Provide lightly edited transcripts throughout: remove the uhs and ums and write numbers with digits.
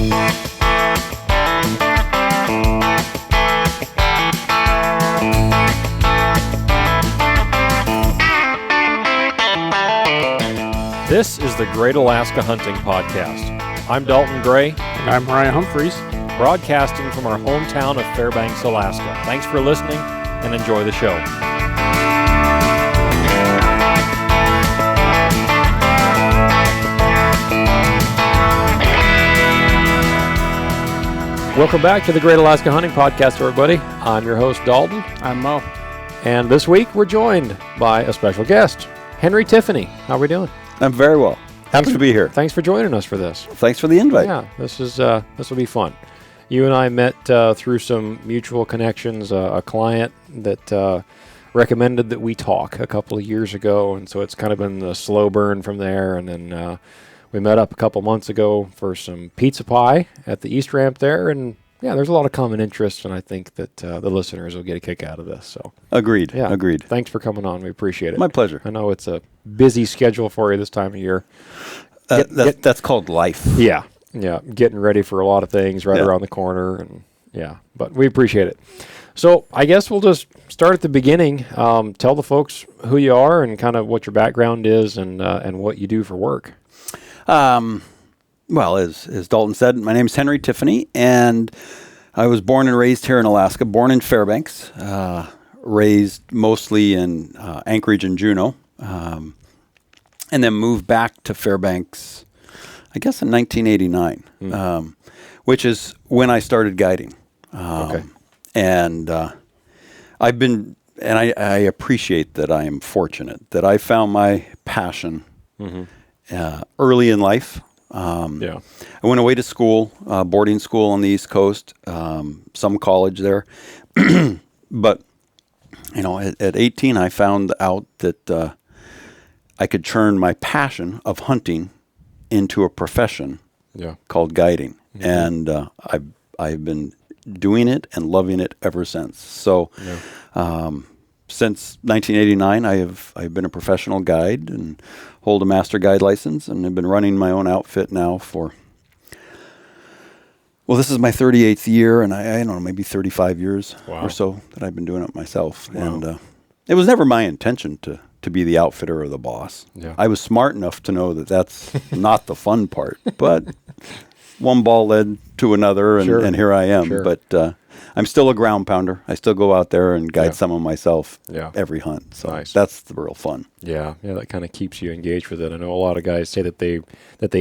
This is the Great Alaska Hunting Podcast. I'm Dalton Gray. And I'm Ryan Humphreys. Broadcasting from our hometown of Fairbanks, Alaska. Thanks for listening and enjoy the show. Welcome back to the Great Alaska Hunting Podcast, everybody. I'm your host, Dalton. I'm Mo. And this week we're joined by a special guest, Tiffany. How are we doing? I'm very well. Happy to be here. Thanks for joining us for this. Thanks for the invite. Yeah, this will be fun. You and I met through some mutual connections. A client that recommended that we talk a couple of years ago, and so it's kind of been a slow burn from there. And then we met up a couple months ago for some pizza pie at the East Ramp there, and yeah, there's a lot of common interest, and I think that the listeners will get a kick out of this. So agreed. Yeah, agreed. Thanks for coming on. We appreciate it. My pleasure. I know it's a busy schedule for you this time of year. That's called life. Yeah, getting ready for a lot of things around the corner, and but we appreciate it. So I guess we'll just start at the beginning. Tell the folks who you are and kind of what your background is and what you do for work. Well, as Dalton said, my name is Tiffany, and I was born and raised here in Alaska, born in Fairbanks, raised mostly in Anchorage and Juneau, and then moved back to Fairbanks, I guess in 1989, which is when I started guiding. Okay. And I've been, and I appreciate that I am fortunate that I found my passion early in life. I went away to school, boarding school on the East Coast, some college there. But, at 18, I found out that I could turn my passion of hunting into a profession called guiding. And I've been doing it and loving it ever since. So since 1989, I've been a professional guide and hold a master guide license, and have been running my own outfit now for, this is my 38th year, and I don't know, maybe 35 years or so that I've been doing it myself. Wow. And it was never my intention to be the outfitter or the boss. Yeah. I was smart enough to know that that's not the fun part, but one ball led to another, and here I am. Sure. But I'm still a ground pounder. I still go out there and guide some of myself every hunt. So that's the real fun. Yeah, that kind of keeps you engaged with it. I know a lot of guys say that they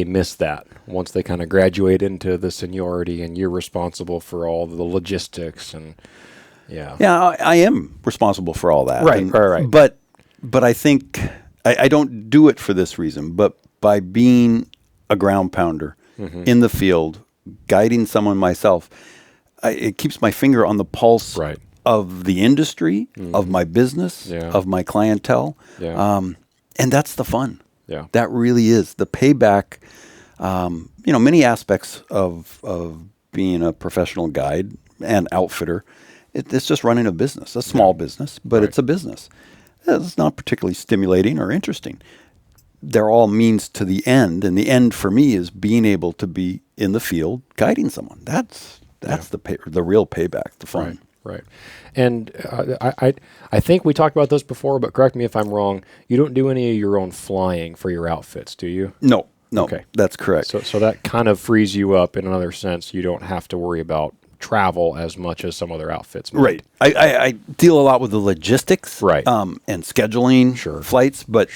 miss that once they kind of graduate into the seniority, and you're responsible for all the logistics and I am responsible for all that. Right. But I think I don't do it for this reason. But by being a ground pounder in the field, guiding someone myself, it keeps my finger on the pulse of the industry, of my business, of my clientele. Yeah. And that's the fun. Yeah. That really is. The payback, many aspects of being a professional guide and outfitter, it's just running a business, a small business, but it's a business. It's not particularly stimulating or interesting. They're all means to the end, and the end for me is being able to be in the field guiding someone. That's the real payback, the fun. Right. And I think we talked about this before, but correct me if I'm wrong. You don't do any of your own flying for your outfits, do you? No. Okay. That's correct. So that kind of frees you up in another sense. You don't have to worry about travel as much as some other outfits might. Right. I deal a lot with the logistics and scheduling flights, but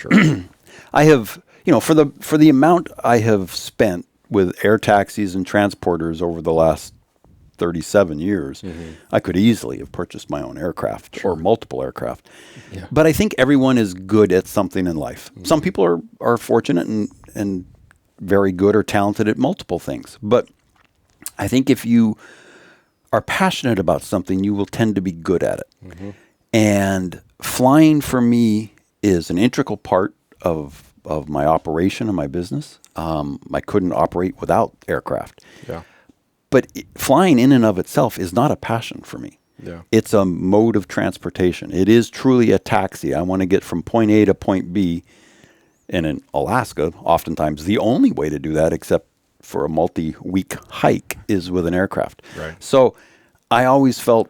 I have, for the amount I have spent with air taxis and transporters over the last 37 years, I could easily have purchased my own aircraft or multiple aircraft. Yeah. But I think everyone is good at something in life. Some people are fortunate and very good or talented at multiple things. But I think if you are passionate about something, you will tend to be good at it. And flying for me is an integral part of my operation and my business. I couldn't operate without aircraft. Yeah. But flying in and of itself is not a passion for me. Yeah. It's a mode of transportation. It is truly a taxi. I want to get from point A to point B. And in Alaska, oftentimes the only way to do that, except for a multi-week hike is with an aircraft. Right. So I always felt,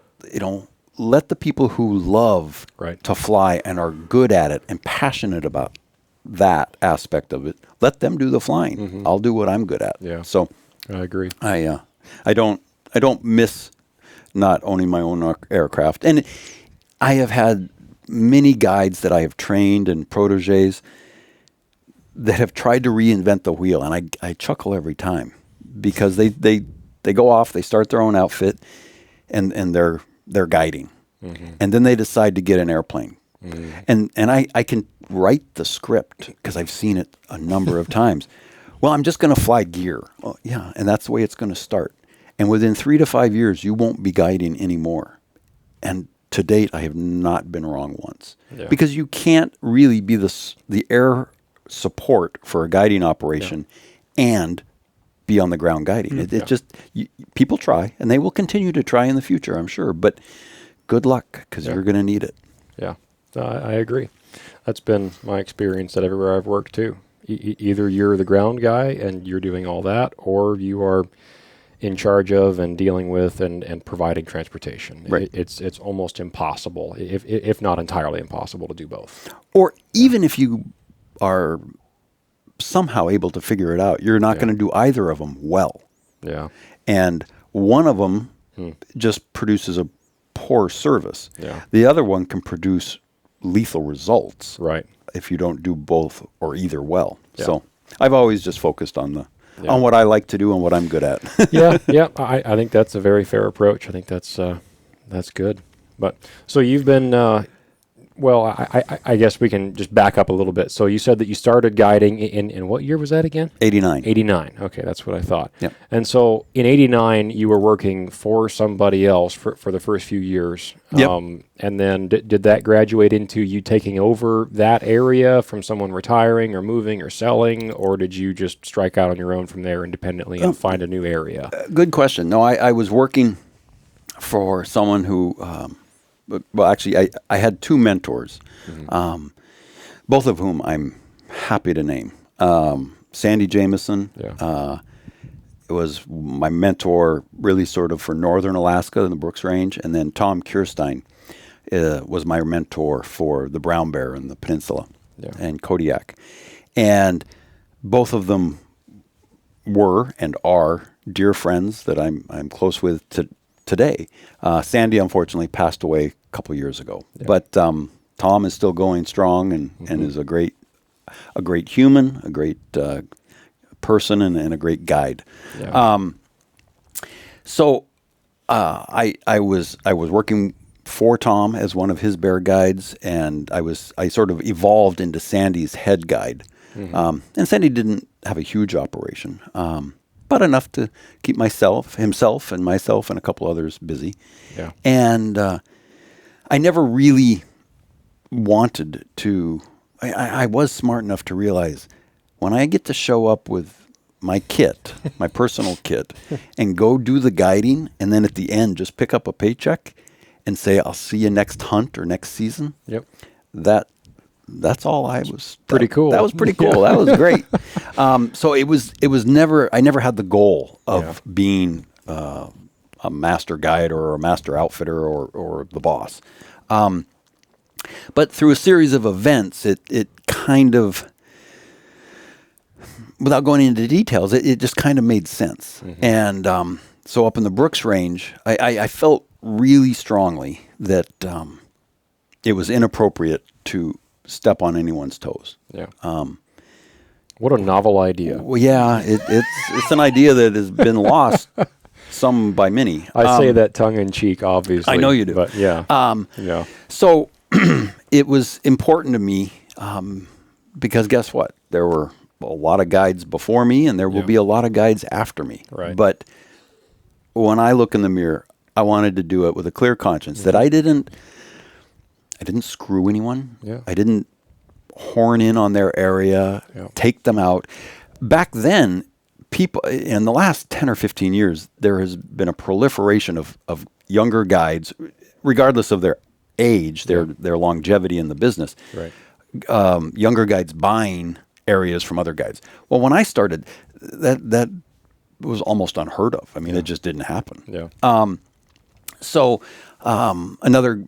let the people who love to fly and are good at it and passionate about that aspect of it, let them do the flying. Mm-hmm. I'll do what I'm good at. Yeah. So I agree. I don't miss not owning my own aircraft. And I have had many guides that I have trained and proteges that have tried to reinvent the wheel, and I chuckle every time because they go off, they start their own outfit, and they're guiding, mm-hmm. and then they decide to get an airplane, mm-hmm. and I can write the script because I've seen it a number of times. Well, I'm just going to fly gear, yeah, and that's the way it's going to start. And within 3 to 5 years, you won't be guiding anymore. And to date, I have not been wrong once. Yeah. Because you can't really be the air support for a guiding operation and be on the ground guiding. It just, people try, and they will continue to try in the future, I'm sure. But good luck, because you're going to need it. Yeah, I agree. That's been my experience at everywhere I've worked, too. Either you're the ground guy and you're doing all that, or you are in charge of and dealing with and providing transportation. Right. It's almost impossible, if not entirely impossible, to do both. Or even if you are somehow able to figure it out, you're not going to do either of them well. Yeah. And one of them just produces a poor service. Yeah. The other one can produce lethal results. Right. If you don't do both or either well. Yeah. So I've always just focused on on what I like to do and what I'm good at. Yeah. I think that's a very fair approach. I think that's good. But so you've been I guess we can just back up a little bit. So you said that you started guiding in what year was that again? 89. 89. Okay, that's what I thought. Yep. And so in 89, you were working for somebody else for the first few years. Yep. And then did that graduate into you taking over that area from someone retiring or moving or selling, or did you just strike out on your own from there independently and find a new area? Good question. No, I was working for someone who... well, actually, I had two mentors, mm-hmm. Both of whom I'm happy to name. Sandy Jameson was my mentor really sort of for northern Alaska in the Brooks Range, and then Tom Kirstein was my mentor for the brown bear in the peninsula and Kodiak. And both of them were and are dear friends that I'm close with today. Sandy, unfortunately, passed away a couple years ago. Yeah. But Tom is still going strong and is a great human, a great person, and a great guide. Yeah. So I was working for Tom as one of his bear guides, and I sort of evolved into Sandy's head guide. Mm-hmm. And Sandy didn't have a huge operation. But enough to keep himself and myself and a couple others busy. Yeah. And I never really wanted to, I was smart enough to realize when I get to show up with my kit, my personal kit, and go do the guiding, and then at the end just pick up a paycheck and say, I'll see you next hunt or next season. Yep. That's all I was. Pretty cool. That was pretty cool. That was great. So it was never, I never had the goal of being a master guide or a master outfitter or the boss. But through a series of events, it kind of, without going into details, it just kind of made sense. Mm-hmm. And so up in the Brooks Range, I felt really strongly that it was inappropriate to step on anyone's toes. Yeah. What a novel idea. Well, yeah, it's an idea that has been lost some by many. I say that tongue in cheek, obviously. I know you do. But yeah. So it was important to me because guess what? There were a lot of guides before me, and there will be a lot of guides after me. Right. But when I look in the mirror, I wanted to do it with a clear conscience that I didn't screw anyone. Yeah. I didn't horn in on their area, take them out. Back then, people, in the last 10 or 15 years, there has been a proliferation of younger guides, regardless of their age, their longevity in the business. Right. Younger guides buying areas from other guides. Well, when I started, that was almost unheard of. I mean, it just didn't happen. Yeah. So another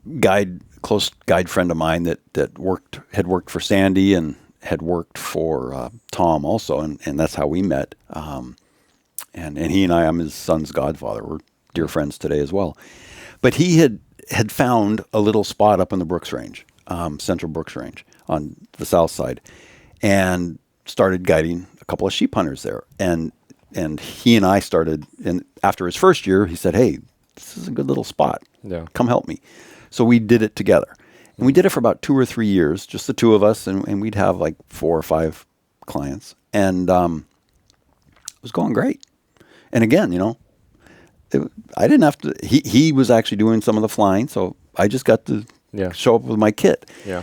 close guide friend of mine that had worked for Sandy and had worked for Tom also, and that's how we met. And he and I'm his son's godfather. We're dear friends today as well. But he had found a little spot up in the Brooks Range, Central Brooks Range on the south side, and started guiding a couple of sheep hunters there. And he and I started, and after his first year, he said, "Hey, this is a good little spot. Yeah. Come help me." So we did it together. And we did it for about 2 or 3 years, just the two of us, and we'd have like 4 or 5 clients. And it was going great. And again, I didn't have to, he was actually doing some of the flying, so I just got to show up with my kit. Yeah.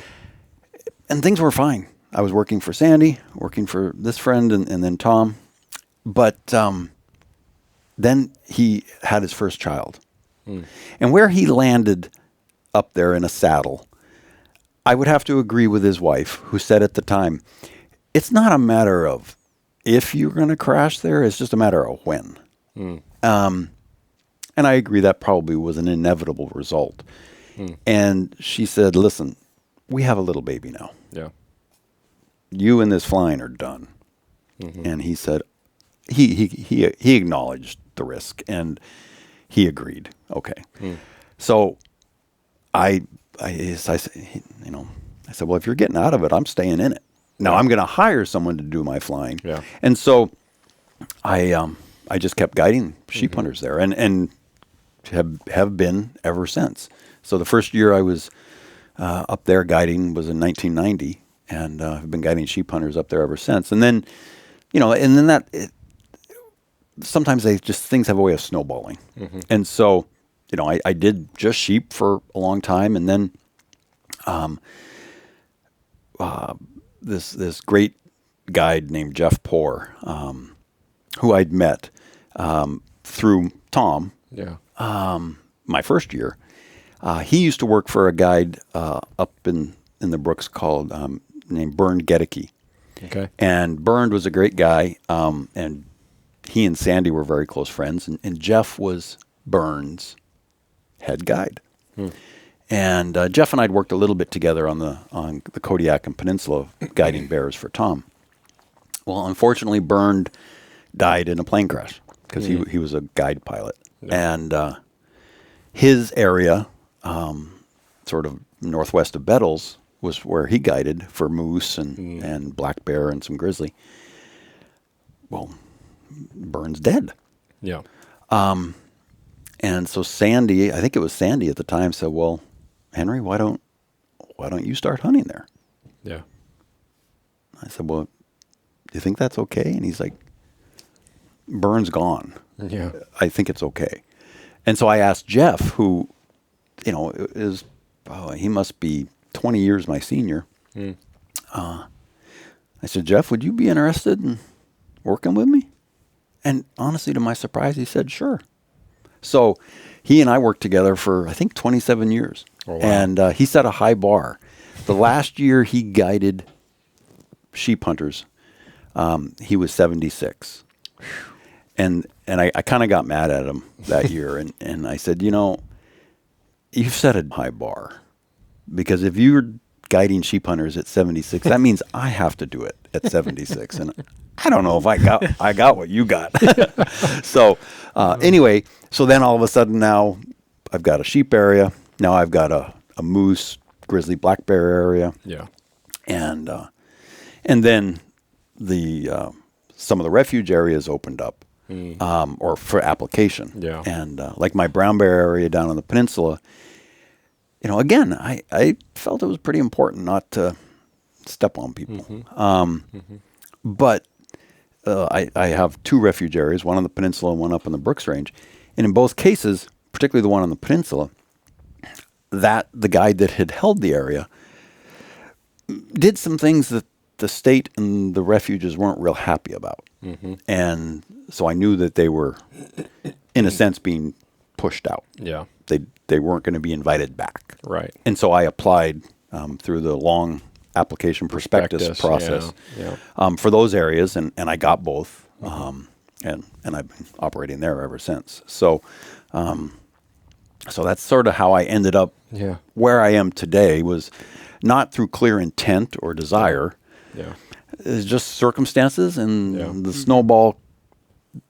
And things were fine. I was working for Sandy, working for this friend, and then Tom. But then he had his first child. And where he landed up there in a saddle, I would have to agree with his wife, who said at the time, it's not a matter of if you're going to crash there, it's just a matter of when. And I agree that probably was an inevitable result. And she said, listen, we have a little baby now. Yeah. You and this flying are done. And he said, he acknowledged the risk and he agreed. Okay. So I said, well, if you're getting out of it, I'm staying in it. Now I'm going to hire someone to do my flying. Yeah. And so I just kept guiding sheep hunters there and have been ever since. So the first year I was up there guiding was in 1990, and I've been guiding sheep hunters up there ever since. And then, sometimes things have a way of snowballing. And so, I did just sheep for a long time, and then this great guide named Jeff Poor, who I'd met through Tom. Yeah. My first year, he used to work for a guide up in the Brooks called named Bernd Gedicke. Okay. And Bernd was a great guy, and he and Sandy were very close friends, and Jeff was Bernd's head guide. And Jeff and I'd worked a little bit together on the Kodiak and Peninsula guiding bears for Tom. Well, unfortunately, Bernd died in a plane crash because he was a guide pilot. Yeah. And his area, sort of northwest of Bettles, was where he guided for moose and black bear and some grizzly. Well, Bernd's dead. Yeah. And so Sandy, I think it was Sandy at the time, said, "Well, Henry, why don't you start hunting there?" Yeah. I said, "Well, do you think that's okay?" And he's like, "Bernd's gone. Yeah. I think it's okay." And so I asked Jeff, who, he must be 20 years my senior. I said, "Jeff, would you be interested in working with me?" And honestly, to my surprise, he said, "Sure." So he and I worked together for, I think, 27 years. Oh, wow. And he set a high bar. The last year he guided sheep hunters, he was 76. And I kind of got mad at him that year. And I said, you've set a high bar. Because if you're guiding sheep hunters at 76, that means I have to do it at 76. And I don't know if I got what you got. So anyway, so then all of a sudden now I've got a sheep area. Now I've got a moose, grizzly, black bear area. Yeah. And then some of the refuge areas opened up, or for application. Yeah. And like my brown bear area down on the peninsula, again, I felt it was pretty important not to step on people. But I have 2 refuge areas, one on the peninsula and one up in the Brooks Range. And in both cases, particularly the one on the peninsula, that the guide that had held the area did some things that the state and the refuges weren't real happy about. And so I knew that they were, in a sense, being pushed out. Yeah. They weren't going to be invited back. Right. And so I applied through the long application prospectus process for those areas, and I got both. And and I've been operating there ever since. So, so that's sort of how I ended up where I am today, was not through clear intent or desire. Yeah. It's just circumstances, and the snowball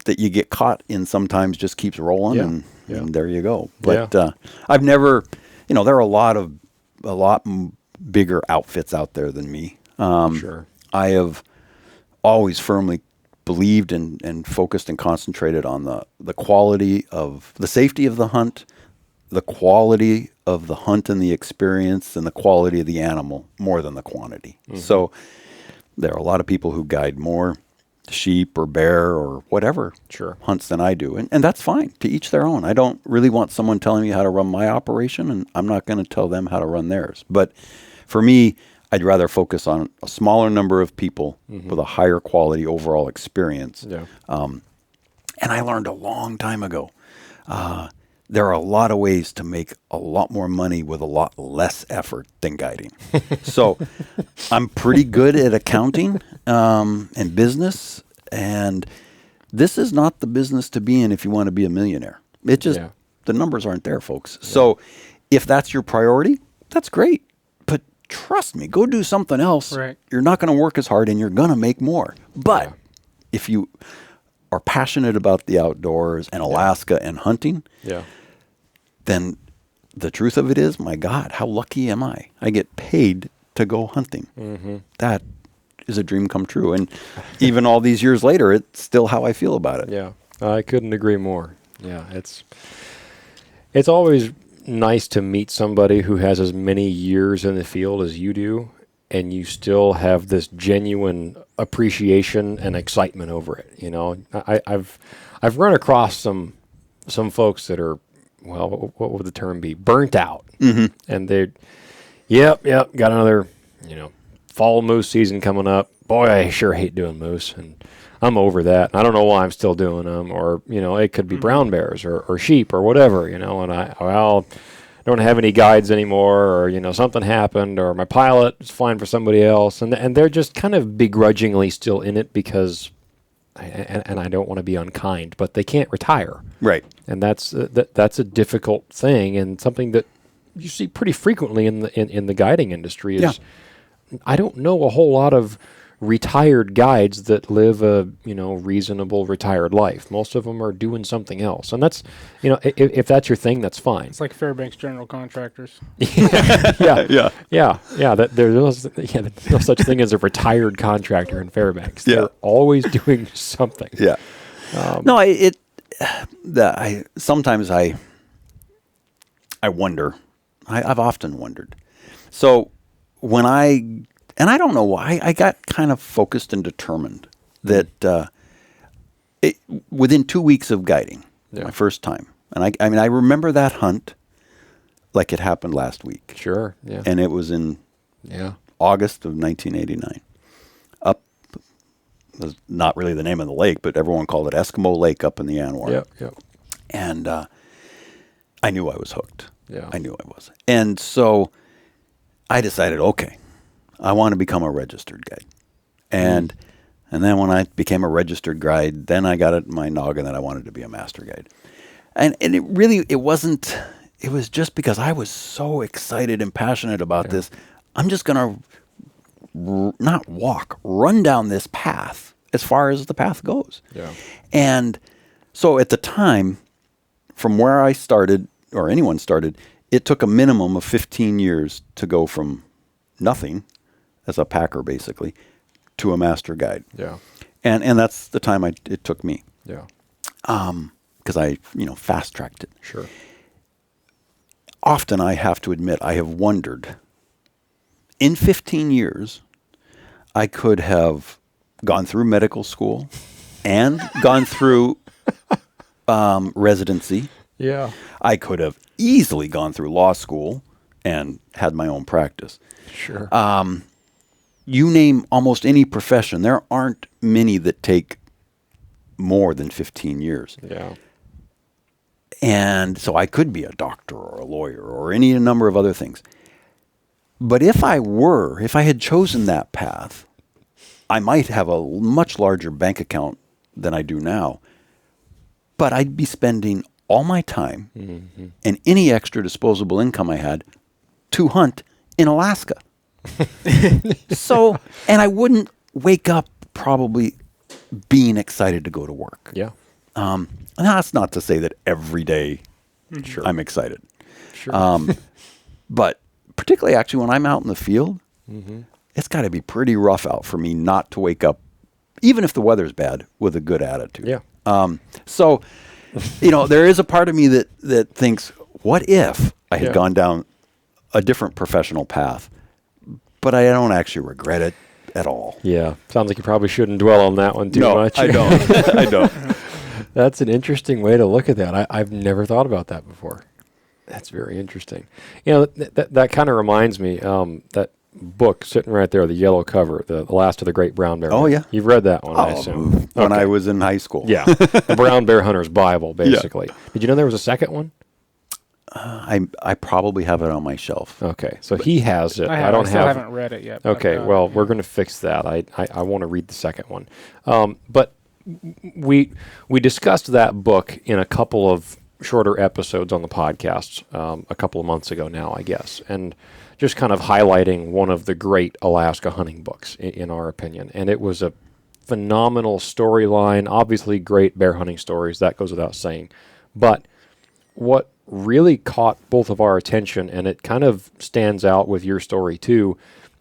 that you get caught in sometimes just keeps rolling, and there you go. But I've never, there are a lot bigger outfits out there than me. Sure. I have always firmly believed and focused and concentrated on the quality of the safety of the hunt, the quality of the hunt and the experience, and the quality of the animal more than the quantity. Mm-hmm. So there are a lot of people who guide more sheep or bear or whatever hunts than I do. And that's fine. To each their own. I don't really want someone telling me how to run my operation, and I'm not going to tell them how to run theirs. But for me, I'd rather focus on a smaller number of people with a higher quality overall experience. Yeah. And I learned a long time ago, there are a lot of ways to make a lot more money with a lot less effort than guiding. So I'm pretty good at accounting and business, and this is not the business to be in if you want to be a millionaire. It just, the numbers aren't there, folks. Yeah. So if that's your priority, that's great. But trust me, go do something else. Right. You're not going to work as hard, and you're going to make more. But if you are passionate about the outdoors and Alaska and hunting, then the truth of it is, my God, how lucky am I? I get paid to go hunting. Mm-hmm. That is a dream come true. And even all these years later, it's still how I feel about it. Yeah, I couldn't agree more. Yeah, it's always nice to meet somebody who has as many years in the field as you do, and you still have this genuine appreciation and excitement over it. I've run across some folks that are, well, what would the term be? Burnt out. Mm-hmm. And they're, got another, fall moose season coming up. Boy, I sure hate doing moose, and I'm over that. And I don't know why I'm still doing them. Or, it could be brown bears or sheep or whatever, and I don't have any guides anymore, or, something happened, or my pilot is flying for somebody else. And they're just kind of begrudgingly still in it because, and I don't want to be unkind, but they can't retire. Right. And that's a difficult thing, and something that you see pretty frequently in the guiding industry is I don't know a whole lot of retired guides that live a reasonable retired life. Most of them are doing something else, and that's if that's your thing, that's fine. It's like Fairbanks General Contractors. Yeah. That there's no such thing as a retired contractor in Fairbanks. They're always doing something. Yeah. Sometimes I wonder. I've often wondered. So when and I don't know why, I got kind of focused and determined that within 2 weeks of guiding, my first time, and I remember that hunt like it happened last week. Sure, yeah. And it was in August of 1989. Was not really the name of the lake, but everyone called it Eskimo Lake up in the Anwar. Yep. And I knew I was hooked. Yeah. I knew I was. And so I decided, okay, I want to become a registered guide. And then when I became a registered guide, then I got it in my noggin that I wanted to be a master guide. And it was just because I was so excited and passionate about this. I'm just going to run down this path as far as the path goes. Yeah. And so at the time, from where I started, or anyone started, it took a minimum of 15 years to go from nothing, as a packer basically, to a master guide. Yeah. And that's the time it took me. Yeah. Because I, fast-tracked it. Sure. Often I have to admit, I have wondered, in 15 years, I could have gone through medical school and gone through residency. Yeah. I could have easily gone through law school and had my own practice. Sure. You name almost any profession, there aren't many that take more than 15 years. Yeah. And so I could be a doctor or a lawyer or any number of other things. But if I had chosen that path, I might have a much larger bank account than I do now. but I'd be spending all my time and any extra disposable income I had to hunt in Alaska. So, and I wouldn't wake up probably being excited to go to work. Yeah. And that's not to say that every day I'm excited. Sure. But particularly actually when I'm out in the field, it's got to be pretty rough out for me not to wake up, even if the weather's bad, with a good attitude. Yeah. So, there is a part of me that thinks, what if I had gone down a different professional path? But I don't actually regret it at all. Yeah. Sounds like you probably shouldn't dwell on that one too much. I don't. I don't. That's an interesting way to look at that. I've never thought about that before. That's very interesting. That kind of reminds me, that book sitting right there, the yellow cover, the Last of the Great Brown Bear. Oh, yeah. You've read that one, I assume. When I was in high school. Yeah. The Brown Bear Hunter's Bible, basically. Did you know there was a second one? I probably have it on my shelf. Okay. So he has it. I don't still haven't read it yet. Okay. Well, we're going to fix that. I want to read the second one. But we discussed that book in a couple of shorter episodes on the podcast a couple of months ago now, I guess, and just kind of highlighting one of the great Alaska hunting books in our opinion. And it was a phenomenal storyline, obviously great bear hunting stories, that goes without saying. But what really caught both of our attention, and it kind of stands out with your story too,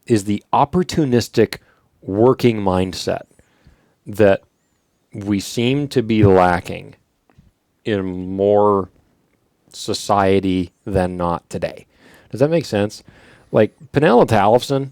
is the opportunistic working mindset that we seem to be lacking in more society than not today. Does that make sense? Like, Penella Tallefson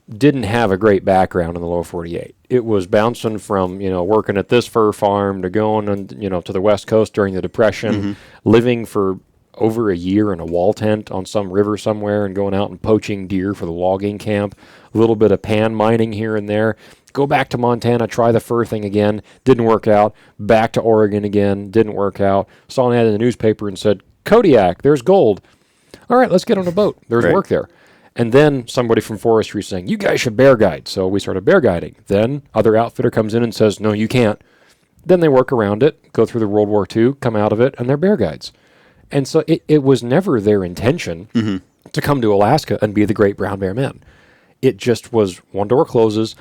didn't have a great background in the lower 48. It was bouncing from, working at this fur farm to going on, to the West Coast during the Depression, living for over a year in a wall tent on some river somewhere and going out and poaching deer for the logging camp, a little bit of pan mining here and there. Go back to Montana, try the fur thing again, didn't work out. Back to Oregon again, didn't work out. Saw an ad in the newspaper and said, Kodiak, there's gold. All right, let's get on a boat. There's work there. And then somebody from forestry saying, you guys should bear guide. So we started bear guiding. Then other outfitter comes in and says, no, you can't. Then they work around it, go through the World War II, come out of it, and they're bear guides. And so it was never their intention to come to Alaska and be the great brown bear men. It just was one door closes.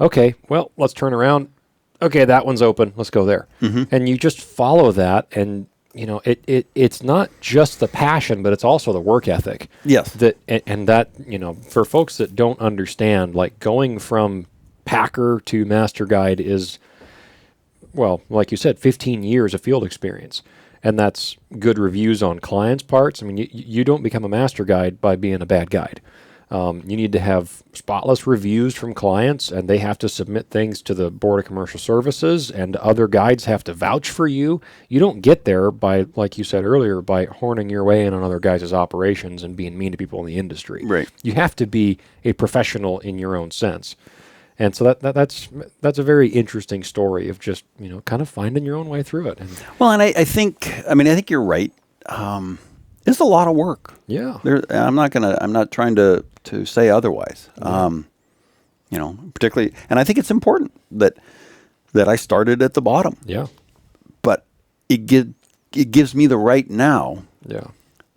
Okay, well, let's turn around. Okay, that one's open. Let's go there. And you just follow that, and it's not just the passion, but it's also the work ethic. Yes. That for folks that don't understand, like, going from packer to master guide is, well, like you said, 15 years of field experience. And that's good reviews on clients' parts. I mean, you don't become a master guide by being a bad guide. You need to have spotless reviews from clients, and they have to submit things to the Board of Commercial Services, and other guides have to vouch for you. You don't get there by, like you said earlier, by horning your way in on other guys' operations and being mean to people in the industry. Right. You have to be a professional in your own sense. And so that's a very interesting story of just, kind of finding your own way through it. And and I think you're right. It's a lot of work. Yeah. I'm not trying to say otherwise. Particularly, and I think it's important that I started at the bottom. Yeah. But it gives me the right now. Yeah.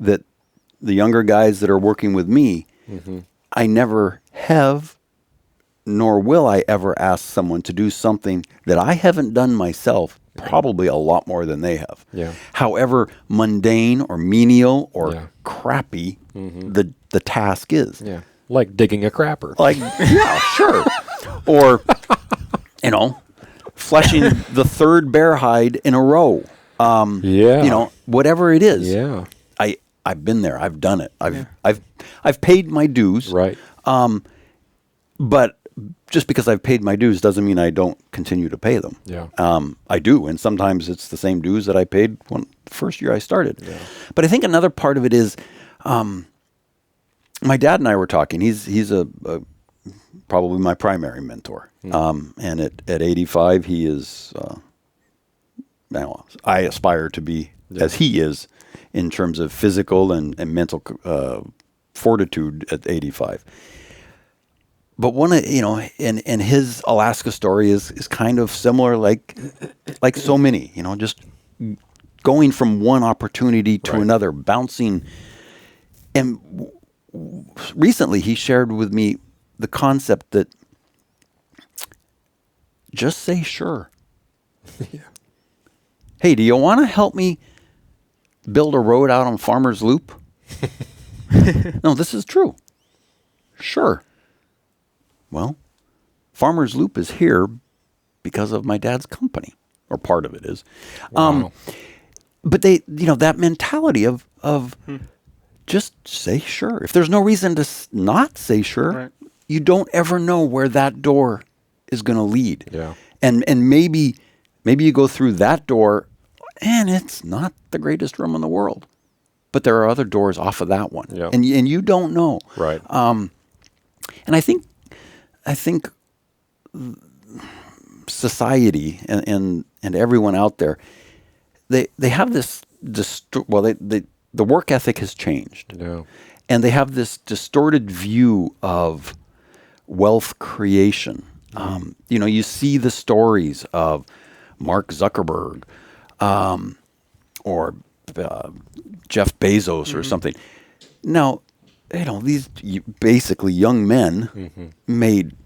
That the younger guys that are working with me, I never have, nor will I ever ask someone to do something that I haven't done myself, probably a lot more than they have. Yeah. However mundane or menial or crappy the task is. Yeah. Like digging a crapper. Like, yeah, sure. Or, fleshing the third bear hide in a row. Whatever it is. Yeah. I've been there. I've done it. I've paid my dues. Right. But just because I've paid my dues doesn't mean I don't continue to pay them. Yeah. I do, and sometimes it's the same dues that I paid the first year I started. Yeah. But I think another part of it is, my dad and I were talking. He's a probably my primary mentor. And at 85, he is. Now I aspire to be as he is in terms of physical and mental fortitude at 85. But one of and his Alaska story is kind of similar, like so many, just going from one opportunity to another, bouncing. And recently he shared with me the concept that just say sure. Yeah. Hey, do you want to help me build a road out on Farmer's Loop? No, this is true. Sure. Well, Farmer's Loop is here because of my dad's company, or part of it is. Wow. But they, that mentality of just say sure. If there's no reason to not say sure, you don't ever know where that door is going to lead. Yeah. And maybe you go through that door and it's not the greatest room in the world, but there are other doors off of that one. Yeah. And you don't know. Right. And I think society and everyone out there, they have this the work ethic has changed. Yeah. And they have this distorted view of wealth creation. You see the stories of Mark Zuckerberg or Jeff Bezos or something. Now, these basically young men made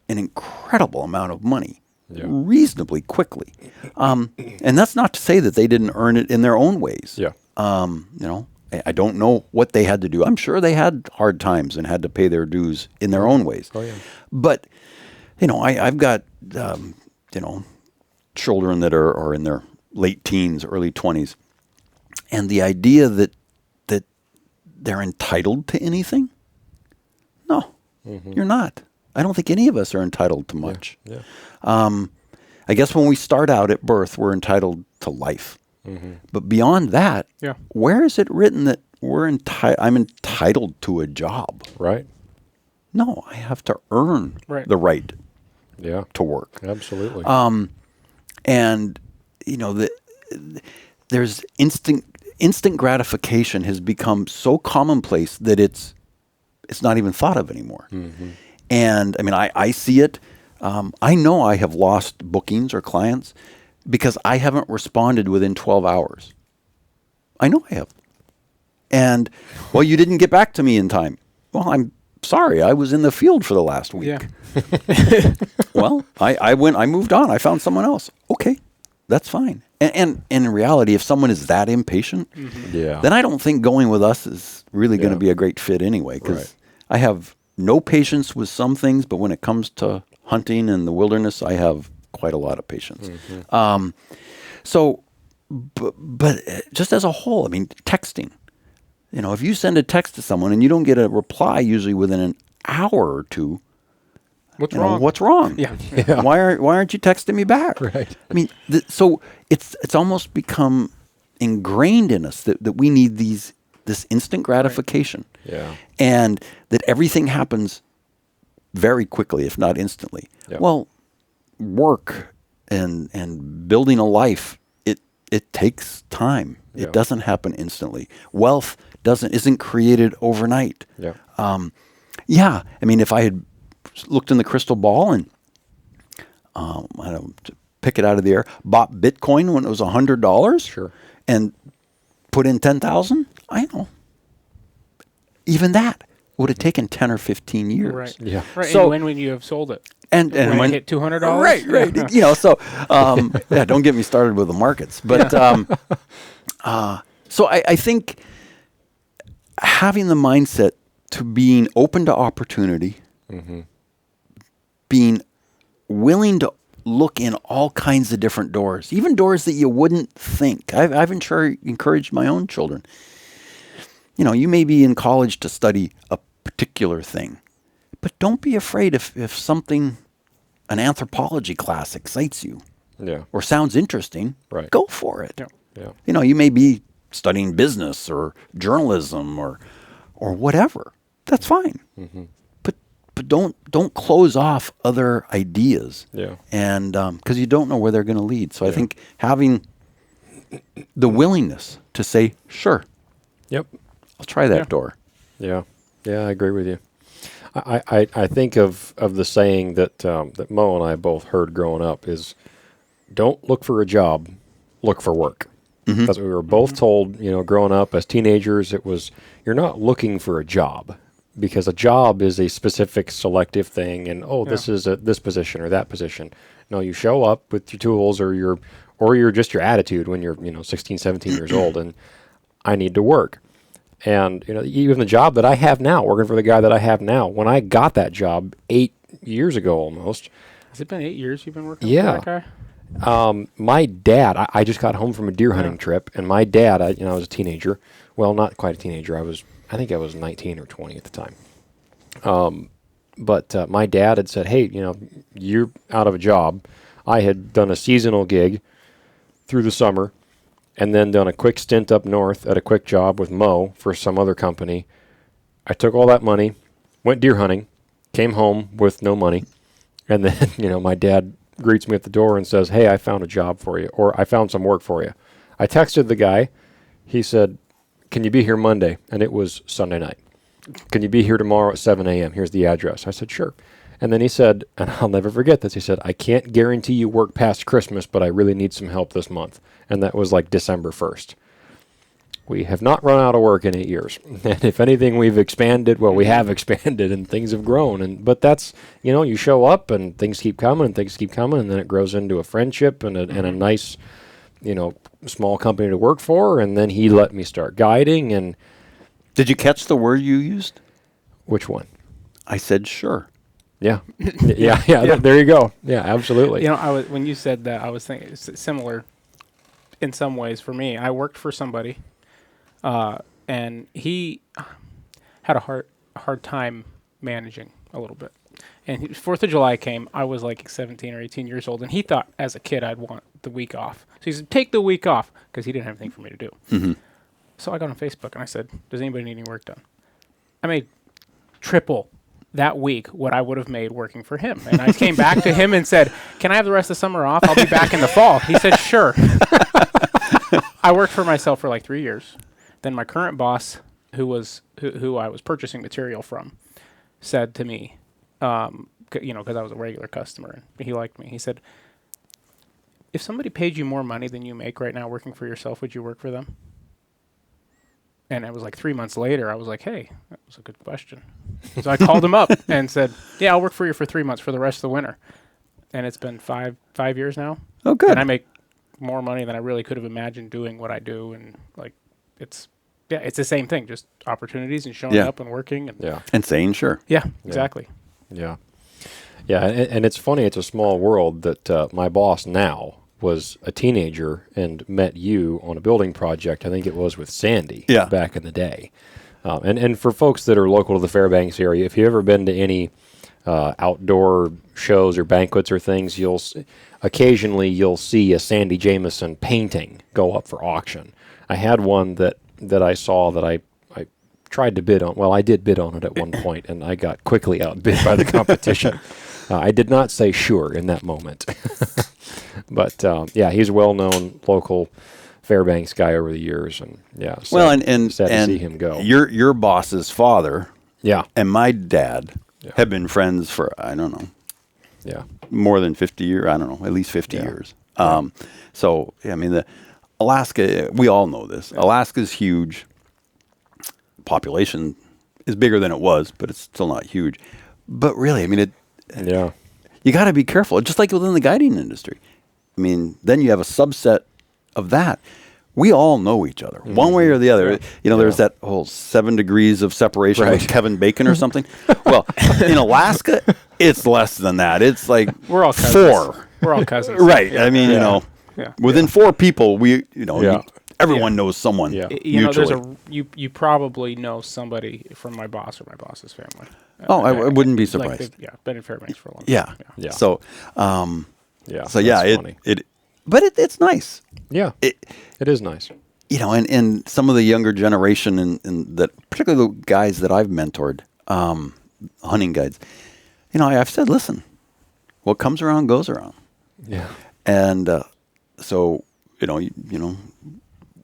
an incredible amount of money reasonably quickly. And that's not to say that they didn't earn it in their own ways. Yeah. I don't know what they had to do. I'm sure they had hard times and had to pay their dues in their own ways. Oh, yeah. But, I've got, children that are in their late teens, early 20s. And the idea that they're entitled to anything? No, you're not. I don't think any of us are entitled to much. Yeah. I guess when we start out at birth, we're entitled to life. But beyond that, where is it written that I'm entitled to a job? Right. No, I have to earn the right to work. Absolutely. And there's instant gratification has become so commonplace that it's not even thought of anymore. And I mean, I see it. I know I have lost bookings or clients because I haven't responded within 12 hours. I know I have. And, well, you didn't get back to me in time. Well, I'm sorry. I was in the field for the last week. Yeah. Well, I moved on. I found someone else. Okay, that's fine. And in reality, if someone is that impatient, then I don't think going with us is really going to be a great fit anyway, because I have no patience with some things, but when it comes to hunting in the wilderness, I have quite a lot of patience. But just as a whole, I mean, texting. If you send a text to someone and you don't get a reply usually within an hour or two, what's wrong? What's wrong? Yeah. Why aren't you texting me back? Right. I mean, so it's almost become ingrained in us that we need this instant gratification. Yeah. And that everything happens very quickly, if not instantly. Yep. Well, work and building a life, it takes time. It doesn't happen instantly. Wealth isn't created overnight. Yeah. I mean, if I had looked in the crystal ball and I don't know, to pick it out of the air, bought Bitcoin when it was $100, Sure. and put in 10,000, I know. Even that would have taken 10 or 15 years. Right. Yeah. Right. So- and when would you have sold it? And When it hit $200? right. Don't get me started with the markets. But so I think having the mindset to being open to opportunity, being willing to look in all kinds of different doors, even doors that you wouldn't think. I've encouraged my own children. You may be in college to study a particular thing, but don't be afraid if something, an anthropology class excites you or sounds interesting, go for it. Yeah. You may be studying business or journalism or whatever. That's fine. But don't close off other ideas. Yeah. And because you don't know where they're going to lead. So I think having the willingness to say, sure, Yep. I'll try that door. Yeah. Yeah, I agree with you. I think of the saying that Mo and I both heard growing up is, don't look for a job, look for work. Mm-hmm. That's what we were both told, growing up as teenagers. It was, you're not looking for a job because a job is a specific selective thing. And, this is this position or that position. No, you show up with your tools or your just your attitude when you're, 16, 17 years old. And I need to work. And, even the job that I have now, working for the guy that I have now, when I got that job 8 years ago almost. Has it been 8 years you've been working with that guy? My dad, I just got home from a deer hunting trip, and my dad, I was a teenager. Well, not quite a teenager. I think I was 19 or 20 at the time. But my dad had said, hey, you're out of a job. I had done a seasonal gig through the summer and then done a quick stint up north at a quick job with Mo for some other company. I took all that money, went deer hunting, came home with no money, and then, my dad greets me at the door and says, hey, I found a job for you, or I found some work for you. I texted the guy. He said, can you be here Monday? And it was Sunday night. Can you be here tomorrow at 7 a.m.? Here's the address. I said, sure. And then he said, and I'll never forget this, he said, I can't guarantee you work past Christmas, but I really need some help this month. And that was like December 1st. We have not run out of work in 8 years. And if anything, we've expanded. Well, we have expanded and things have grown. But that's, you show up and things keep coming and things keep coming. And then it grows into a friendship and a nice, small company to work for. And then he let me start guiding. And did you catch the word you used? Which one? I said, sure. Yeah. Yeah. There you go. Yeah, absolutely. When you said that, I was thinking it's similar in some ways for me. I worked for somebody. And he had a hard time managing a little bit. And 4th of July came. I was like 17 or 18 years old, and he thought as a kid I'd want the week off. So he said, take the week off, because he didn't have anything for me to do. Mm-hmm. So I got on Facebook, and I said, does anybody need any work done? I made triple that week what I would have made working for him. And I came back to him and said, can I have the rest of the summer off? I'll be back in the fall. He said, sure. I worked for myself for like 3 years. Then my current boss, who I was purchasing material from, said to me, because I was a regular customer, and he liked me. He said, if somebody paid you more money than you make right now working for yourself, would you work for them? And it was like 3 months later, I was like, hey, that was a good question. So I called him up and said, yeah, I'll work for you for 3 months for the rest of the winter. And it's been five years now. Oh, good. And I make more money than I really could have imagined doing what I do. And it's the same thing, just opportunities and showing up and working. And saying sure. Yeah, exactly. Yeah. Yeah, and it's funny, it's a small world that my boss now was a teenager and met you on a building project. I think it was with Sandy back in the day. And for folks that are local to the Fairbanks area, if you've ever been to any outdoor shows or banquets or things, occasionally you'll see a Sandy Jameson painting go up for auction. I had one that I saw that I tried to bid on. Well, I did bid on it at one point, and I got quickly outbid by the competition. I did not say sure in that moment. But, he's a well-known local Fairbanks guy over the years. And, and sad to see him go. Your boss's father and my dad have been friends for, I don't know, more than 50 years. I don't know, at least 50 years. The Alaska, we all know this. Alaska's huge. Population is bigger than it was, but it's still not huge. But really, you got to be careful, just like within the guiding industry. Then you have a subset of that. We all know each other, one way or the other. There's that whole 7 degrees of separation with Kevin Bacon or something. Well, in Alaska, it's less than that. It's like we're all cousins. 4. We're all cousins. Right. Within 4 people, everyone knows someone. Yeah. There's you probably know somebody from my boss or my boss's family. I wouldn't be surprised. Been in Fairbanks for a long time. Yeah. So, funny. But it's nice. Yeah, it is nice. And some of the younger generation and that, particularly the guys that I've mentored, hunting guides, I've said, listen, what comes around goes around. Yeah. And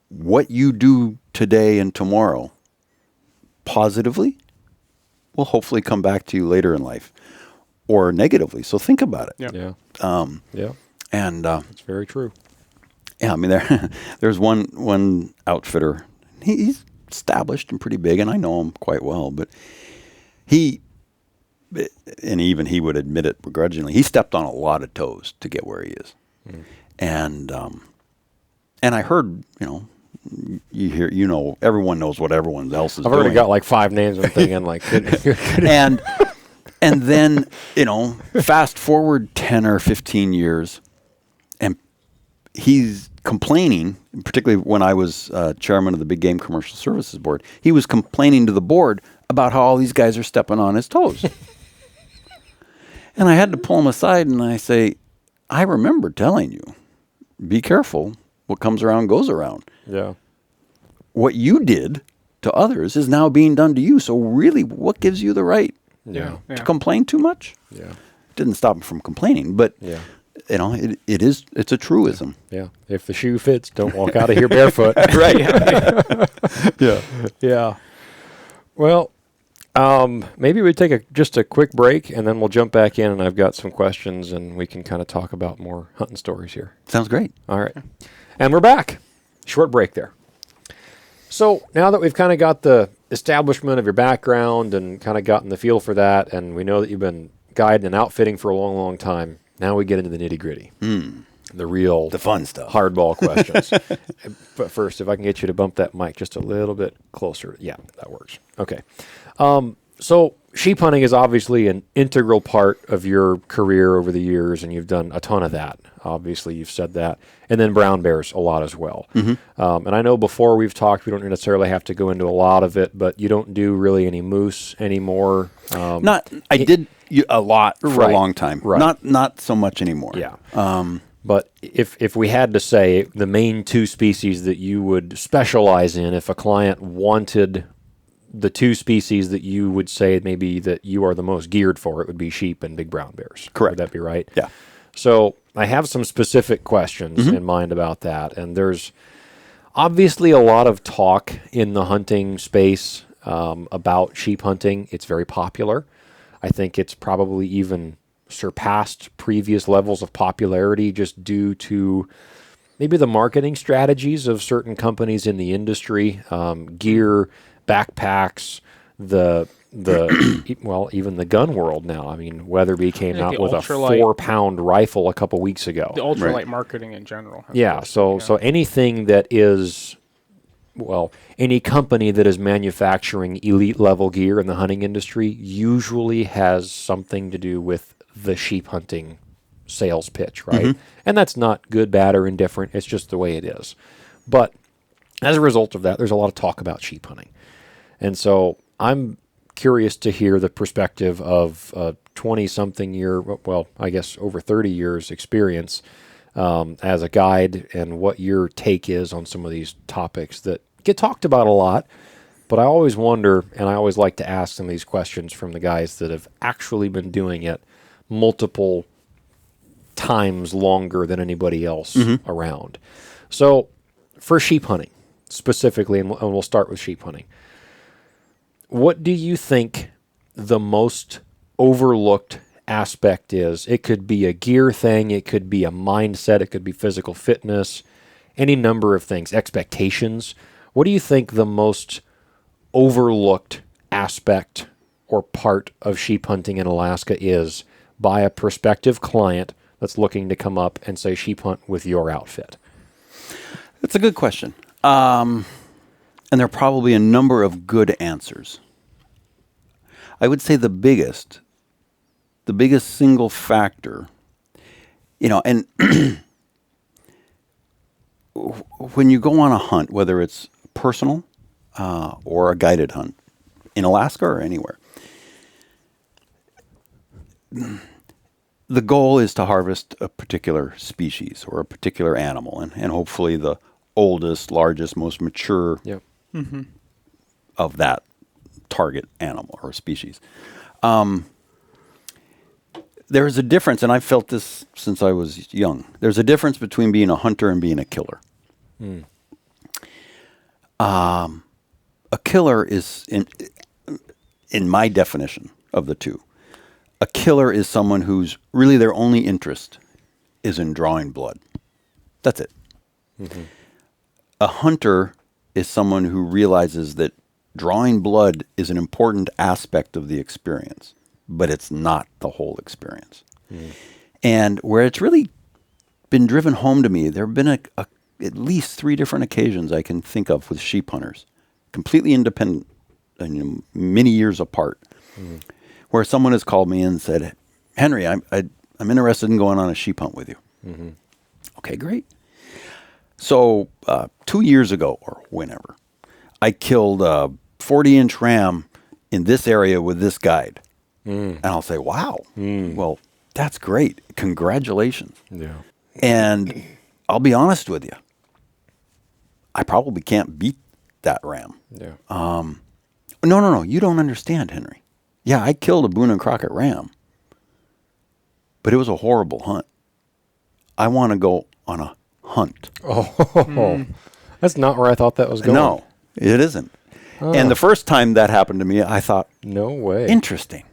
what you do today and tomorrow positively will hopefully come back to you later in life, or negatively. So think about it. Yeah. Yeah. And it's very true. Yeah, I mean, there's one outfitter. He's established and pretty big, and I know him quite well. But and even he would admit it begrudgingly, he stepped on a lot of toes to get where he is. And I heard, you hear, everyone knows what everyone else is doing. I've already got like 5 names. I'm thinking like, and then fast forward 10 or 15 years, and he's complaining. Particularly when I was chairman of the Big Game Commercial Services Board, he was complaining to the board about how all these guys are stepping on his toes. And I had to pull him aside and I say, I remember telling you, be careful. What comes around goes around. Yeah. What you did to others is now being done to you. So really, what gives you the right to complain too much? Yeah. Didn't stop him from complaining, but it's a truism. Yeah. If the shoe fits, don't walk out of here barefoot. Right. Yeah. Well, maybe we take just a quick break, and then we'll jump back in, and I've got some questions, and we can kind of talk about more hunting stories here. Sounds great. All right. And we're back. Short break there. So now that we've kind of got the establishment of your background and kind of gotten the feel for that, and we know that you've been guiding and outfitting for a long, long time, now we get into the nitty-gritty. The fun stuff. Hardball questions. But first, if I can get you to bump that mic just a little bit closer. Yeah, that works. Okay. So sheep hunting is obviously an integral part of your career over the years, and you've done a ton of that. Obviously, you've said that. And then brown bears a lot as well. And I know before we've talked, we don't necessarily have to go into a lot of it, but you don't do really any moose anymore. I did a lot for a long time. Right. Not so much anymore. Yeah. But if we had to say the main 2 species that you would specialize in, if a client wanted the 2 species that you would say maybe that you are the most geared for, it would be sheep and big brown bears. Correct. Would that be right? Yeah. So I have some specific questions in mind about that. And there's obviously a lot of talk in the hunting space about sheep hunting. It's very popular. I think it's probably even surpassed previous levels of popularity just due to maybe the marketing strategies of certain companies in the industry, gear, backpacks, even the gun world now. I mean, Weatherby came out with a 4-pound rifle a couple weeks ago. The ultralight marketing in general. Yeah, so anything that is, any company that is manufacturing elite level gear in the hunting industry usually has something to do with the sheep hunting sales pitch, right? And that's not good, bad, or indifferent. It's just the way it is. But as a result of that, there's a lot of talk about sheep hunting. And so I'm curious to hear the perspective of a 20-something year, I guess over 30 years experience as a guide, and what your take is on some of these topics that get talked about a lot. But I always wonder, and I always like to ask some of these questions from the guys that have actually been doing it multiple times longer than anybody else around. So for sheep hunting specifically, and we'll start with sheep hunting, what do you think the most overlooked aspect is? It could be a gear thing, it could be a mindset, it could be physical fitness, any number of things, expectations. What do you think the most overlooked aspect or part of sheep hunting in Alaska is by a prospective client that's looking to come up and say sheep hunt with your outfit? That's a good question. And there are probably a number of good answers. I would say the biggest single factor, and when you go on a hunt, whether it's personal or a guided hunt in Alaska or anywhere, the goal is to harvest a particular species or a particular animal, and hopefully the oldest, largest, most mature of that target animal or species. There is a difference, and I've felt this since I was young. There's a difference between being a hunter and being a killer. A killer is, in my definition of the two, a killer is someone whose really their only interest is in drawing blood. That's it. A hunter is someone who realizes that drawing blood is an important aspect of the experience, but it's not the whole experience. And where it's really been driven home to me, there have been at least 3 different occasions I can think of with sheep hunters, completely independent, and many years apart, where someone has called me and said, Henry, I'm interested in going on a sheep hunt with you. Okay, great. So 2 years ago, or whenever, I killed a 40-inch ram in this area with this guide. And I'll say, wow, well, that's great. Congratulations. Yeah. And I'll be honest with you. I probably can't beat that ram. Yeah. No. You don't understand, Henry. Yeah, I killed a Boone and Crockett ram, but it was a horrible hunt. I want to go on a hunt. Oh, that's not where I thought that was going. No, it isn't. And the first time that happened to me, I thought, no way. Interesting.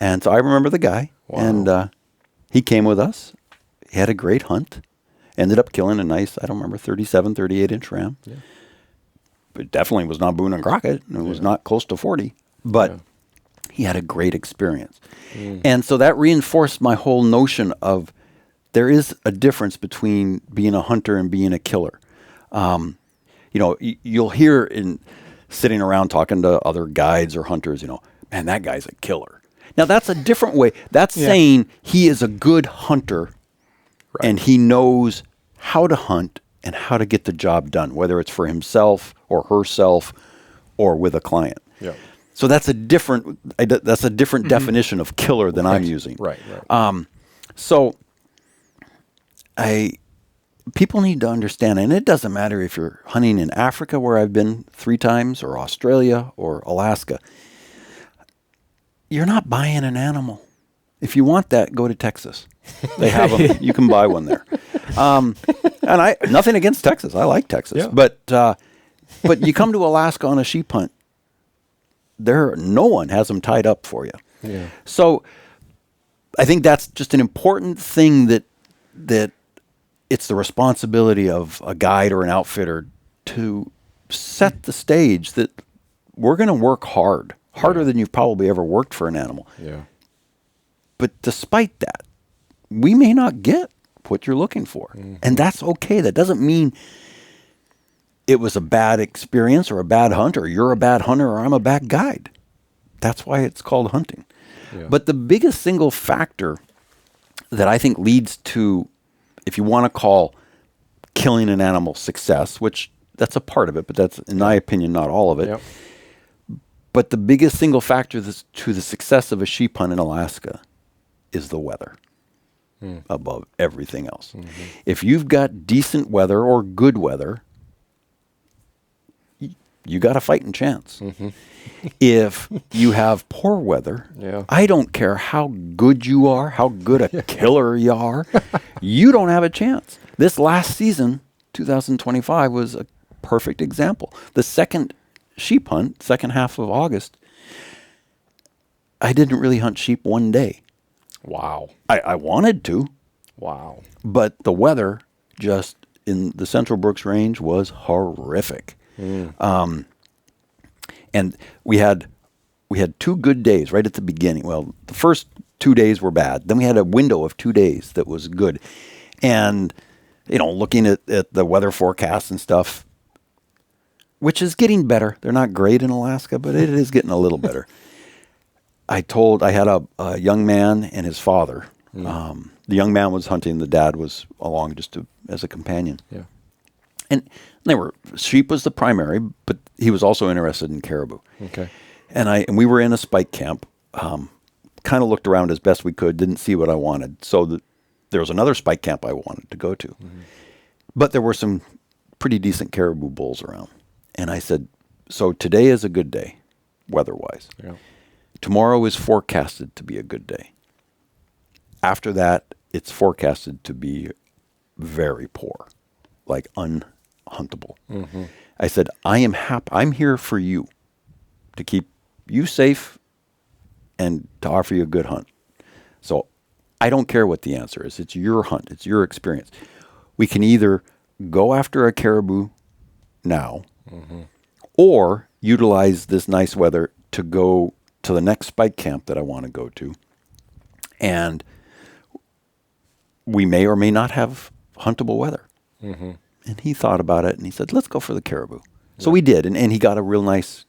And so I remember the guy, and he came with us. He had a great hunt. Ended up killing a nice, I don't remember, 37, 38-inch ram. Yeah. But it definitely was not Boone and Crockett. It was not close to 40. But he had a great experience. And so that reinforced my whole notion of there is a difference between being a hunter and being a killer. You'll hear in sitting around talking to other guides or hunters, man, that guy's a killer. Now, that's a different way. That's saying he is a good hunter and he knows how to hunt and how to get the job done, whether it's for himself or herself or with a client. Yeah. So that's a different definition of killer than I'm using. Right. So people need to understand, and it doesn't matter if you're hunting in Africa, where I've been 3 times, or Australia or Alaska. You're not buying an animal. If you want that, go to Texas. They have them. You can buy one there. And I nothing against Texas. I like Texas. Yeah. But you come to Alaska on a sheep hunt, no one has them tied up for you. Yeah. So I think that's just an important thing that it's the responsibility of a guide or an outfitter to set the stage that we're going to work harder than you've probably ever worked for an animal. Yeah. But despite that, we may not get what you're looking for. And that's okay. That doesn't mean it was a bad experience or a bad hunt, or you're a bad hunter or I'm a bad guide. That's why it's called hunting. Yeah. But the biggest single factor that I think leads to, if you want to call killing an animal success, which that's a part of it, but that's, in my opinion, not all of it. Yep. But the biggest single factor to the success of a sheep hunt in Alaska is the weather above everything else. If you've got decent weather or good weather, you got a fighting chance. If you have poor weather, I don't care how good you are, how good a killer you are, you don't have a chance. This last season, 2025, was a perfect example. The second sheep hunt, second half of August, I didn't really hunt sheep one day. Wow. I wanted to. Wow. But the weather just in the Central Brooks Range was horrific. And we had 2 good days right at the beginning. Well, the first 2 days were bad. Then we had a window of 2 days that was good. And, looking at the weather forecasts and stuff, which is getting better. They're not great in Alaska, but it is getting a little better. I had a young man and his father. The young man was hunting. The dad was along just as a companion. Yeah. And sheep was the primary, but he was also interested in caribou. Okay. And we were in a spike camp, kind of looked around as best we could, didn't see what I wanted. So there was another spike camp I wanted to go to. But there were some pretty decent caribou bulls around. And I said, so today is a good day, weather-wise. Yeah. Tomorrow is forecasted to be a good day. After that, it's forecasted to be very poor, like unhuntable. I said, I am happy. I'm here for you, to keep you safe and to offer you a good hunt. So I don't care what the answer is. It's your hunt. It's your experience. We can either go after a caribou now, or utilize this nice weather to go to the next spike camp that I want to go to. And we may or may not have huntable weather. And he thought about it and he said, let's go for the caribou. So we did, and he got a real nice,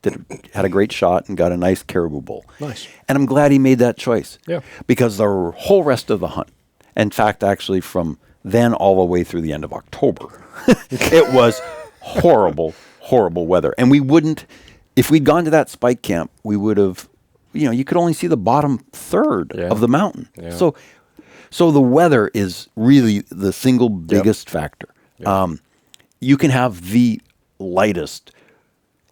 had a great shot and got a nice caribou bull. Nice. And I'm glad he made that choice. Yeah. Because the whole rest of the hunt, in fact, actually from then all the way through the end of October, it was horrible, horrible weather. And we wouldn't, if we'd gone to that spike camp, we would have, you could only see the bottom third of the mountain. Yeah. So the weather is really the single biggest factor. Yep. You can have the lightest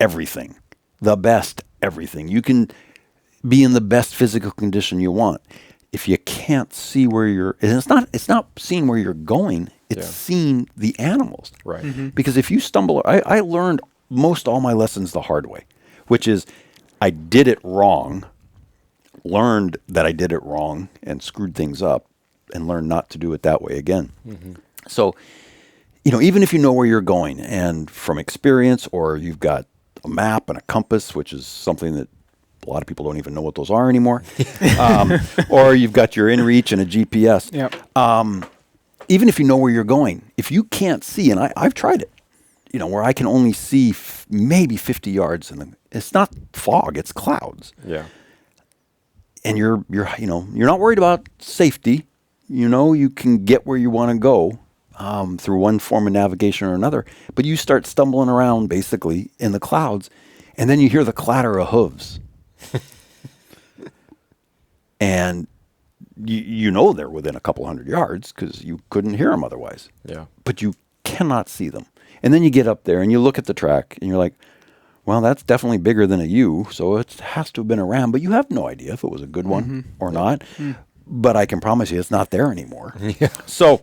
everything, the best everything. You can be in the best physical condition you want. If you can't see where you're, and it's not seeing where you're going, it's seeing the animals. Right. Because if you stumble, I learned most all my lessons the hard way, which is I did it wrong, learned that I did it wrong and screwed things up, and learned not to do it that way again. So, even if you know where you're going and from experience, or you've got a map and a compass, which is something that a lot of people don't even know what those are anymore, or you've got your InReach and a GPS. Yep. Even if you know where you're going, if you can't see, and I've tried it, where I can only see maybe 50 yards, and it's not fog, it's clouds. Yeah. And you're not worried about safety. You can get where you want to go through one form of navigation or another, but you start stumbling around basically in the clouds, and then you hear the clatter of hooves. And they're within a couple hundred yards because you couldn't hear them otherwise. Yeah. But you cannot see them. And then you get up there and you look at the track and you're like, well, that's definitely bigger than a ewe, so it has to have been a ram, but you have no idea if it was a good one or not. But I can promise you it's not there anymore. Yeah. So,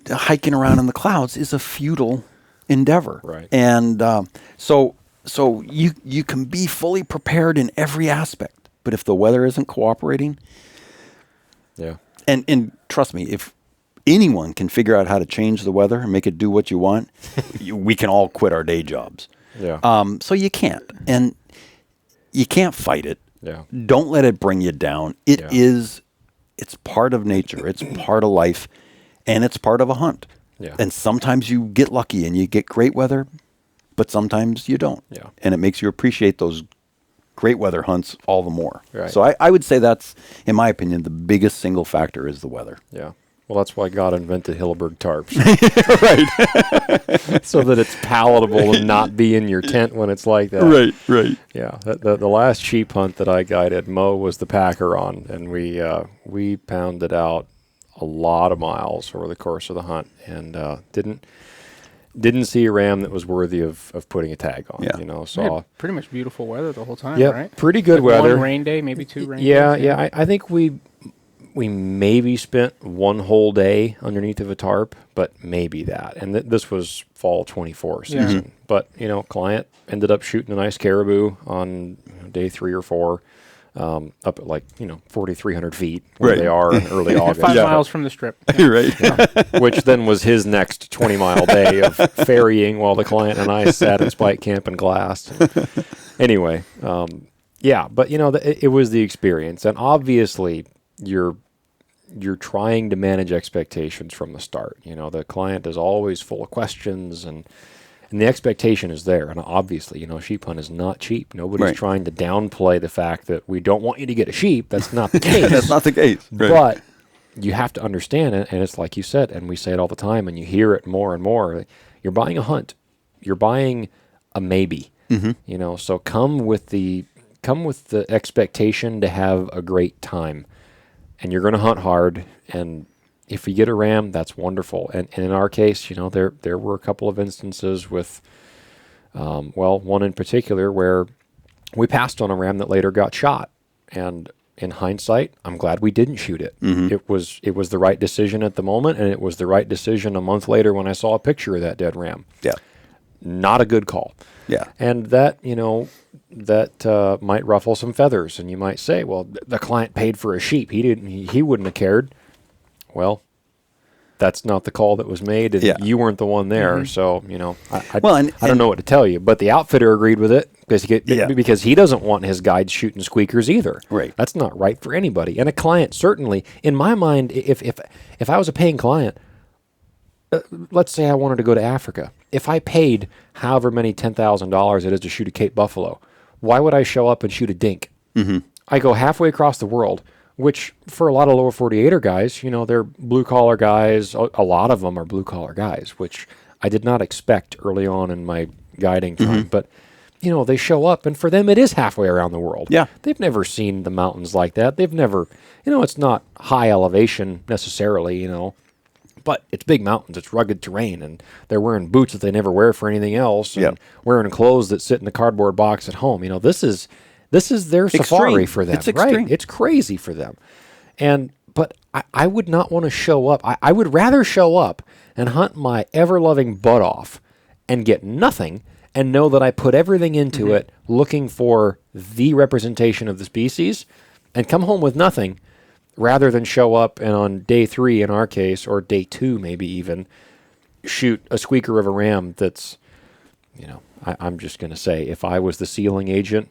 hiking around in the clouds is a futile endeavor. Right. And so you can be fully prepared in every aspect, but if the weather isn't cooperating, and trust me, if anyone can figure out how to change the weather and make it do what you want, we can all quit our day jobs. Yeah. So you can't, and you can't fight it. Yeah. Don't let it bring you down. It's part of nature. It's part of life, and it's part of a hunt. Yeah. And sometimes you get lucky and you get great weather, but sometimes you don't. Yeah. And it makes you appreciate those great weather hunts all the more. Right. So I would say that's, in my opinion, the biggest single factor is the weather. Yeah. Well, that's why God invented Hilleberg tarps. Right. So that it's palatable to not be in your tent when it's like that. Right. Yeah. The last sheep hunt that I guided, Mo was the packer on, and we pounded out a lot of miles over the course of the hunt, and didn't see a ram that was worthy of putting a tag on. Yeah. Saw pretty much beautiful weather the whole time, yeah, right? pretty good weather. One rain day, maybe two rain days. Yeah. I think we maybe spent one whole day underneath of a tarp, but maybe that. And this was fall 24 season. Yeah. But, client ended up shooting a nice caribou on day 3 or 4, up at 4,300 feet where they are in early August. 5 miles from the strip. Right. Yeah. Which then was his next 20-mile day of ferrying while the client and I sat in spike camp and glassed. Anyway, but, it was the experience. And obviously, you're trying to manage expectations from the start. The client is always full of questions, and the expectation is there. And obviously, sheep hunt is not cheap. Nobody's trying to downplay the fact that we don't want you to get a sheep. That's not the case. That's not the case. Right. But you have to understand it, and it's like you said, and we say it all the time, and you hear it more and more. You're buying a hunt. You're buying a maybe. Mm-hmm. So come with the expectation to have a great time. And you're going to hunt hard, and if you get a ram, that's wonderful. And in our case, there were a couple of instances with, one in particular where we passed on a ram that later got shot. And in hindsight, I'm glad we didn't shoot it. Mm-hmm. It was the right decision at the moment, and it was the right decision a month later when I saw a picture of that dead ram. Yeah. Not a good call. Yeah. And that, might ruffle some feathers, and you might say, well, the client paid for a sheep. He wouldn't have cared. Well, that's not the call that was made, and you weren't the one there. So, I don't know what to tell you. But the outfitter agreed with it because he doesn't want his guides shooting squeakers either. Right. That's not right for anybody. And a client, certainly, in my mind, if I was a paying client, let's say I wanted to go to Africa. If I paid however many $10,000 it is to shoot a Cape Buffalo, why would I show up and shoot a dink? Mm-hmm. I go halfway across the world, which for a lot of lower 48er guys, they're blue-collar guys. A lot of them are blue-collar guys, which I did not expect early on in my guiding time. But, they show up, and for them it is halfway around the world. Yeah. They've never seen the mountains like that. They've never, it's not high elevation necessarily, but it's big mountains, it's rugged terrain, and they're wearing boots that they never wear for anything else, and wearing clothes that sit in a cardboard box at home. This is their safari for them. It's extreme. Right? It's crazy for them. But I would not want to show up. I would rather show up and hunt my ever-loving butt off and get nothing and know that I put everything into it looking for the representation of the species and come home with nothing, rather than show up and on day 3 in our case, or day 2 maybe even, shoot a squeaker of a ram that's, I'm just going to say, if I was the sealing agent,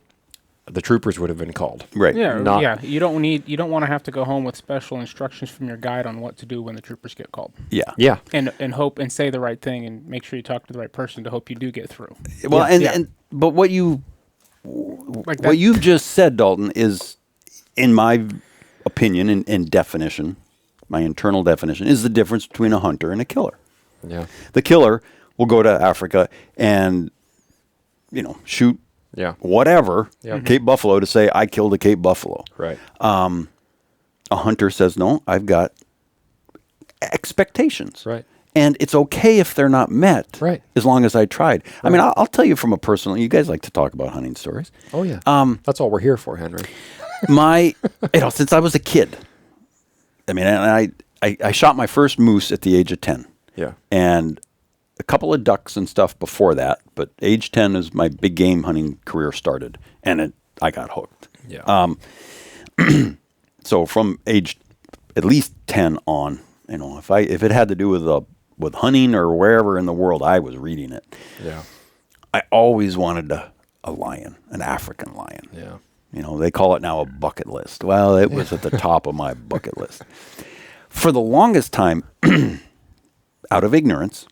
the troopers would have been called. Right. Yeah. You don't want to have to go home with special instructions from your guide on what to do when the troopers get called. Yeah. Yeah. And hope and say the right thing and make sure you talk to the right person to hope you do get through. Well, but what you've just said, Dalton, is, in my opinion and definition, my internal definition, is the difference between a hunter and a killer. Yeah. The killer will go to Africa and, shoot whatever, Cape Buffalo, to say, I killed a Cape Buffalo. Right. A hunter says, no, I've got expectations. Right. And it's okay if they're not met, right, as long as I tried. Right. I mean, I'll tell you from a personal, you guys like to talk about hunting stories. Oh, yeah. That's all we're here for, Henry. Since I was a kid, I mean, and I shot my first moose at the age of 10. Yeah. And a couple of ducks and stuff before that, but age 10 is my big game hunting career started, and I got hooked. Yeah. So from age at least 10 on, if it had to do with hunting or wherever in the world, I was reading it. Yeah. I always wanted a lion, an African lion. Yeah. They call it now a bucket list. Well, it was at the top of my bucket list. For the longest time, out of ignorance,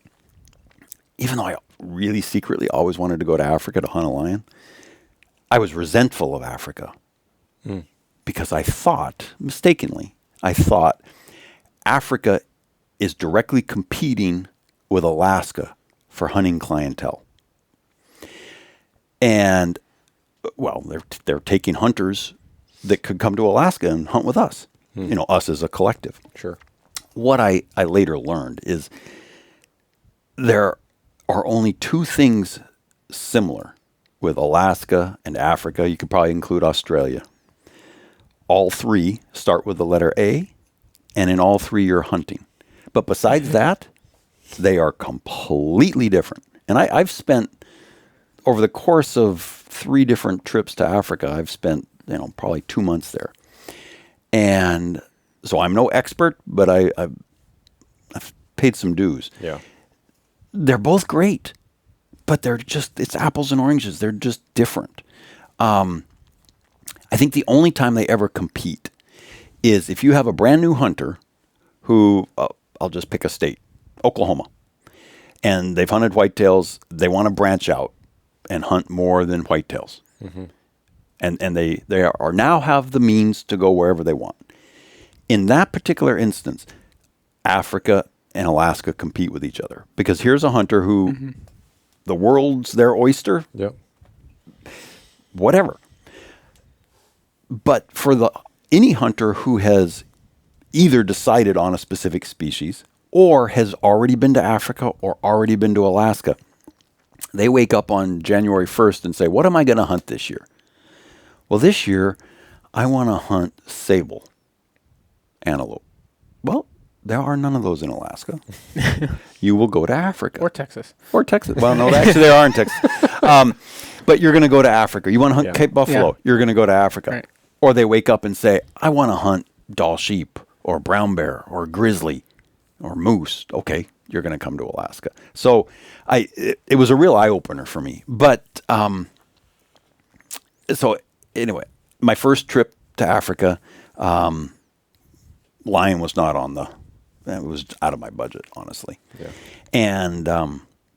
even though I really secretly always wanted to go to Africa to hunt a lion, I was resentful of Africa because I thought, mistakenly, Africa is directly competing with Alaska for hunting clientele. And, well, they're taking hunters that could come to Alaska and hunt with us, us as a collective. Sure. What I later learned is there are only 2 things similar with Alaska and Africa. You could probably include Australia. All 3 start with the letter A, and in all 3 you're hunting. But besides that, they are completely different. And I've spent, over the course of 3 different trips to Africa, I've spent, probably 2 months there. And so I'm no expert, but I've paid some dues. Yeah. They're both great, but it's apples and oranges. They're just different. I think the only time they ever compete is if you have a brand new hunter who, I'll just pick a state, Oklahoma, and they've hunted whitetails. They want to branch out and hunt more than whitetails. Mm-hmm. And they are now have the means to go wherever they want. In that particular instance, Africa and Alaska compete with each other, because here's a hunter who the world's their oyster. Yep. Whatever. But for any hunter who has either decided on a specific species or has already been to Africa or already been to Alaska, they wake up on January 1st and say, what am I going to hunt this year? Well, this year, I want to hunt sable antelope. Well, there are none of those in Alaska. You will go to Africa. Or Texas. Well, no, actually, they are in Texas. But you're going to go to Africa. You want to hunt Cape Buffalo. You're going to go to Africa. Right. Or they wake up and say, I want to hunt Dall sheep or brown bear or grizzly. or moose. Okay, you're going to come to Alaska. So it was a real eye opener for me. But so anyway, my first trip to Africa, lion was not on it was out of my budget, honestly. Yeah. And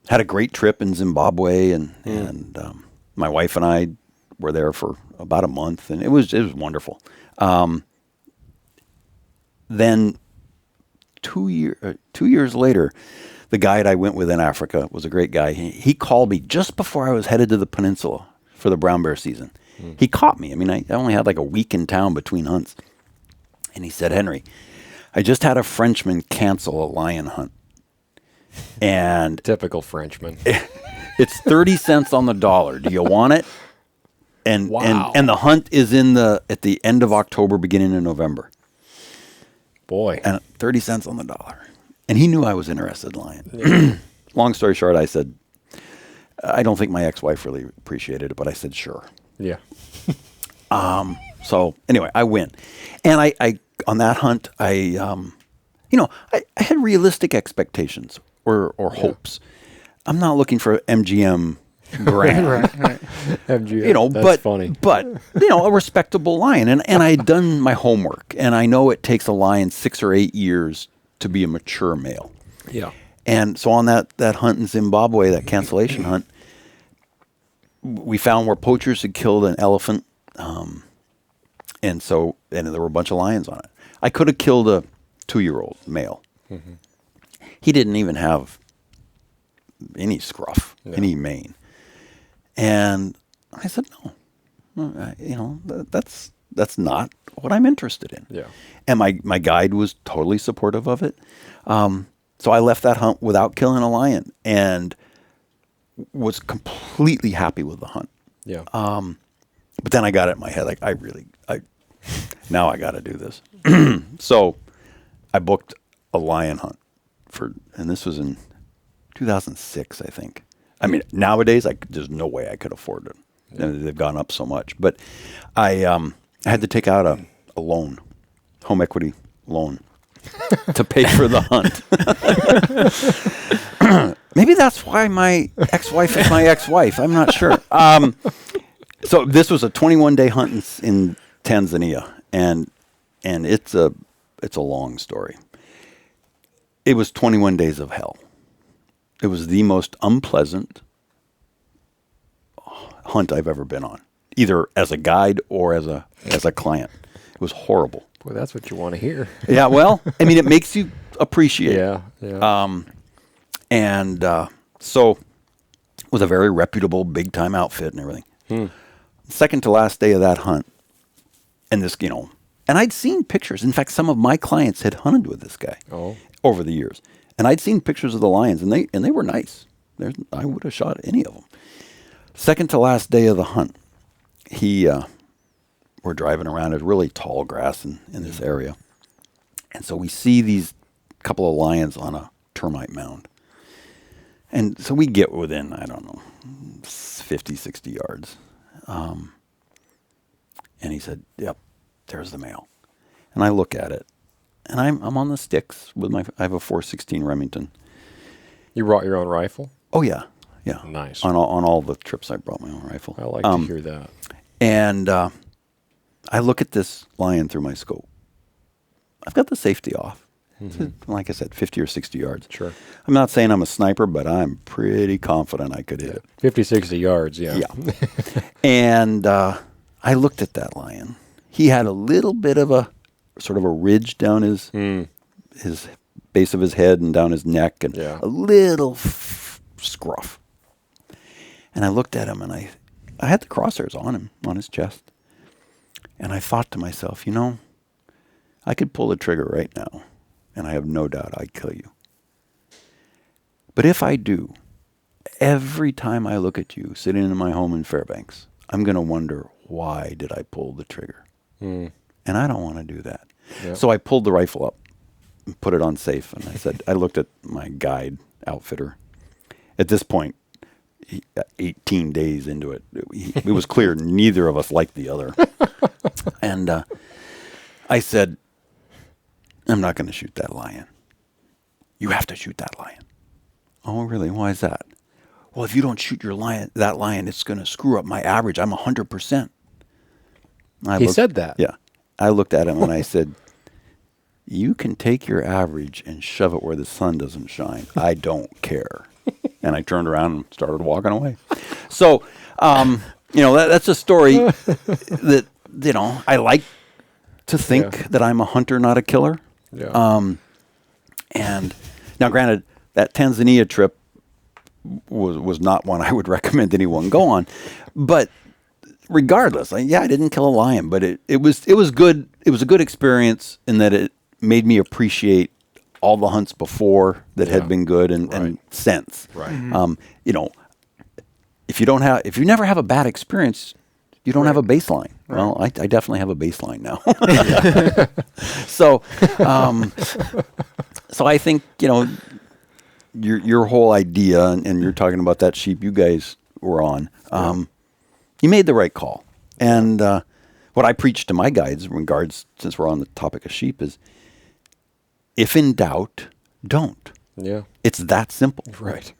had a great trip in Zimbabwe, and my wife and I were there for about a month, and it was wonderful. Then 2 years later, the guide I went with in Africa was a great guy. He called me just before I was headed to the peninsula for the brown bear season. He caught me. I mean, I only had like a week in town between hunts. And he said, Henry, I just had a Frenchman cancel a lion hunt. And typical Frenchman. It's 30 cents on the dollar. Do you want it? And Wow. and the hunt is at the end of October, beginning of November. Boy. And 30 cents on the dollar. And he knew I was interested in lion. Long story short, I said, I don't think my ex-wife really appreciated it, but I said, sure. Yeah. So anyway, I went. And I on that hunt, I had realistic expectations or hopes. I'm not looking for MGM grand. Right. MGM. That's but funny. But a respectable lion. And I'd done my homework, and I know it takes a lion 6 or 8 years to be a mature male. Yeah. And so on that hunt in Zimbabwe, that cancellation hunt, we found where poachers had killed an elephant, and there were a bunch of lions on it. I could have killed a 2-year-old male. Mm-hmm. He didn't even have any scruff, any mane. And I said, no, that's not what I'm interested in. Yeah. And my guide was totally supportive of it. So I left that hunt without killing a lion and was completely happy with the hunt. Yeah. But then I got it in my head, like, now I got to do this. So I booked a lion hunt and this was in 2006, I think. I mean, nowadays, there's no way I could afford it. Yeah. They've gone up so much. But I had to take out a loan, home equity loan, to pay for the hunt. Maybe that's why my ex-wife is my ex-wife. I'm not sure. So this was a 21-day hunt in Tanzania, and it's a long story. It was 21 days of hell. It was the most unpleasant hunt I've ever been on, either as a guide or as a client. It was horrible. Boy, that's what you want to hear. Yeah, well, I mean, it makes you appreciate. Yeah. So it was a very reputable, big-time outfit and everything. Second to last day of that hunt, and and I'd seen pictures. In fact, some of my clients had hunted with this guy over the years. And I'd seen pictures of the lions, and they were nice. I would have shot any of them. Second to last day of the hunt, we're driving around. There's really tall grass in this area. And so we see these couple of lions on a termite mound. And so we get within, I don't know, 50, 60 yards. And he said, yep, there's the male. And I look at it. And I'm on the sticks with I have a .416 Remington. You brought your own rifle? Oh yeah. Nice. On all the trips, I brought my own rifle. I like to hear that. And I look at this lion through my scope. I've got the safety off. Mm-hmm. Like I said, 50 or 60 yards. Sure. I'm not saying I'm a sniper, but I'm pretty confident I could hit it. 50, 60 yards, yeah. And I looked at that lion. He had a little bit of a sort of a ridge down his base of his head and down his neck, and a little scruff. And I looked at him, and I had the crosshairs on him, on his chest. And I thought to myself, I could pull the trigger right now, and I have no doubt I'd kill you. But if I do, every time I look at you sitting in my home in Fairbanks, I'm going to wonder, why did I pull the trigger? And I don't want to do that. Yep. So I pulled the rifle up and put it on safe. And I looked at my guide outfitter. At this point, 18 days into it, it was clear neither of us liked the other. And I said, I'm not going to shoot that lion. you have to shoot that lion. Oh, really? Why is that? Well, if you don't shoot that lion, it's going to screw up my average. I'm 100%. He said that? Yeah. I looked at him and I said, you can take your average and shove it where the sun doesn't shine. I don't care. And I turned around and started walking away. So, that's a story that, I like to think that I'm a hunter, not a killer. Yeah. And now, granted, that Tanzania trip was not one I would recommend anyone go on. But regardless, I didn't kill a lion, but it was good. It was a good experience in that it made me appreciate all the hunts before that had been good and since. Right. Mm-hmm. If you never have a bad experience, you don't have a baseline. Right. Well, I definitely have a baseline now. So I think, your whole idea, and you're talking about that sheep you guys were on, you made the right call. And what I preach to my guides in regards, since we're on the topic of sheep, is if in doubt, don't. Yeah. It's that simple. Right.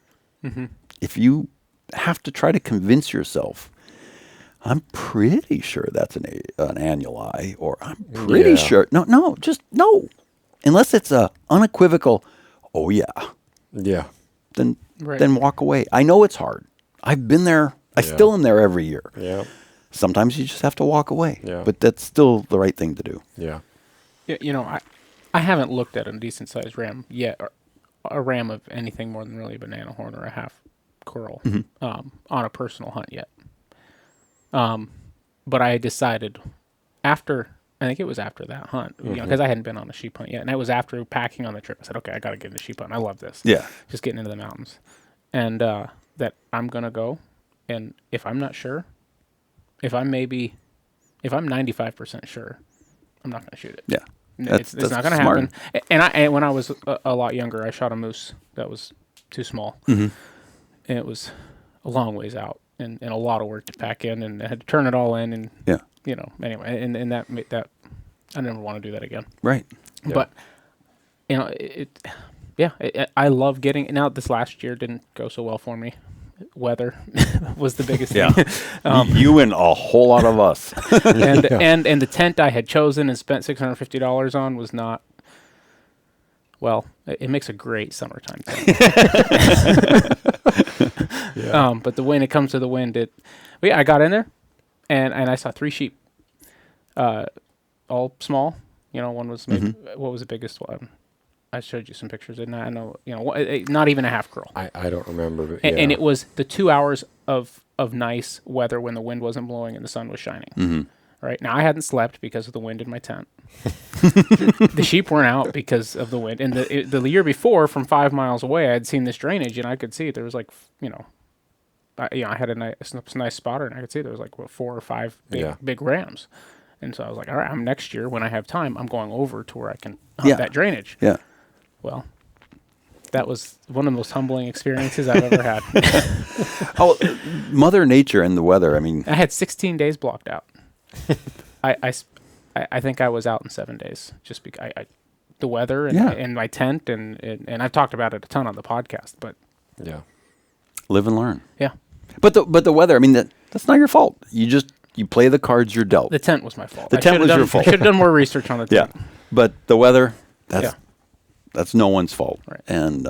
Mm-hmm. If you have to try to convince yourself, I'm pretty sure that's an annuli, or I'm pretty sure. No, just no. Unless it's a unequivocal, oh yeah. Yeah. Then walk away. I know it's hard. I've been there. I still am there every year. Yeah. Sometimes you just have to walk away. Yeah. But that's still the right thing to do. Yeah. Yeah, I haven't looked at a decent sized ram yet, or a ram of anything more than really a banana horn or a half curl on a personal hunt yet. But I decided I think it was after that hunt, because I hadn't been on a sheep hunt yet. And it was after packing on the trip. I said, okay, I got to get into sheep hunt. I love this. Yeah. Just getting into the mountains. And that I'm going to go. And if I'm not sure, if I'm 95% sure, I'm not going to shoot it. Yeah. It's not going to happen. And when I was a lot younger, I shot a moose that was too small. Mm-hmm. And it was a long ways out and a lot of work to pack in, and I had to turn it all in. And, anyway, and that I never want to do that again. Right. Yeah. But, I love getting, now this last year didn't go so well for me. Weather was the biggest thing. You and a whole lot of us. and the tent I had chosen and spent $650 on was not, well, it makes a great summertime tent. But when it comes to the wind, I got in there and I saw 3 sheep, all small. One was maybe, what was the biggest one? I showed you some pictures, and I know, not even a half curl. I don't remember. But and it was the 2 hours of nice weather when the wind wasn't blowing and the sun was shining. Mm-hmm. Right now, I hadn't slept because of the wind in my tent. The sheep weren't out because of the wind. And the year before, from 5 miles away, I had seen this drainage, and I could see there was like, I had a nice spotter, and I could see there was like 4 or 5 big rams. And so I was like, all right, next year when I have time, I'm going over to where I can hunt that drainage. Yeah. Well, that was one of the most humbling experiences I've ever had. Mother Nature and the weather. I mean, I had 16 days blocked out. I think I was out in 7 days just because the weather and my tent and I've talked about it a ton on the podcast. But live and learn. Yeah, but the weather. I mean, that's not your fault. You play the cards you're dealt. The tent was my fault. The tent was your fault. I should have done more research on the tent. Yeah, but the weather. That's no one's fault. Right. And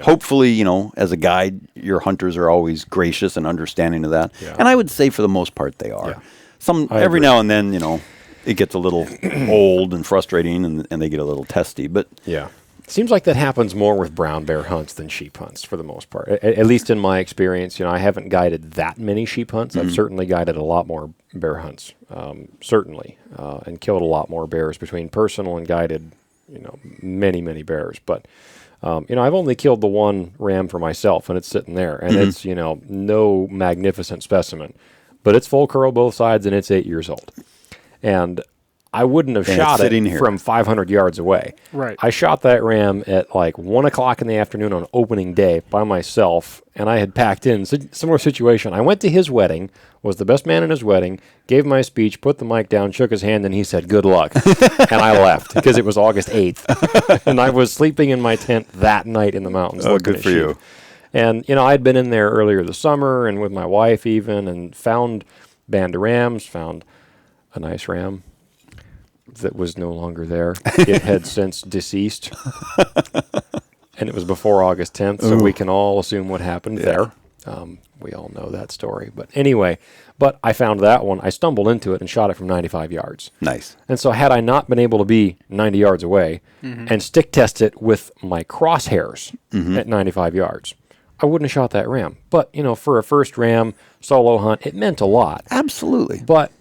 hopefully, as a guide, your hunters are always gracious and understanding of that. Yeah. And I would say for the most part they are. Yeah. Every now and then, it gets a little old and frustrating and they get a little testy. But yeah. Seems like that happens more with brown bear hunts than sheep hunts for the most part. At least in my experience, I haven't guided that many sheep hunts. I've certainly guided a lot more bear hunts, certainly, and killed a lot more bears between personal and guided, many, many bears. But, I've only killed the one ram for myself, and it's sitting there. And it's, no magnificent specimen. But it's full curl both sides, and it's 8 years old. And I wouldn't have And shot it's it sitting here. from 500 yards away. Right. I shot that ram at like 1 o'clock in the afternoon on opening day by myself, and I had packed in. Similar situation. I went to his wedding, was the best man in his wedding, gave my speech, put the mic down, shook his hand, and he said, "Good luck." And I left because it was August 8th. And I was sleeping in my tent that night in the mountains. Oh, looking good at for sheep. you. And, I'd been in there earlier this summer and with my wife even, and found band of rams, found a nice ram that was no longer there. It had since deceased. And it was before August 10th, so we can all assume what happened there. We all know that story. But anyway, I found that one. I stumbled into it and shot it from 95 yards. Nice. And so had I not been able to be 90 yards away and stick test it with my crosshairs at 95 yards, I wouldn't have shot that ram. But, for a first ram solo hunt, it meant a lot. Absolutely. But,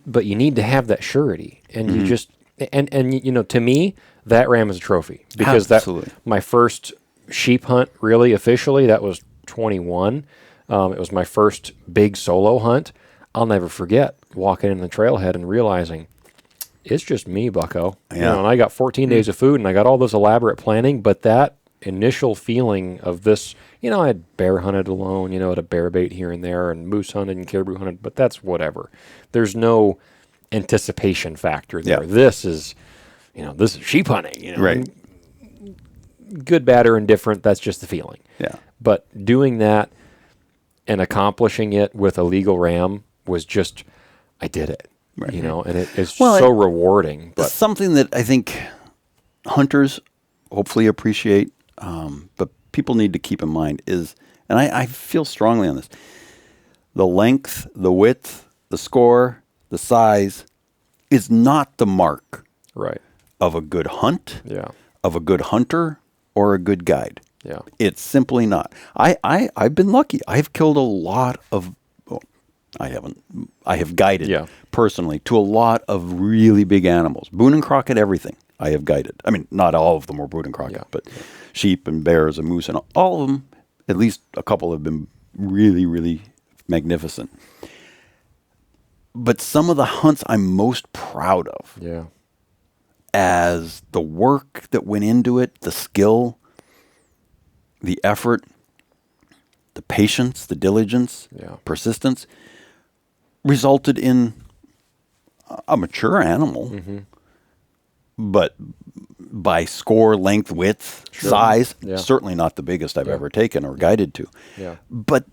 but you need to have that surety. And you just, and to me, that ram is a trophy. Because Absolutely. My first sheep hunt, really, officially, that was 21. It was my first big solo hunt. I'll never forget walking in the trailhead and realizing it's just me, bucko. Yeah. And I got 14 days of food and I got all this elaborate planning, but that initial feeling of this, I had bear hunted alone, at a bear bait here and there, and moose hunted and caribou hunted, but that's whatever. There's no anticipation factor there. Yeah. This is sheep hunting, Right. Good, bad, or indifferent, that's just the feeling. Yeah. But doing that and accomplishing it with a legal ram was just, I did it, Right. and it's Well, so rewarding. But something that I think hunters hopefully appreciate, but people need to keep in mind is, and I feel strongly on this, the length, the width, the score, the size is not the mark right, of a good hunt, yeah, of a good hunter, or a good guide. yeah, It's simply not. I've been lucky. I've killed a lot of, well, I haven't, I have guided Yeah. personally to a lot of really big animals. Boone and Crockett, everything I have guided. I mean, not all of them were Boone and Crockett, Yeah. but sheep and bears and moose and all of them, at least a couple have been really, really magnificent. But some of the hunts I'm most proud of, yeah, as the work that went into it, the skill, the effort, the patience, the diligence, Yeah. persistence, resulted in a mature animal. But by score, length, width, size, Yeah. certainly not the biggest I've Yeah. ever taken or guided to. yeah, But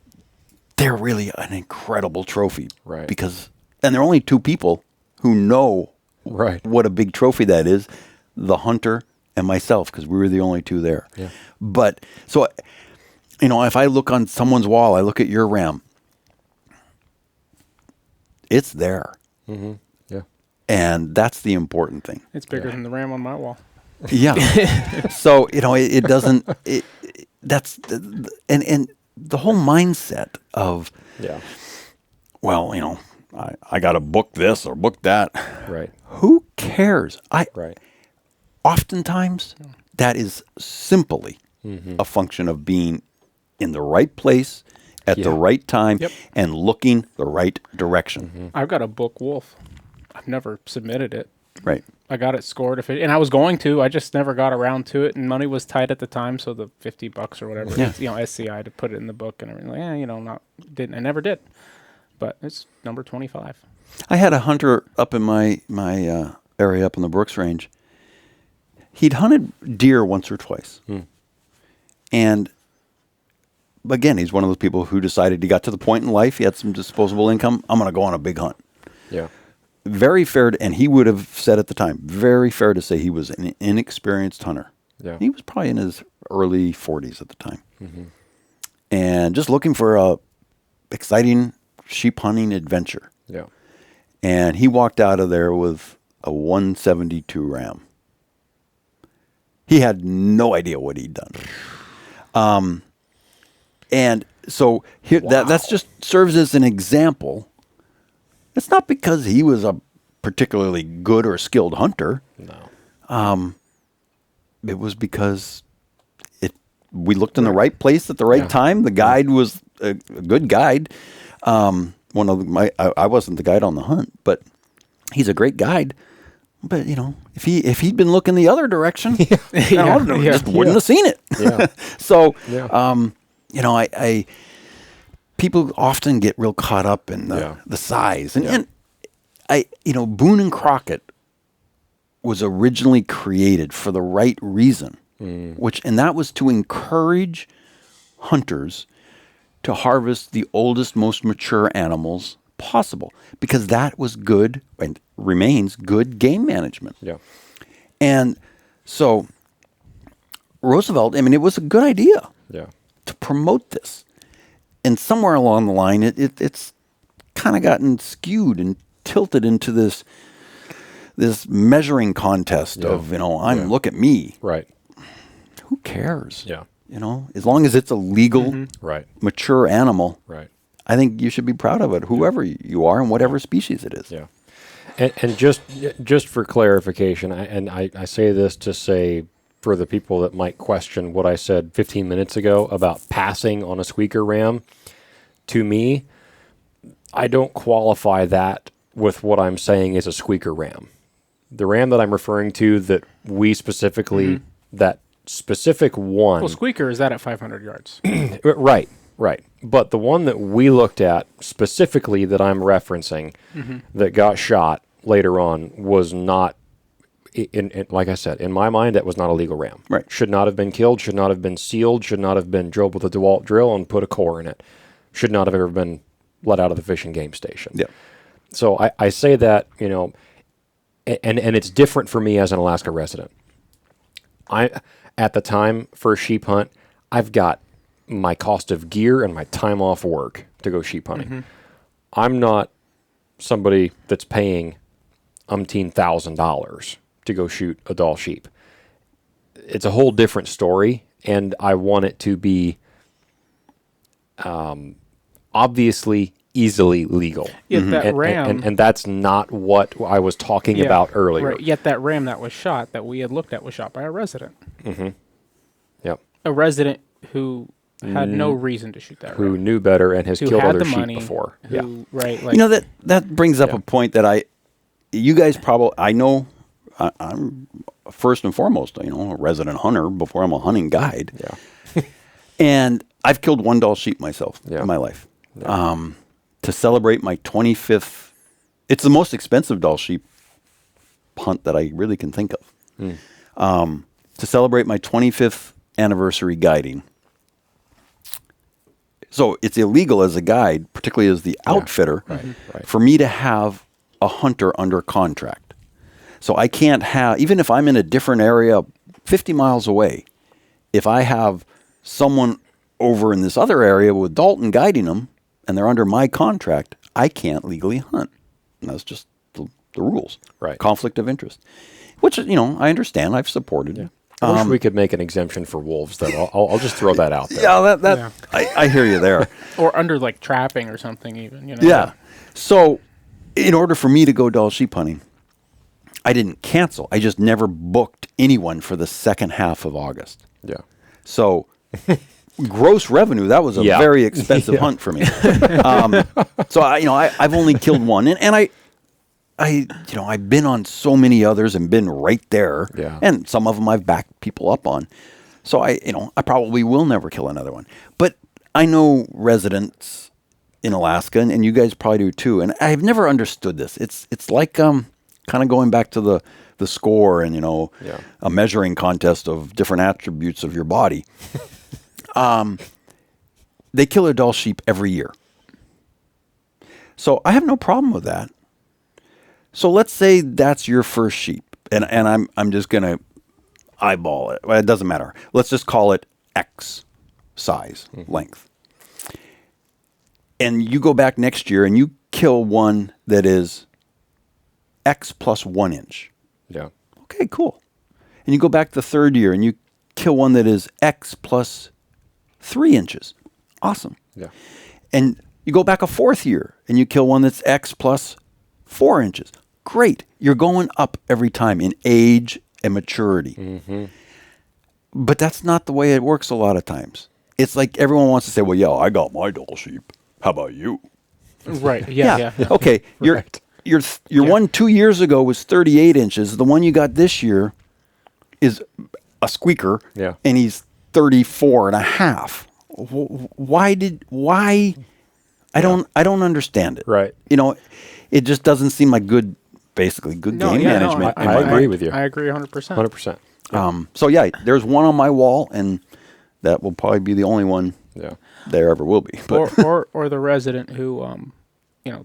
they're really an incredible trophy. Right. Because, and there are only two people who know right, what a big trophy that is, the hunter and myself, because we were the only two there. Yeah. But, so, if I look on someone's wall, I look at your ram, it's there. yeah, And that's the important thing. It's bigger than the ram on my wall. Yeah. So, it doesn't, that's, and the whole mindset of, yeah, well, I got to book this or book that. right, Who cares? right, Oftentimes, that is simply a function of being in the right place at the Yeah. right time Yep. and looking the right direction. I've got a book wolf. I've never submitted it. Right. I got it scored, and I was going to. I just never got around to it, and money was tight at the time, so the $50 or whatever, Yeah. SCI to put it in the book and everything. I never did. But it's number 25. I had a hunter up in my area up in the Brooks Range. He'd hunted deer once or twice. And again, he's one of those people who decided he got to the point in life, he had some disposable income, I'm going to go on a big hunt. yeah, Very fair, and he would have said at the time, very fair to say he was an inexperienced hunter. Yeah. He was probably in his early 40s at the time. And just looking for a exciting sheep hunting adventure. yeah, And he walked out of there with a 172 ram. He had no idea what he'd done. And so here, that's just serves as an example. It's not because he was a particularly good or skilled hunter. no, It was because we looked in the right place at the right time. The guide was a good guide. I wasn't the guide on the hunt, but he's a great guide. but if he'd been looking the other direction, just wouldn't have seen it. Yeah. So, I people often get real caught up in the size, and Boone and Crockett was originally created for the right reason, and that was to encourage hunters to harvest the oldest, most mature animals possible, because that was good and remains good game management. Yeah. And so Roosevelt, it was a good idea to promote this. And somewhere along the line, it's kind of gotten skewed and tilted into this measuring contest of, look at me. Right. Who cares? Yeah. As long as it's a legal, mature animal, I think you should be proud of it, whoever you are and whatever species it is. Yeah. And just for clarification, I say this to say for the people that might question what I said 15 minutes ago about passing on a squeaker ram, to me, I don't qualify that with what I'm saying is a squeaker ram. The ram that I'm referring to that we specifically, that specific one. Well, squeaker is that at 500 yards. Right. But the one that we looked at specifically that I'm referencing that got shot later on was not, like I said, in my mind, that was not a legal ram. Right. Should not have been killed, should not have been sealed, should not have been drilled with a DeWalt drill and put a core in it. Should not have ever been let out of the Fish and Game Station. Yeah. So I say that, and it's different for me as an Alaska resident. At the time for a sheep hunt, I've got my cost of gear and my time off work to go sheep hunting. I'm not somebody that's paying $1,000 to go shoot a Dall sheep. It's a whole different story, and I want it to be obviously easily legal. Yet that ram, and that's not what I was talking about earlier. Right. Yet that ram that was shot, that we had looked at, was shot by a resident. Yep. A resident who had no reason to shoot that ram. Who knew better and has killed other sheep before. Right. That brings up a point that you guys probably, I know, I'm first and foremost, a resident hunter before I'm a hunting guide. Yeah. And I've killed one Dall sheep myself in my life. Yeah. To celebrate my 25th, it's the most expensive Dall sheep hunt that I really can think of. To celebrate my 25th anniversary guiding. So it's illegal as a guide, particularly as the outfitter, for me to have a hunter under contract. So I can't have, even if I'm in a different area 50 miles away, if I have someone over in this other area with Dalton guiding them and they're under my contract, I can't legally hunt. And that's just the rules. Right. Conflict of interest, which, I understand. I've supported. Yeah. I wish we could make an exemption for wolves, though. I'll just throw that out there. Yeah, I hear you there. Or under trapping or something even. Yeah. So in order for me to go Dall sheep hunting, I didn't cancel. I just never booked anyone for the second half of August. Yeah. So gross revenue, that was a very expensive hunt for me. So I've only killed one, and I've been on so many others and been right there. Yeah. And some of them I've backed people up on. So I probably will never kill another one. But I know residents in Alaska, and you guys probably do too. And I've never understood this. It's like kind of going back to the score and a measuring contest of different attributes of your body. They kill a Dall sheep every year. So I have no problem with that. So let's say that's your first sheep, and I'm just gonna eyeball it. Well, it doesn't matter. Let's just call it X size, length. And you go back next year and you kill one that is X plus 1 inch. Yeah. Okay, cool. And you go back the third year and you kill one that is X plus 3 inches. Awesome. Yeah. And you go back a fourth year and you kill one that's X plus 4 inches. Great. You're going up every time in age and maturity. But that's not the way it works a lot of times. It's like everyone wants to say, well, I got my Dall sheep. How about you? Right. Yeah. Okay. your one 2 years ago was 38 inches. The one you got this year is a squeaker, and he's 34 and a half. Why? I don't understand it. Right. It just doesn't seem like good game management. I agree with you. I agree 100%. 100%. So there's one on my wall, and that will probably be the only one there ever will be. But. Or the resident who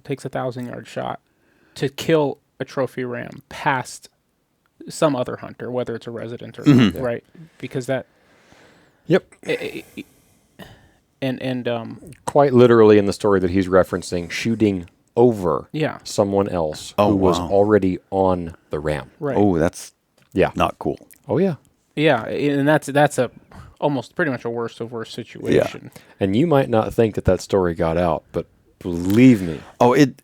takes a 1,000-yard shot to kill a trophy ram past some other hunter, whether it's a resident or not, right? Because that. Yep. And quite literally in the story that he's referencing, shooting over someone else who was already on the ram. Right. Oh, that's not cool. Oh yeah. Yeah, and that's a almost pretty much a worst of worst situation. Yeah. And you might not think that story got out, but believe me,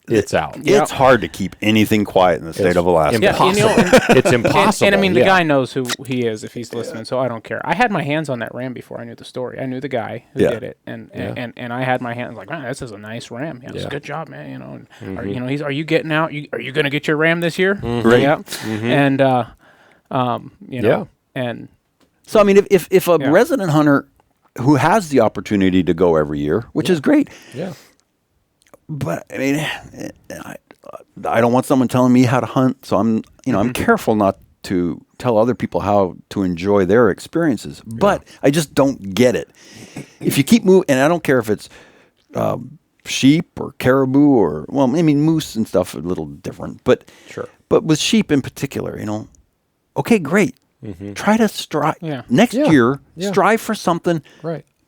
it's out. It's hard to keep anything quiet in the state of Alaska. Impossible. It's impossible. And I mean, the guy knows who he is if he's listening, so I don't care. I had my hands on that ram before I knew the story. I knew the guy who did it, and I had my hands like, man, this is a nice ram. It's a good job, man. Are you getting out? Are you going to get your ram this year? Right. Yeah. And and so I mean, if a resident hunter who has the opportunity to go every year, which is great. Yeah. But I mean, I don't want someone telling me how to hunt, so I'm careful not to tell other people how to enjoy their experiences. But I just don't get it. If you keep moving, and I don't care if it's sheep or caribou or moose and stuff are a little different, but with sheep in particular, okay, great. Try to strive next year. Strive for something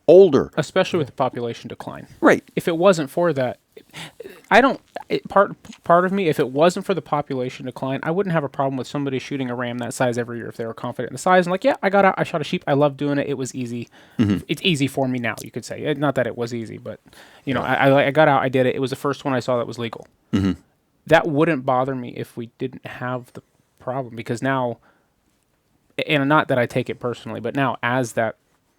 older, especially with the population decline. Right. If it wasn't for that. Part of me, if it wasn't for the population decline, I wouldn't have a problem with somebody shooting a ram that size every year if they were confident in the size. And like, I got out, I shot a sheep, I love doing it. It was easy. It's easy for me now, you could say. Not that it was easy, but I got out, I did it. It was the first one I saw that was legal. That wouldn't bother me if we didn't have the problem, because now, and not that I take it personally, but now as that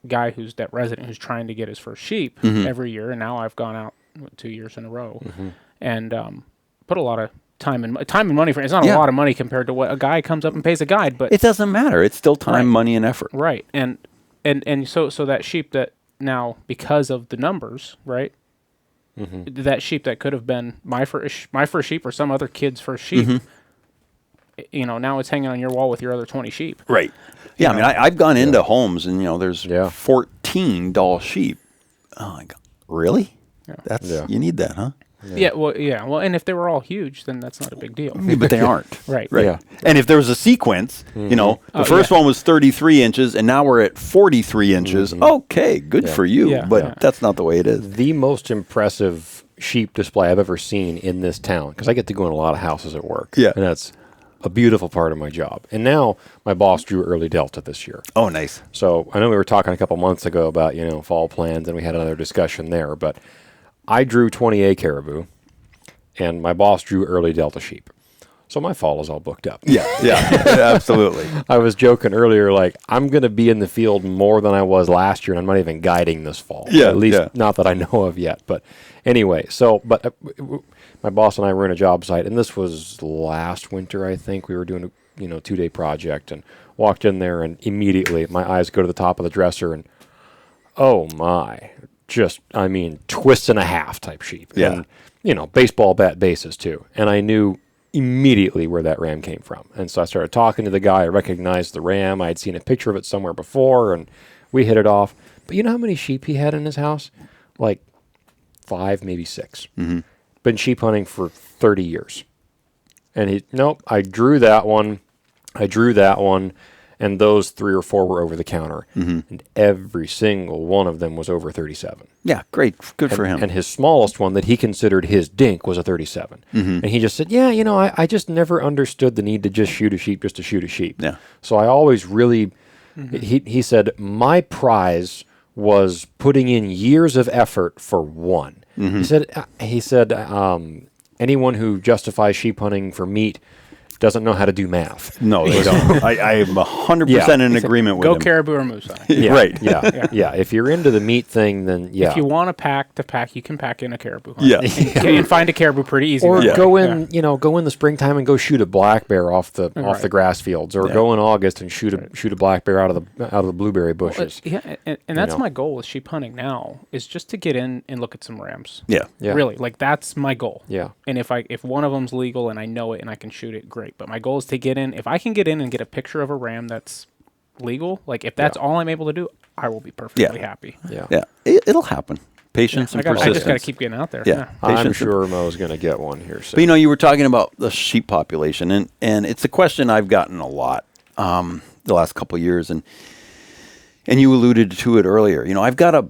guy who's that resident who's trying to get his first sheep every year, and now I've gone out 2 years in a row, and put a lot of time and money for it. It's not a lot of money compared to what a guy comes up and pays a guide, but it doesn't matter. It's still time, money, and effort. Right, and so that sheep that now, because of the numbers, right, that sheep that could have been my first sheep or some other kid's first sheep, now it's hanging on your wall with your other 20 sheep. Right. Yeah, I mean, I've gone into homes and there's 14 doll sheep. Oh my God, really? That's you need that, huh? Well, and if they were all huge, then that's not a big deal. But they aren't. Right. Yeah. And if there was a sequence, the first one was 33 inches, and now we're at 43 inches. Okay, good for you. Yeah. But that's not the way it is. The most impressive sheep display I've ever seen in this town, because I get to go in a lot of houses at work. Yeah. And that's a beautiful part of my job. And now my boss drew early Delta this year. Oh, nice. So I know we were talking a couple months ago about, fall plans, and we had another discussion there, but I drew 20A caribou, and my boss drew early Delta sheep. So my fall is all booked up. Yeah, absolutely. I was joking earlier, like, I'm going to be in the field more than I was last year, and I'm not even guiding this fall. Yeah, at least not that I know of yet. But anyway, but my boss and I were in a job site, and this was last winter, I think. We were doing a 2-day project, and walked in there, and immediately my eyes go to the top of the dresser, and oh my, twist and a half type sheep. Yeah. And, baseball bat bases too. And I knew immediately where that ram came from. And so I started talking to the guy. I recognized the ram. I had seen a picture of it somewhere before, and we hit it off. But you know how many sheep he had in his house? Like 5, maybe 6. Been sheep hunting for 30 years. And I drew that one. And those 3 or 4 were over the counter. And every single one of them was over 37. Yeah, great. Good for him. And his smallest one that he considered his dink was a 37. And he just said, I just never understood the need to just shoot a sheep just to shoot a sheep. Yeah. So I always really, he said, my prize was putting in years of effort for one. He said, anyone who justifies sheep hunting for meat doesn't know how to do math. No, they don't. I am 100% in agreement with Go him. caribou or moose hunting. Yeah, Right. Yeah. If you're into the meat thing, then If you want to pack, you can pack in a caribou hunt. Yeah. And find a caribou pretty easy. or that way. go in, go in the springtime and go shoot a black bear off the grass fields, or go in August and shoot a black bear out of the blueberry bushes. And that's my goal with sheep hunting now, is just to get in and look at some rams. Yeah. Really, like that's my goal. Yeah. And if one of them's legal and I know it and I can shoot it, great. But my goal is to get in. If I can get in and get a picture of a ram that's legal, like if that's all I'm able to do, I will be perfectly happy. Yeah. It'll happen. Patience and persistence. I just got to keep getting out there. Yeah. I'm sure Mo's going to get one here soon. But you were talking about the sheep population, and it's a question I've gotten a lot the last couple of years, and you alluded to it earlier. I've got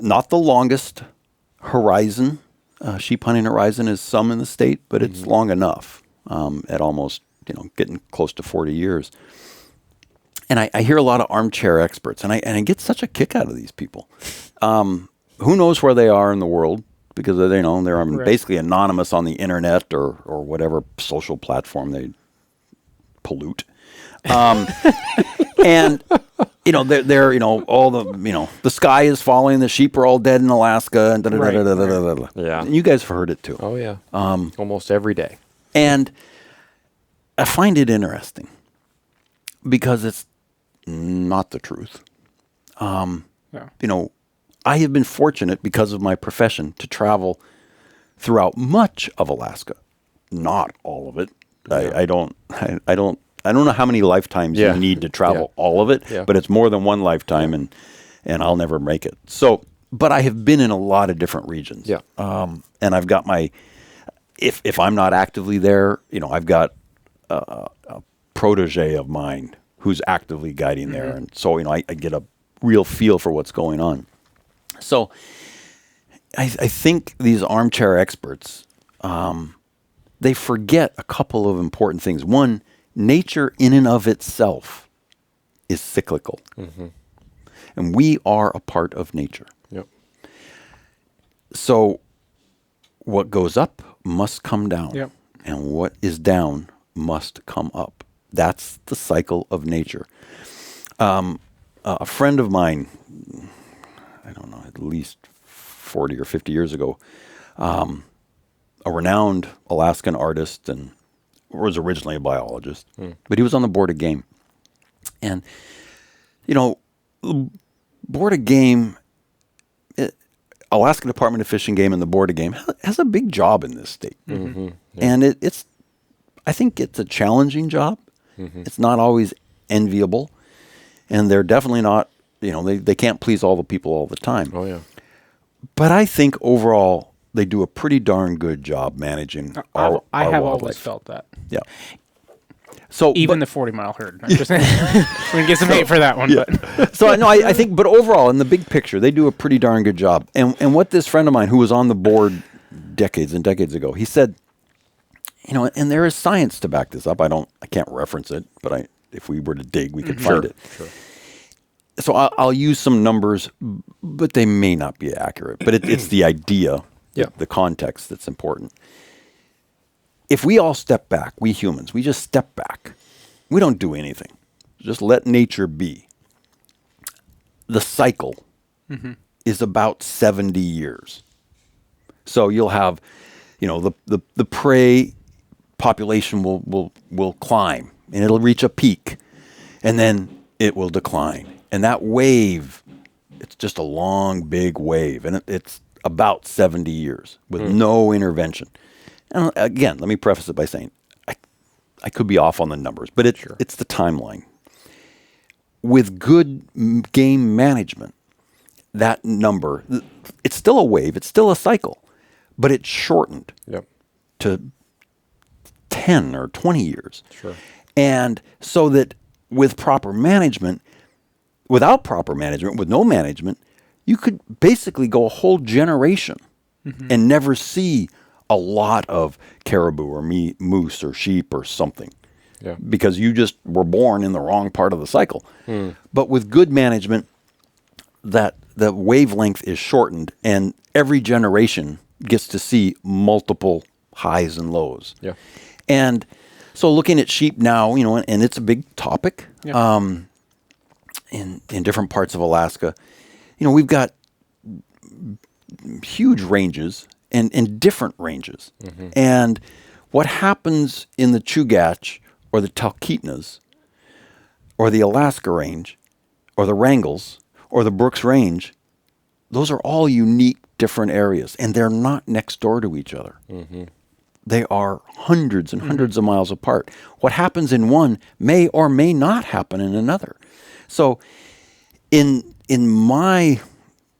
not the longest horizon. Sheep hunting horizon is some in the state, but it's long enough at almost, getting close to 40 years. And I hear a lot of armchair experts, and I get such a kick out of these people. Who knows where they are in the world, because they're basically anonymous on the internet or whatever social platform they pollute. And they're all the sky is falling, the sheep are all dead in Alaska, and Yeah. And you guys have heard it too. Oh yeah. Almost every day. And I find it interesting because it's not the truth. I have been fortunate because of my profession to travel throughout much of Alaska, not all of it. I don't know how many lifetimes you need to travel all of it, but it's more than one lifetime, and I'll never make it. So, but I have been in a lot of different regions. Yeah. And I've got if I'm not actively there, I've got a protege of mine who's actively guiding there, and so I get a real feel for what's going on. So I think these armchair experts, they forget a couple of important things. One, nature in and of itself is cyclical. And we are a part of nature. Yep. So what goes up must come down. Yep. And what is down must come up. That's the cycle of nature. A friend of mine, I don't know, at least 40 or 50 years ago, a renowned Alaskan artist, and was originally a biologist, but he was on the Board of Game. And, Board of Game, Alaska Department of Fish and Game and the Board of Game has a big job in this state. And I think it's a challenging job. It's not always enviable. And they're definitely not, they can't please all the people all the time. Oh, yeah. But I think overall, they do a pretty darn good job managing our I have wildlife. always felt that. Yeah. So even the 40-mile herd. I'm just, we're gonna get some hate for that one. Yeah. But So I think, but overall, in the big picture, they do a pretty darn good job. And what this friend of mine who was on the board decades and decades ago, he said, and there is science to back this up. I can't reference it, but if we were to dig, we could find it. Sure. So I'll use some numbers, but they may not be accurate. But it's the idea, the context that's important. If we all step back, we humans, we just step back. We don't do anything. Just let nature be. The cycle is about 70 years. So you'll have, the prey population will climb, and it'll reach a peak, and then it will decline. And that wave, it's just a long, big wave, and it's about 70 years with no intervention. And again, let me preface it by saying, I could be off on the numbers, but it's the timeline. With good game management, that number, it's still a wave, it's still a cycle, but it's shortened to 10 or 20 years. Sure. And so that with proper management, without proper management, with no management, you could basically go a whole generation and never see a lot of caribou or moose or sheep or something. Yeah. Because you just were born in the wrong part of the cycle. But with good management, that the wavelength is shortened, and every generation gets to see multiple highs and lows. Yeah. And So looking at sheep now, and it's a big topic in different parts of Alaska. We've got huge ranges and different ranges. Mm-hmm. And what happens in the Chugach or the Talkeetnas or the Alaska Range or the Wrangels or the Brooks Range, those are all unique, different areas, and they're not next door to each other. Mm-hmm. They are hundreds and hundreds of miles apart. What happens in one may or may not happen in another. So in my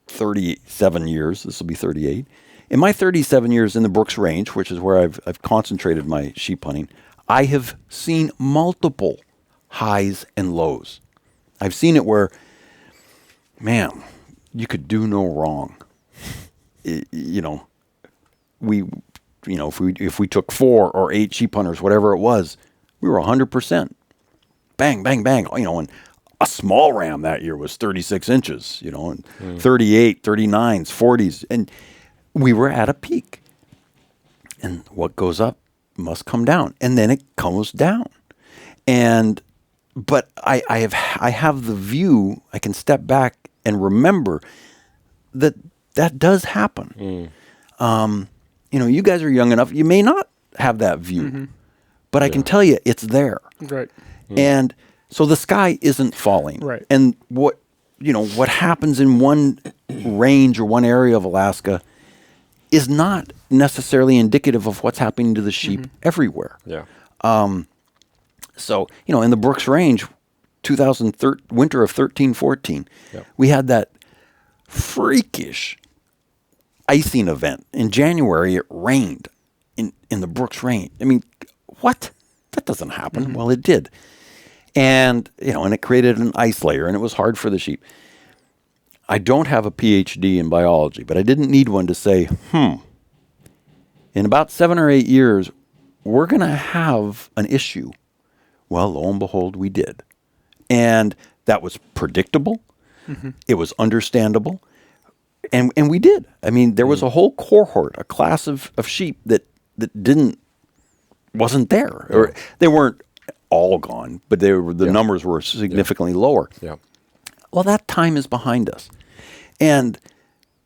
37 years, this will be 38, in my 37 years in the Brooks Range, which is where I've concentrated my sheep hunting, I have seen multiple highs and lows. I've seen it where, man, you could do no wrong. If we took 4 or 8 sheep hunters, whatever it was, we were 100%. Bang, bang, bang. And a small ram that year was 36 inches, and 38, 39s, 40s. And we were at a peak. And what goes up must come down. And then it comes down. But I have the view, I can step back and remember that does happen. You guys are young enough, you may not have that view, but I can tell you it's there. Right. And so the sky isn't falling. Right. And what happens in one range or one area of Alaska is not necessarily indicative of what's happening to the sheep everywhere. Yeah. So, in the Brooks Range, winter of 13-14, we had that freakish icing event. In January, it rained in the Brooks Range. I mean, what? That doesn't happen. Well, it did. And, and it created an ice layer, and it was hard for the sheep. I don't have a PhD in biology, but I didn't need one to say, in about 7 or 8 years, we're going to have an issue. Well, lo and behold, we did. And that was predictable. It was understandable. And we did. I mean, there was a whole cohort, a class of sheep that wasn't there. Or they weren't all gone, but the numbers were significantly lower. Yeah. Well, that time is behind us. And,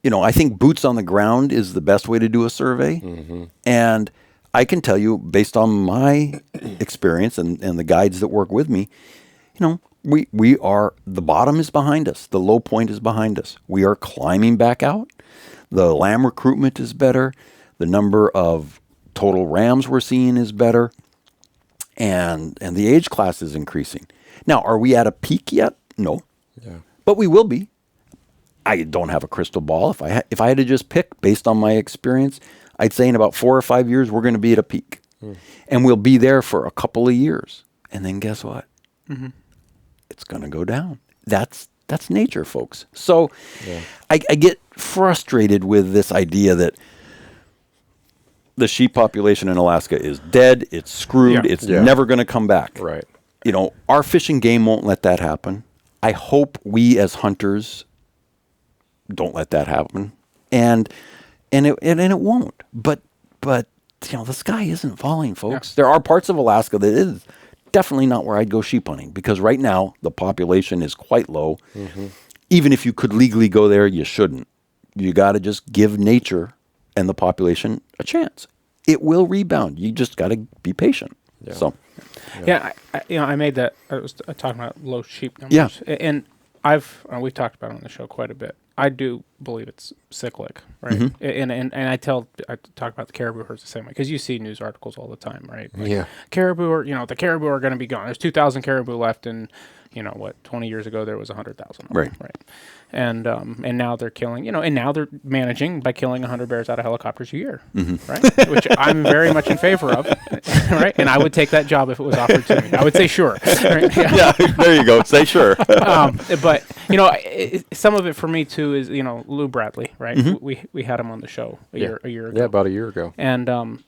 I think boots on the ground is the best way to do a survey. And I can tell you, based on my experience and the guides that work with me, the bottom is behind us. The low point is behind us. We are climbing back out. The lamb recruitment is better. The number of total rams we're seeing is better. And the age class is increasing. Now, are we at a peak yet? No. Yeah. But we will be. I don't have a crystal ball. If I had to just pick based on my experience, I'd say in about 4 or 5 years, we're going to be at a peak. And we'll be there for a couple of years. And then guess what? It's going to go down. That's nature, folks. So I get frustrated with this idea that the sheep population in Alaska is dead. It's screwed. It's never going to come back. Right. Our fishing game won't let that happen. I hope we as hunters don't let that happen. And it won't. But the sky isn't falling, folks. There are parts of Alaska that is definitely not where I'd go sheep hunting, because right now the population is quite low. Even if you could legally go there, you shouldn't. You got to just give nature and the population a chance. It will rebound. You just got to be patient. Yeah. So, I made that. I was talking about low sheep numbers. Yeah. And we've talked about it on the show quite a bit. I do believe it's cyclic, right? And I talk about the caribou herds the same way, because you see news articles all the time, right? Like, caribou are, the caribou are going to be gone. There's 2,000 caribou left, and 20 years ago there was 100,000. Right. And now they're killing, and now they're managing by killing 100 bears out of helicopters a year, right? Which I'm very much in favor of, right? And I would take that job if it was offered to me. I would say sure. Right? Yeah, there you go. Say sure. But some of it for me too is Lou Bradley, right? We had him on the show a year ago. Yeah, about a year ago. And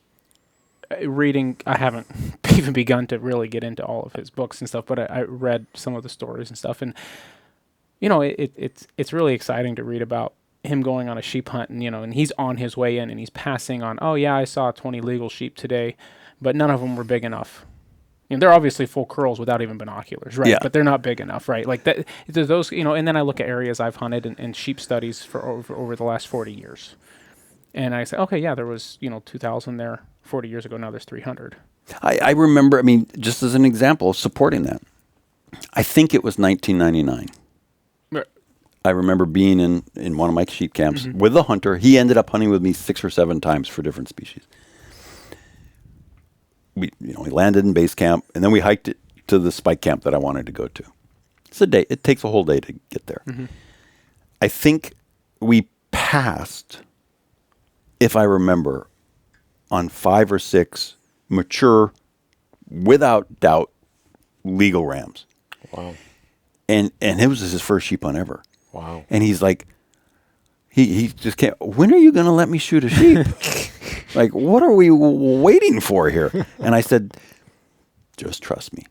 reading, I haven't even begun to really get into all of his books and stuff, but I read some of the stories and stuff, and it's really exciting to read about him going on a sheep hunt, and and he's on his way in, and he's passing on. Oh yeah, I saw 20 legal sheep today, but none of them were big enough they're obviously full curls without even binoculars, right? Yeah. But they're not big enough, right? Like that. There's those, and then I look at areas I've hunted and sheep studies for over the last 40 years, and I say, okay, yeah, there was 2,000 there 40 years ago. Now there's 300. I remember. I mean, just as an example, supporting that. I think it was 1999. I remember being in one of my sheep camps with a hunter. He ended up hunting with me 6 or 7 times for different species. We landed in base camp, and then we hiked it to the spike camp that I wanted to go to. It's a day. It takes a whole day to get there. I think we passed, if I remember, on 5 or 6 mature, without doubt, legal rams. Wow. And it was his first sheep hunt ever. Wow. And he's like, he just can't, when are you going to let me shoot a sheep? Like, what are we waiting for here? And I said, just trust me.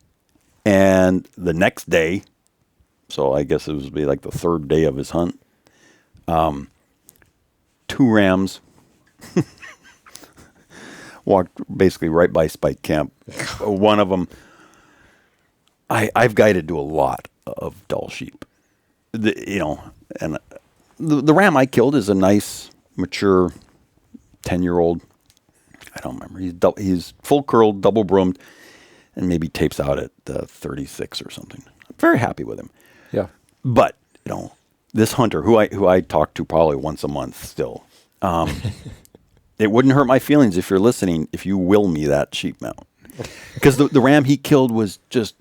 And the next day, so I guess it would be like the 3rd day of his hunt, 2 rams walked basically right by spike camp. One of them, I've guided to a lot of dull sheep. And the ram I killed is a nice, mature, 10-year-old. I don't remember. He's full curled, double broomed, and maybe tapes out at 36 or something. I'm very happy with him. Yeah. But this hunter who I talk to probably once a month still. It wouldn't hurt my feelings if you're listening if you will me that sheep mount, because the ram he killed was just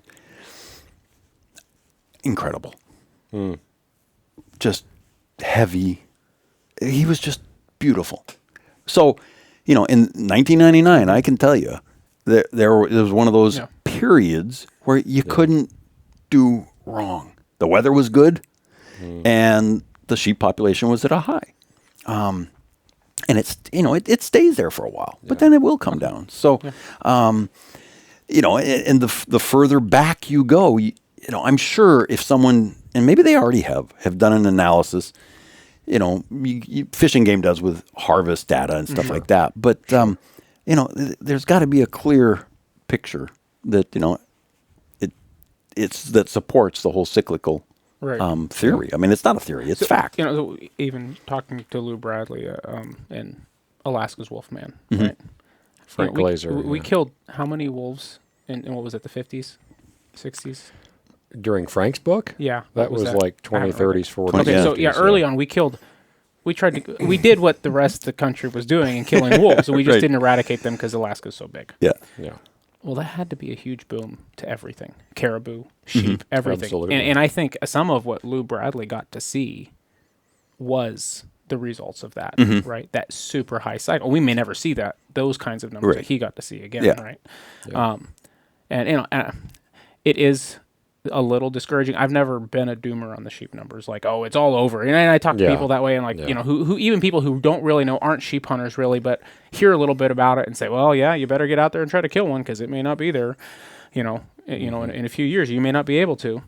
incredible. Just heavy. He was just beautiful. So, in 1999, I can tell you there was one of those periods where you couldn't do wrong. The weather was good, and the sheep population was at a high. And it stays there for a while, but then it will come down. So, and the further back you go, I'm sure if someone, and maybe they already have done an analysis, Fish and Game does with harvest data and stuff like that. But, there's got to be a clear picture that, that supports the whole cyclical theory. I mean, it's not a theory; it's fact. Even talking to Lou Bradley in Alaska's Wolfman, right? Frank Glazer. We killed how many wolves in what was it, the 50s, 60s? During Frank's book? Yeah. That was like 20, 30s, 40s. Okay, so early on we did what the rest of the country was doing and killing wolves, so we just didn't eradicate them because Alaska's so big. Yeah. Well, that had to be a huge boom to everything. Caribou, sheep, everything. Absolutely. And I think some of what Lou Bradley got to see was the results of that, right? That super high cycle. We may never see those kinds of numbers that he got to see again, right? Yeah. It is a little discouraging. I've never been a doomer on the sheep numbers, like, oh, it's all over. And I talk to people that way, and who even people who don't really know, aren't sheep hunters really, but hear a little bit about it and say, well, yeah, you better get out there and try to kill one because it may not be there, in a few years you may not be able to,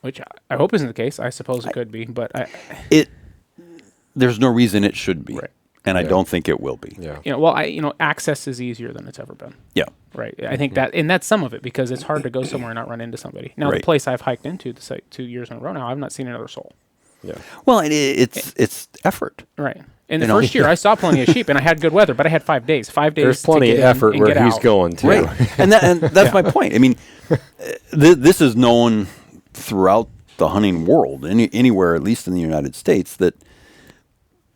which I hope isn't the case. I suppose it could be, but there's no reason it should be, right. And I don't think it will be. Yeah. Access is easier than it's ever been. Yeah. Right. I think that's some of it, because it's hard to go somewhere and not run into somebody. Now, the place I've hiked into 2 years in a row now, I've not seen another soul. Yeah. Well, it's effort. Right. In the first year, I saw plenty of sheep, and I had good weather, but I had 5 days. 5 days. There's plenty of effort where he's going too. Right. And that's my point. I mean, this is known throughout the hunting world, anywhere, at least in the United States, that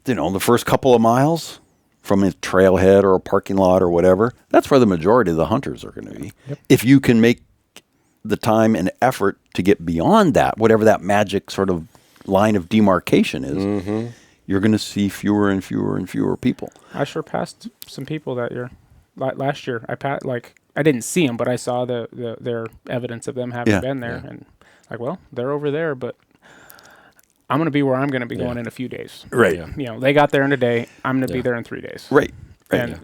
the first couple of miles from a trailhead or a parking lot or whatever, that's where the majority of the hunters are going to be. Yep. If you can make the time and effort to get beyond that, whatever that magic sort of line of demarcation is, you're going to see fewer and fewer and fewer people. I sure passed some people that year. Last year, I didn't see them, but I saw their evidence of them having been there, and well, they're over there, but I'm going to be where I'm going to be going in a few days. Right. They got there in a day. I'm going to be there in 3 days. Right. And,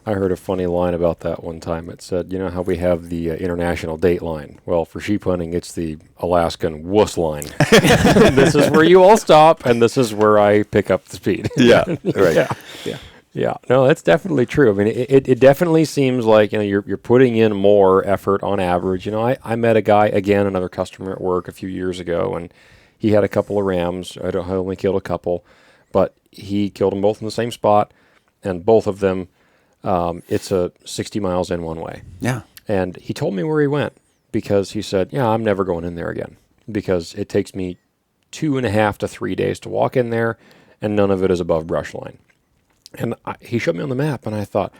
I heard a funny line about that one time. It said, how we have the international date line? Well, for sheep hunting, it's the Alaskan wuss line. This is where you all stop, and this is where I pick up the speed. Yeah. Right. Yeah. Yeah, no, that's definitely true. I mean, it definitely seems like, you're putting in more effort on average. I met a guy, again, another customer at work a few years ago, and he had a couple of rams. I only killed a couple, but he killed them both in the same spot, and both of them, it's a 60 miles in one way. Yeah. And he told me where he went because he said, yeah, I'm never going in there again because it takes me 2.5 to 3 days to walk in there, and none of it is above brush line. And he showed me on the map, and I thought,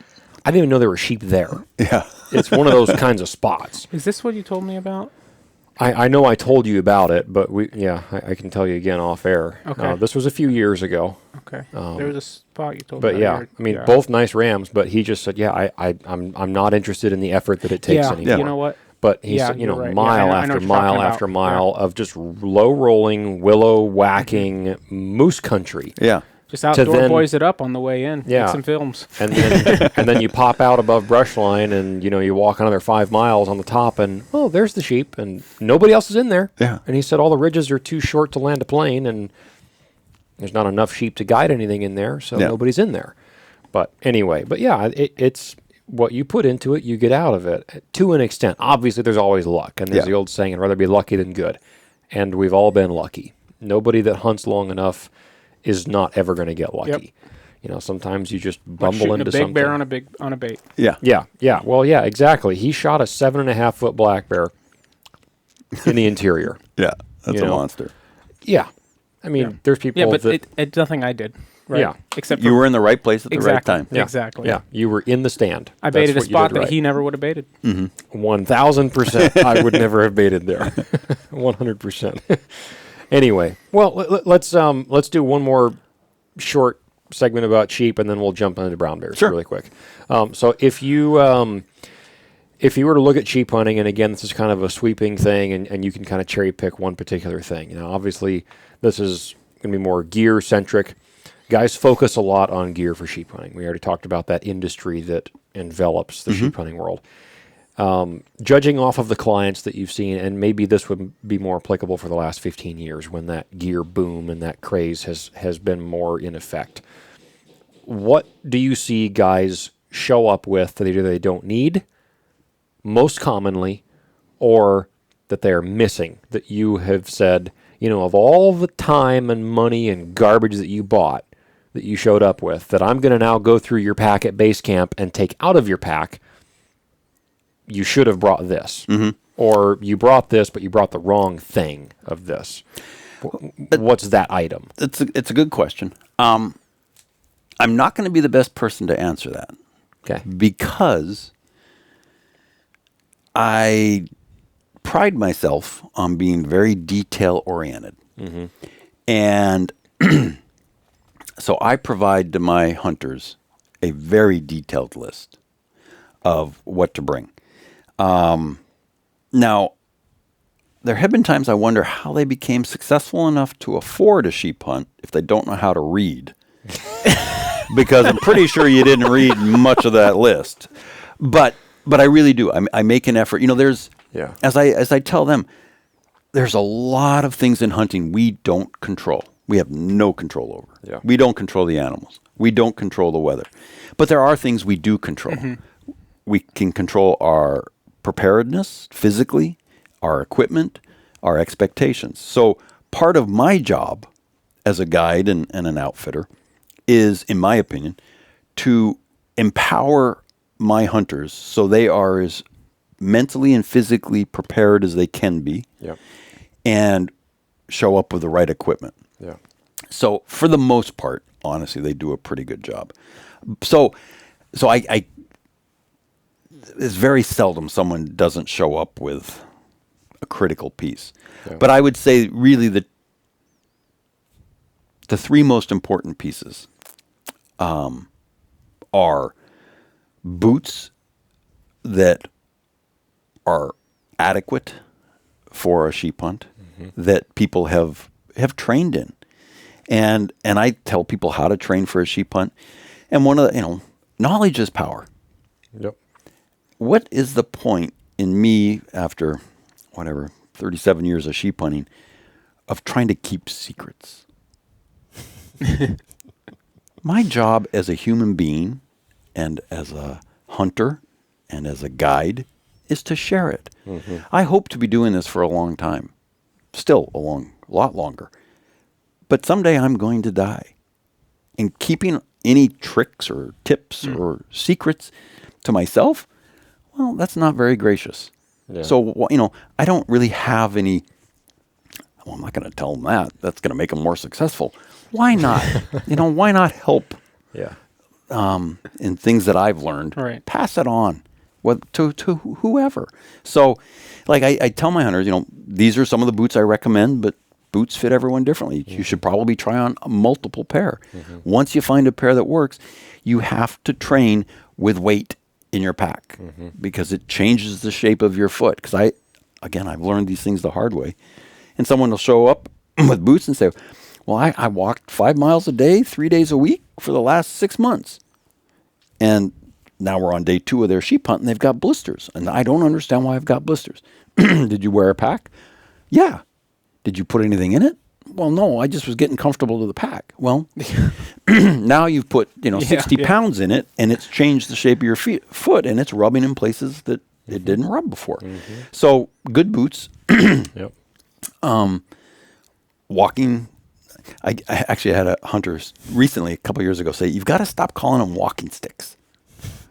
I didn't even know there were sheep there. Yeah. It's one of those kinds of spots. Is this what you told me about? I know I told you about it, but I can tell you again off air. Okay. This was a few years ago. Okay. There was a spot you told me But about. I mean, both nice rams, but he just said, I'm not interested in the effort that it takes anymore. Yeah, you know what? But he said, you're right. mile I know after what you're mile talking after about. mile of just low rolling, willow whacking moose country. Yeah. Just outdoor boys it up on the way in. Yeah. Make some films. And then you pop out above brush line, and you walk another 5 miles on the top, and there's the sheep, and nobody else is in there. Yeah. And he said all the ridges are too short to land a plane, and there's not enough sheep to guide anything in there, so nobody's in there. But anyway, it's what you put into it, you get out of it to an extent. Obviously, there's always luck, and there's the old saying, "I'd rather be lucky than good," and we've all been lucky. Nobody that hunts long enough is not ever going to get lucky. Yep. Sometimes you just bumble into something. A big bear on a bait. Yeah. Yeah. Well, yeah, exactly. He shot a 7.5 foot black bear in the interior. Yeah. That's a monster. Yeah. I mean, there's people Yeah, but it's nothing I did. Right? Yeah. Except you were in the right place at the right time. Yeah. Exactly. Yeah. You were in the stand. I baited a spot that he never would have baited. 1,000%. I would never have baited there. 100%. Anyway, well, let's do one more short segment about sheep, and then we'll jump into brown bears really quick. So if you were to look at sheep hunting, and again, this is kind of a sweeping thing, and you can kind of cherry pick one particular thing. Obviously, this is going to be more gear centric. Guys focus a lot on gear for sheep hunting. We already talked about that industry that envelops the sheep hunting world. Judging off of the clients that you've seen, and maybe this would be more applicable for the last 15 years when that gear boom and that craze has been more in effect. What do you see guys show up with that either they don't need, most commonly, or that they are missing, that you have said, of all the time and money and garbage that you bought, that you showed up with, that I'm going to now go through your pack at base camp and take out of your pack, you should have brought this. Or you brought this, but you brought the wrong thing of this. What's that item? It's a good question. I'm not going to be the best person to answer that. Okay. Because I pride myself on being very detail-oriented. And so I provide to my hunters a very detailed list of what to bring. Now, there have been times I wonder how they became successful enough to afford a sheep hunt if they don't know how to read. Because I'm pretty sure you didn't read much of that list. But I really do. I make an effort. There's, as I tell them, there's a lot of things in hunting we don't control. We have no control over. Yeah. We don't control the animals. We don't control the weather. But there are things we do control. We can control our preparedness physically, our equipment, our expectations. So part of my job as a guide and an outfitter is, in my opinion, to empower my hunters so they are as mentally and physically prepared as they can be, and show up with the right equipment. Yeah. So for the most part, honestly, they do a pretty good job. So I it's very seldom someone doesn't show up with a critical piece. Yeah. But I would say really the three most important pieces are boots that are adequate for a sheep hunt, that people have trained in. And I tell people how to train for a sheep hunt. And one of the, knowledge is power. Yep. What is the point in me, after 37 years of sheep hunting, of trying to keep secrets? My job as a human being and as a hunter and as a guide is to share it. Mm-hmm. I hope to be doing this for a long time, still a lot longer. But someday I'm going to die. And keeping any tricks or tips or secrets to myself, well, that's not very gracious. Yeah. So, I don't really have any, well, I'm not going to tell them that. That's going to make them more successful. Why not? Why not help? Yeah. In things that I've learned, right. Pass it on to whoever. So, like I tell my hunters, these are some of the boots I recommend, but boots fit everyone differently. Mm-hmm. You should probably try on a multiple pair. Mm-hmm. Once you find a pair that works, you have to train with weight in your pack because it changes the shape of your foot. Because I've learned these things the hard way. And someone will show up with boots and say, well, I walked 5 miles a day, 3 days a week for the last 6 months. And now we're on day 2 of their sheep hunt and they've got blisters. And I don't understand why I've got blisters. Did you wear a pack? Yeah. Did you put anything in it? Well, no, I just was getting comfortable to the pack. Well, now you've put 60 pounds in it, and it's changed the shape of your foot, and it's rubbing in places that it didn't rub before. Mm-hmm. So good boots. Yep. Walking. I actually had a hunter recently, a couple years ago, say, you've got to stop calling them walking sticks.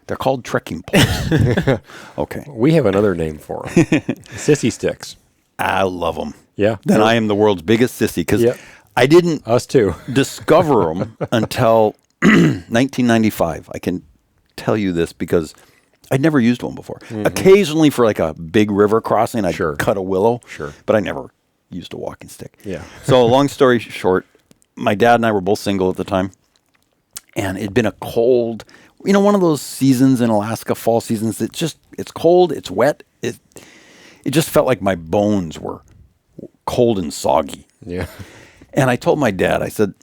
They're called trekking poles. Okay. We have another name for them. Sissy sticks. I love them. Yeah. Then I am the world's biggest sissy because I didn't Us too. discover them until 1995. I can tell you this because I'd never used one before. Mm-hmm. Occasionally for like a big river crossing, I'd cut a willow. Sure. But I never used a walking stick. Yeah. So long story short, my dad and I were both single at the time. And it'd been a cold, one of those seasons in Alaska, fall seasons. It's cold, it's wet. It just felt like my bones were cold and soggy. Yeah. And I told my dad, I said,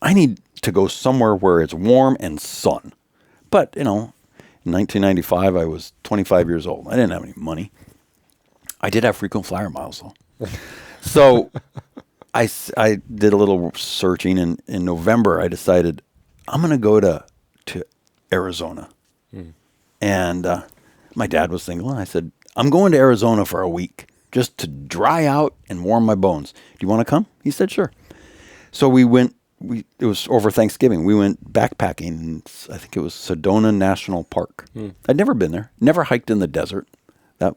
I need to go somewhere where it's warm and sun. But, in 1995, I was 25 years old. I didn't have any money. I did have frequent flyer miles, though. So I did a little searching, and in November, I decided I'm going to go to Arizona. And my dad was single, and I said, I'm going to Arizona for a week just to dry out and warm my bones. Do you want to come? He said, sure. So we went, it was over Thanksgiving. We went backpacking, and I think it was Sedona National Park. I'd never been there, never hiked in the desert. I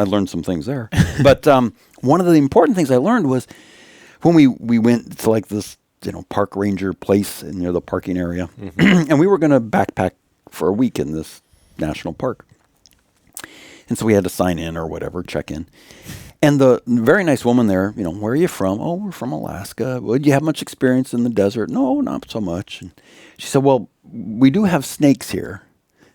learned some things there. But one of the important things I learned was when we went to like this, park ranger place near the parking area, and we were going to backpack for a week in this national park. And so we had to sign in or whatever, check in. And the very nice woman there, where are you from? Oh, we're from Alaska. Well, do you have much experience in the desert? No, not so much. And she said, well, we do have snakes here.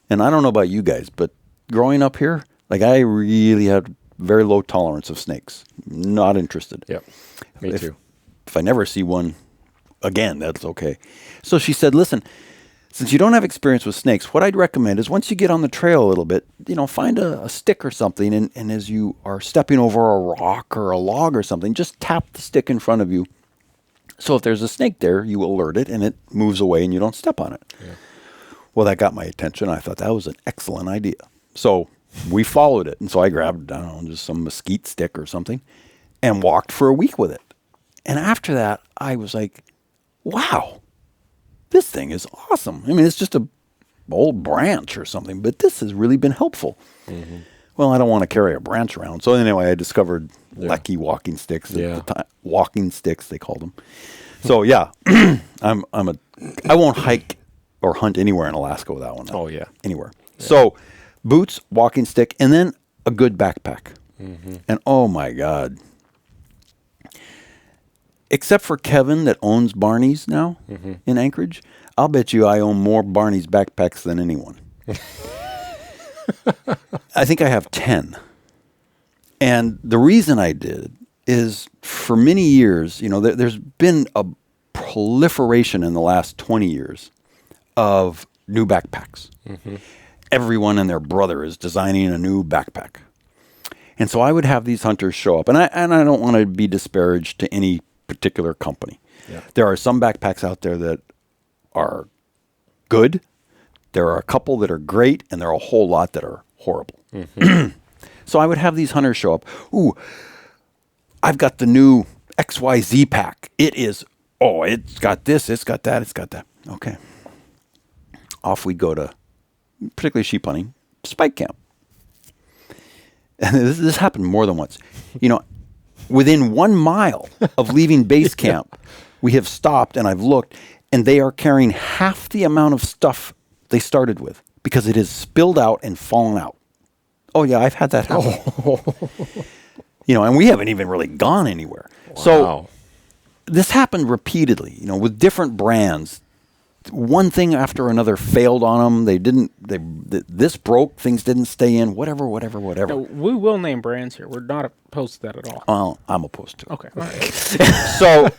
And I don't know about you guys, but growing up here, like I really had very low tolerance of snakes. Not interested. Yep, me too. If I never see one again, that's okay. So she said, listen, since you don't have experience with snakes, what I'd recommend is once you get on the trail a little bit, find a stick or something, and as you are stepping over a rock or a log or something, just tap the stick in front of you. So if there's a snake there, you alert it, and it moves away, and you don't step on it. Yeah. Well, that got my attention. I thought that was an excellent idea. So we followed it, and so I grabbed, just some mesquite stick or something, and walked for a week with it. And after that, I was like, wow. This thing is awesome. I mean, it's just a old branch or something, but this has really been helpful. Mm-hmm. Well, I don't want to carry a branch around. So anyway, I discovered Lecky walking sticks at the time. Walking sticks, they called them. So yeah, I won't hike or hunt anywhere in Alaska without one. Oh yeah. Anywhere. Yeah. So boots, walking stick, and then a good backpack. Mm-hmm. And oh my God. Except for Kevin that owns Barney's now in Anchorage, I'll bet you I own more Barney's backpacks than anyone. I think I have 10. And the reason I did is for many years, there's been a proliferation in the last 20 years of new backpacks. Mm-hmm. Everyone and their brother is designing a new backpack. And so I would have these hunters show up. And I don't want to be disparaged to any particular company. Yeah. There are some backpacks out there that are good. There are a couple that are great, and there are a whole lot that are horrible. So I would have these hunters show up. Ooh, I've got the new XYZ pack. It's got this, it's got that, it's got that. Okay. Off we go to, particularly sheep hunting, spike camp. And this happened more than once. Within 1 mile of leaving base camp, we have stopped and I've looked, and they are carrying half the amount of stuff they started with because it has spilled out and fallen out. Oh yeah, I've had that happen. And we haven't even really gone anywhere. Wow. So this happened repeatedly, with different brands. One thing after another failed on them. This broke, things didn't stay in, whatever. No, we will name brands here. We're not opposed to that at all. Well, I'm opposed to it. Okay. All right. So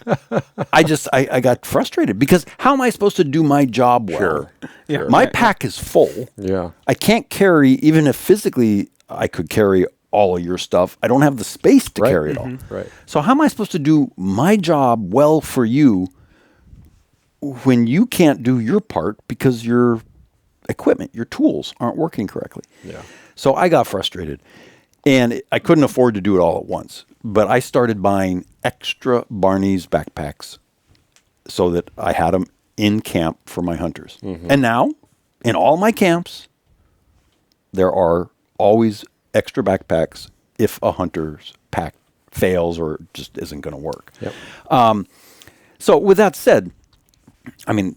I got frustrated because how am I supposed to do my job well? Sure. Yeah. My pack is full. Yeah. I can't carry, even if physically I could carry all of your stuff, I don't have the space to carry it all. Right. So how am I supposed to do my job well for you when you can't do your part because your equipment, your tools aren't working correctly? Yeah. So I got frustrated, and I couldn't afford to do it all at once. But I started buying extra Barney's backpacks so that I had them in camp for my hunters. And now, in all my camps, there are always extra backpacks if a hunter's pack fails or just isn't going to work. Yep. So with that said, I mean,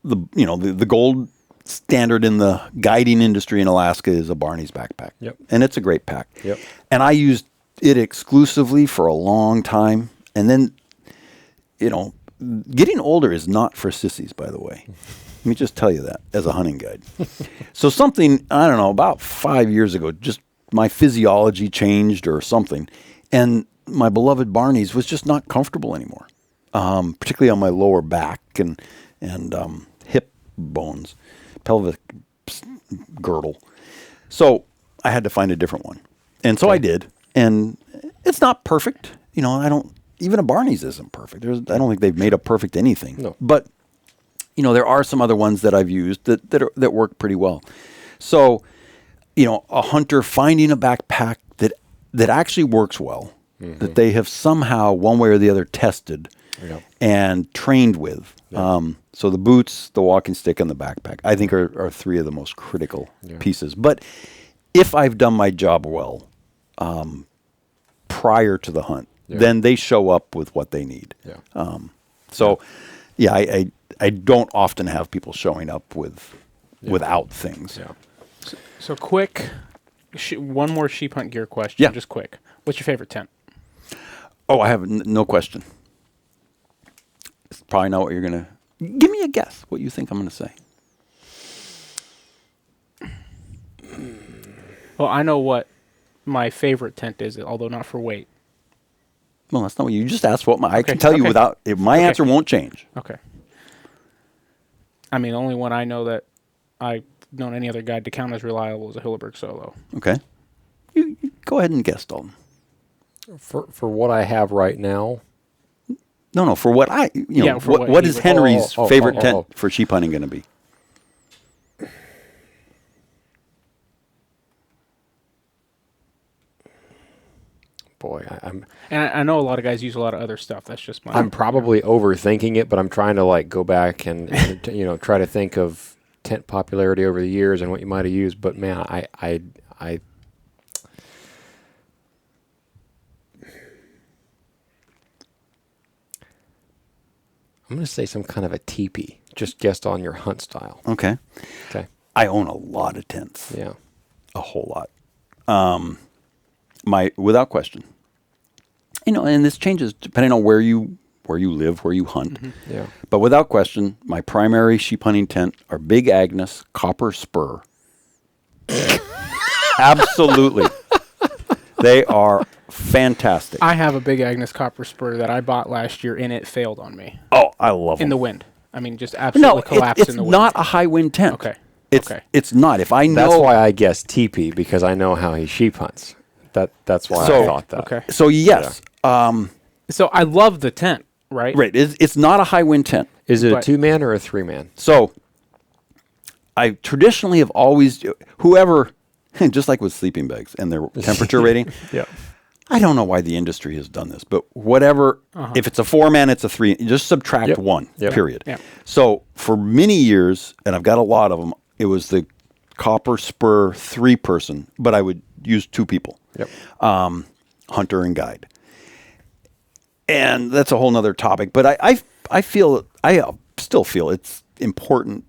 the gold standard in the guiding industry in Alaska is a Barney's backpack. Yep. And it's a great pack. Yep. And I used it exclusively for a long time. And then, getting older is not for sissies, by the way. Let me just tell you that as a hunting guide. So something, I don't know, about 5 years ago, just my physiology changed or something. And my beloved Barney's was just not comfortable anymore. Particularly on my lower back and hip bones, pelvic girdle. So I had to find a different one. And so I did. And it's not perfect. Even a Barney's isn't perfect. I don't think they've made a perfect anything. No. But, there are some other ones that I've used that work pretty well. So, a hunter finding a backpack that actually works well, that they have somehow, one way or the other, tested and trained with. So the boots, the walking stick, and the backpack, I think are three of the most critical pieces. But if I've done my job well prior to the hunt, then they show up with what they need. I don't often have people showing up without things. Yeah. So quick, one more sheep hunt gear question. Yeah. Just quick. What's your favorite tent? Oh, I have no question. It's probably not what you're going to... Give me a guess what you think I'm going to say. Well, I know what my favorite tent is, although not for weight. Well, that's not what you just asked. I can tell you without... My answer won't change. Okay. I mean, the only one I know that I've known any other guide to count as reliable is a Hilleberg Solo. Okay. You go ahead and guess, Dalton. For what I have right now... No, for what what is Henry's favorite tent for sheep hunting going to be? Boy, And I know a lot of guys use a lot of other stuff. That's just my... I'm probably overthinking it, but I'm trying to go back and try to think of tent popularity over the years and what you might have used. But man, I'm going to say some kind of a teepee, just guessed on your hunt style. Okay. I own a lot of tents. Yeah. A whole lot. Without question. And this changes depending on where you live, where you hunt. Yeah. But without question, my primary sheep hunting tent are Big Agnes copper spur. Absolutely. They are fantastic. I have a Big Agnes copper spur that I bought last year, and it failed on me. Oh, I love them. In the wind. I mean, just absolutely collapsed in the wind. It's not a high wind tent. Okay. It's not. If I know... That's why I guessed teepee, because I know how he sheep hunts. That's why I thought that. Okay. So, yes. So I love the tent, right? Right. It's not a high wind tent. Is it a 2-man or a 3-man? So I traditionally have always, whoever, just like with sleeping bags and their temperature rating. Yeah. I don't know why the industry has done this, but whatever, if it's a 4-man, it's a 3, just subtract 1, period. Yep. So for many years, and I've got a lot of them, it was the copper spur 3-person, but I would use 2 people, hunter and guide. And that's a whole nother topic, but I still feel it's important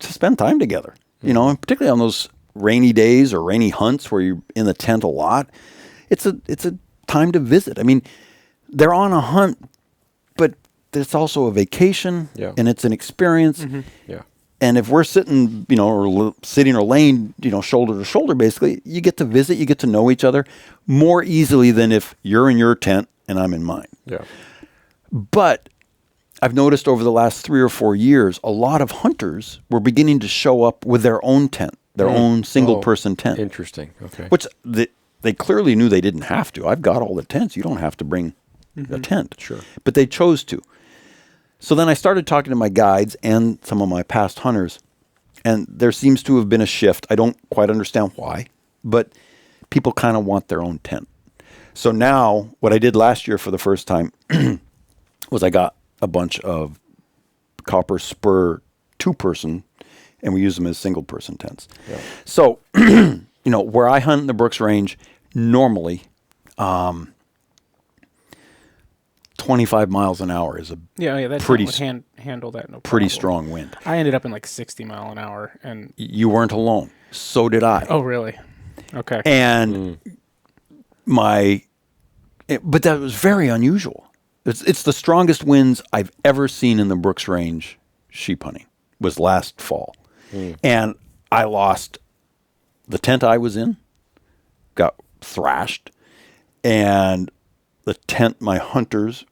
to spend time together, and particularly on those rainy days or rainy hunts where you're in the tent a lot. It's a time to visit. I mean, they're on a hunt, but it's also a vacation, and it's an experience. Yeah. And if we're sitting, sitting or laying, shoulder to shoulder, basically, you get to visit, you get to know each other more easily than if you're in your tent and I'm in mine. Yeah. But I've noticed over the last 3 or 4 years, a lot of hunters were beginning to show up with their own tent, their own single-person tent. Interesting. Okay. Which they clearly knew they didn't have to. I've got all the tents. You don't have to bring a tent. Sure. But they chose to. So then I started talking to my guides and some of my past hunters, and there seems to have been a shift. I don't quite understand why, but people kind of want their own tent. So now what I did last year for the first time was I got a bunch of copper spur 2-person, and we use them as single-person tents. Yeah. So, where I hunt in the Brooks Range, normally 25 miles an hour is a that's pretty handle that no pretty problem. strong wind. I ended up in like 60 mile an hour, and You weren't alone. So did I. oh really? Okay. And but that was very unusual. It's the strongest winds I've ever seen in the Brooks Range sheep hunting. Was last fall. And I lost the tent I was in, got thrashed, and the tent my hunters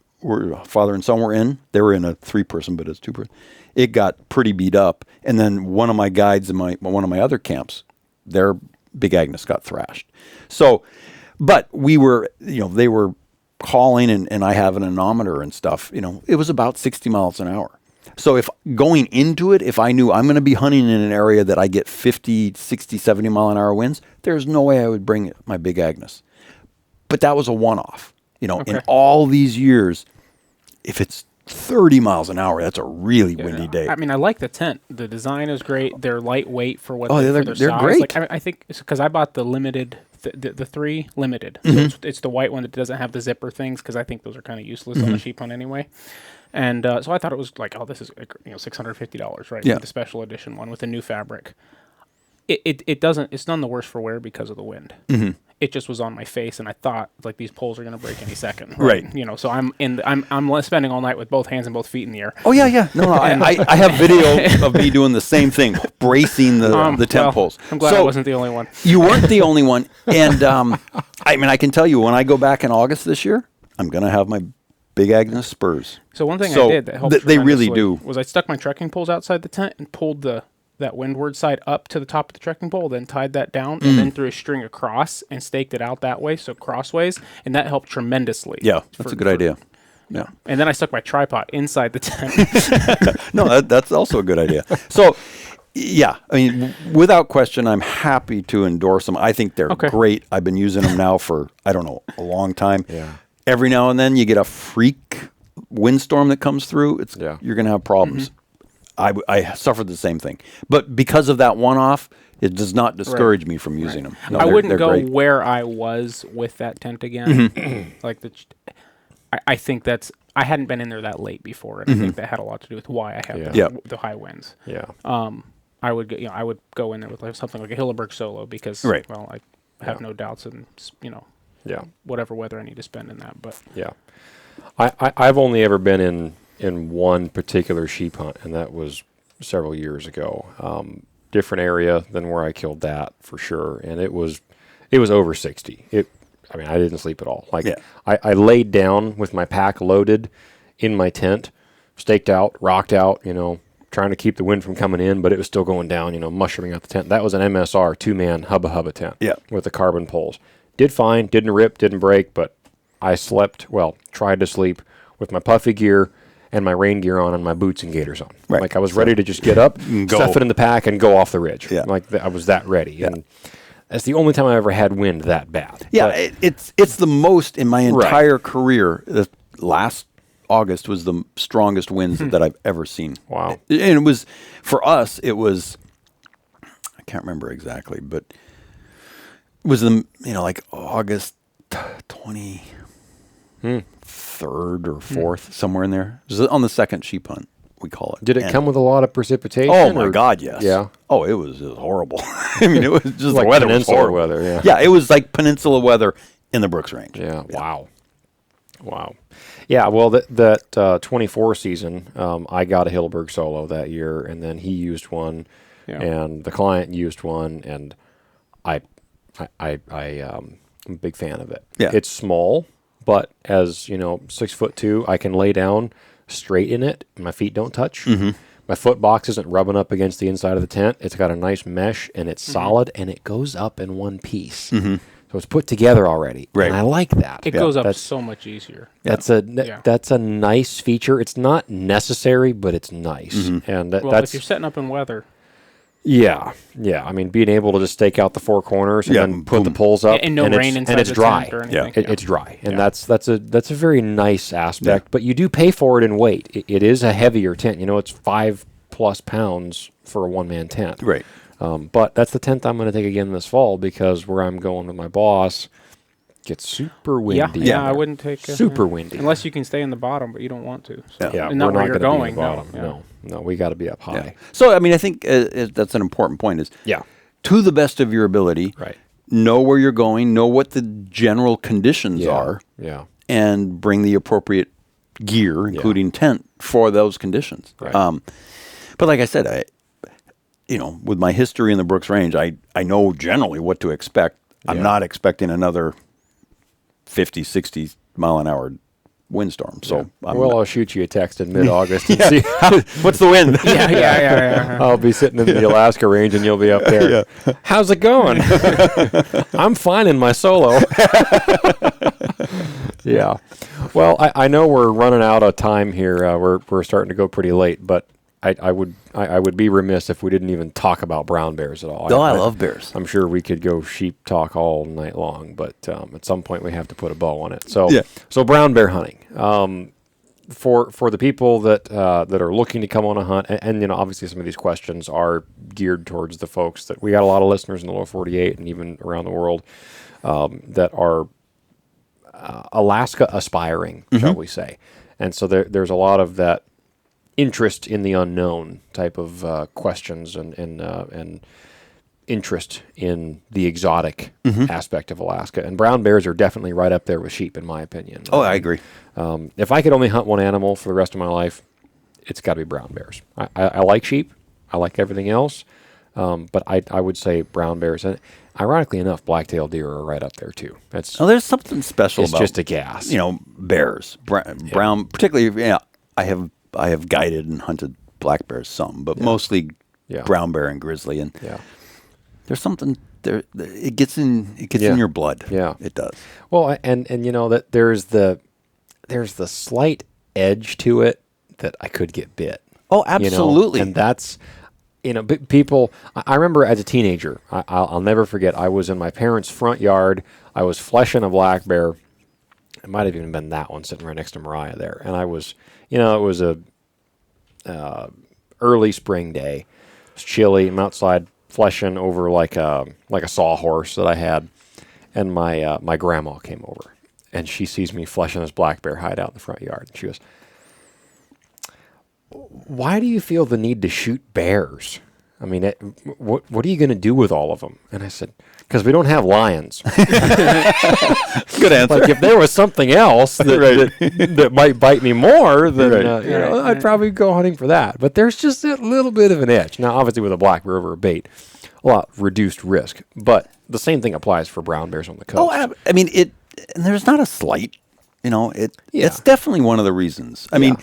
father and son were in, they were in a 3-person, but it's 2-person. It got pretty beat up. And then one of my guides in one of my other camps, their big Agnes got thrashed. So, but we were, they were calling, and I have an anemometer and stuff, it was about 60 miles an hour. So if going into it, if I knew I'm going to be hunting in an area that I get 50, 60, 70 mile an hour winds, there's no way I would bring my big Agnes. But that was a one-off. In all these years, if it's 30 miles an hour, that's a really windy day. I mean, I like the tent. The design is great. They're lightweight for what they're for their size. great. Like, I think because I bought the limited, the 3 limited. So it's the white one that doesn't have the zipper things, because I think those are kind of useless on a sheep hunt anyway. And so I thought it was like, this is $650, right? Yeah. The special edition one with the new fabric. It's none the worse for wear because of the wind. It just was on my face, and I thought like these poles are going to break any second. Right. So I'm spending all night with both hands and both feet in the air. Oh yeah. No. I have video of me doing the same thing, bracing the tent poles. I'm glad I wasn't the only one. You weren't the only one, and I can tell you when I go back in August this year, I'm going to have my big Agnes spurs. So one thing I did that helped they really do was I stuck my trekking poles outside the tent and pulled that windward side up to the top of the trekking pole, then tied that down, and then threw a string across and staked it out that way, so crossways, and that helped tremendously. Yeah, that's a good idea. Yeah. And then I stuck my tripod inside the tent. No, that's also a good idea. So, yeah, I mean, without question, I'm happy to endorse them. I think they're great. I've been using them now for, a long time. Yeah. Every now and then you get a freak windstorm that comes through. You're going to have problems. I suffered the same thing. But because of that one-off, it does not discourage me from using them. No, I wouldn't go great. Where I was with that tent again. I think I hadn't been in there that late before, and I think that had a lot to do with why I had the high winds. Yeah. I would go in there with something like a Hilleberg Solo because I have no doubts in whatever weather I need to spend in that. But I've only ever been in one particular sheep hunt, and that was several years ago. Different area than where I killed that for sure, and it was over 60. I didn't sleep at all. I laid down with my pack loaded in my tent, staked out, rocked out, trying to keep the wind from coming in, but it was still going down, mushrooming out the tent. That was an MSR 2-man hubba tent with the carbon poles. Did fine, didn't rip, didn't break, but I tried to sleep with my puffy gear and my rain gear on and my boots and gaiters on. Right. Like I was ready to just get up, stuff it in the pack, and go off the ridge. Yeah. Like I was that ready. And that's the only time I ever had wind that bad. Yeah, it's the most in my entire career. Last August was the strongest winds that I've ever seen. Wow. And it was, for us, it was, I can't remember exactly, but it was like August 23rd or 4th, somewhere in there. It was on the second sheep hunt, we call it. Did it come with a lot of precipitation? Oh my God, yes. Yeah. Oh, it was horrible. I mean, it was just like the weather was peninsula horrible. weather. Yeah. Yeah, it was like peninsula weather in the Brooks Range. Yeah. Wow. Yeah. Well, that 24 season, I got a Hilleberg solo that year, and then he used one, and the client used one, and I'm a big fan of it. Yeah. It's small, but as 6'2", I can lay down straight in it. My feet don't touch. Mm-hmm. My foot box isn't rubbing up against the inside of the tent. It's got a nice mesh, and it's solid, and it goes up in one piece. Mm-hmm. So it's put together already. Right. And I like that. It goes up so much easier. That's a nice feature. It's not necessary, but it's nice. Mm-hmm. And Well, that's if you're setting up in weather. Yeah. I mean, being able to just stake out the four corners and then put the poles up, and no rain inside and it's the dry. tent or anything. It's dry, and that's a very nice aspect. But you do pay for it in weight. It is a heavier tent. It's 5+ pounds for a one-man tent. Right. But that's the tent I'm going to take again this fall because where I'm going with my boss gets super windy. Yeah, I wouldn't take super windy unless you can stay in the bottom, but you don't want to. So. Yeah, and not we're where not you're gonna going. be in the bottom. No, we got to be up high. Yeah. So, I mean, I think that's an important point is to the best of your ability, right. Know where you're going, know what the general conditions are, and bring the appropriate gear, including tent, for those conditions. Right. But like I said, with my history in the Brooks Range, I know generally what to expect. I'm not expecting another 50, 60 mile an hour windstorm. So I'll shoot you a text in mid-August and see what's the wind. Yeah. I'll be sitting in the Alaska range and you'll be up there. Yeah. How's it going? I'm fine in my solo. Yeah. Well, I know we're running out of time here. We're starting to go pretty late, but I would be remiss if we didn't even talk about brown bears at all. No, I love bears. I'm sure we could go sheep talk all night long, but at some point we have to put a bow on it. So brown bear hunting. For the people that are looking to come on a hunt, and obviously some of these questions are geared towards the folks that we got a lot of listeners in the lower 48 and even around the world that are Alaska aspiring, shall we say, and so there's a lot of that interest in the unknown type of questions and interest in the exotic aspect of Alaska. And brown bears are definitely right up there with sheep, in my opinion. Oh, I agree. If I could only hunt one animal for the rest of my life, it's got to be brown bears. I like sheep. I like everything else. But I would say brown bears. And ironically enough, black-tailed deer are right up there, too. There's something special about... It's just a gas. Bears. Brown, particularly, I have guided and hunted black bears some, but mostly brown bear and grizzly. And there's something there. It gets in your blood. Yeah, it does. Well, and that there's the slight edge to it that I could get bit. Oh, absolutely. And that's people. I remember as a teenager, I'll never forget. I was in my parents' front yard. I was fleshing a black bear. It might have even been that one sitting right next to Mariah there, and I was. It was a early spring day. It was chilly. I'm outside fleshing over like a sawhorse that I had, and my grandma came over, and she sees me fleshing this black bear hide out in the front yard. And she goes, "Why do you feel the need to shoot bears? I mean, what are you going to do with all of them?" And I said, "Because we don't have lions." Good answer. Like if there was something else that might bite me more, then I'd probably go hunting for that. But there's just a little bit of an edge. Now, obviously, with a black bear over a bait, a lot reduced risk. But the same thing applies for brown bears on the coast. Oh, I mean it. And there's not a slight. It's definitely one of the reasons. I mean,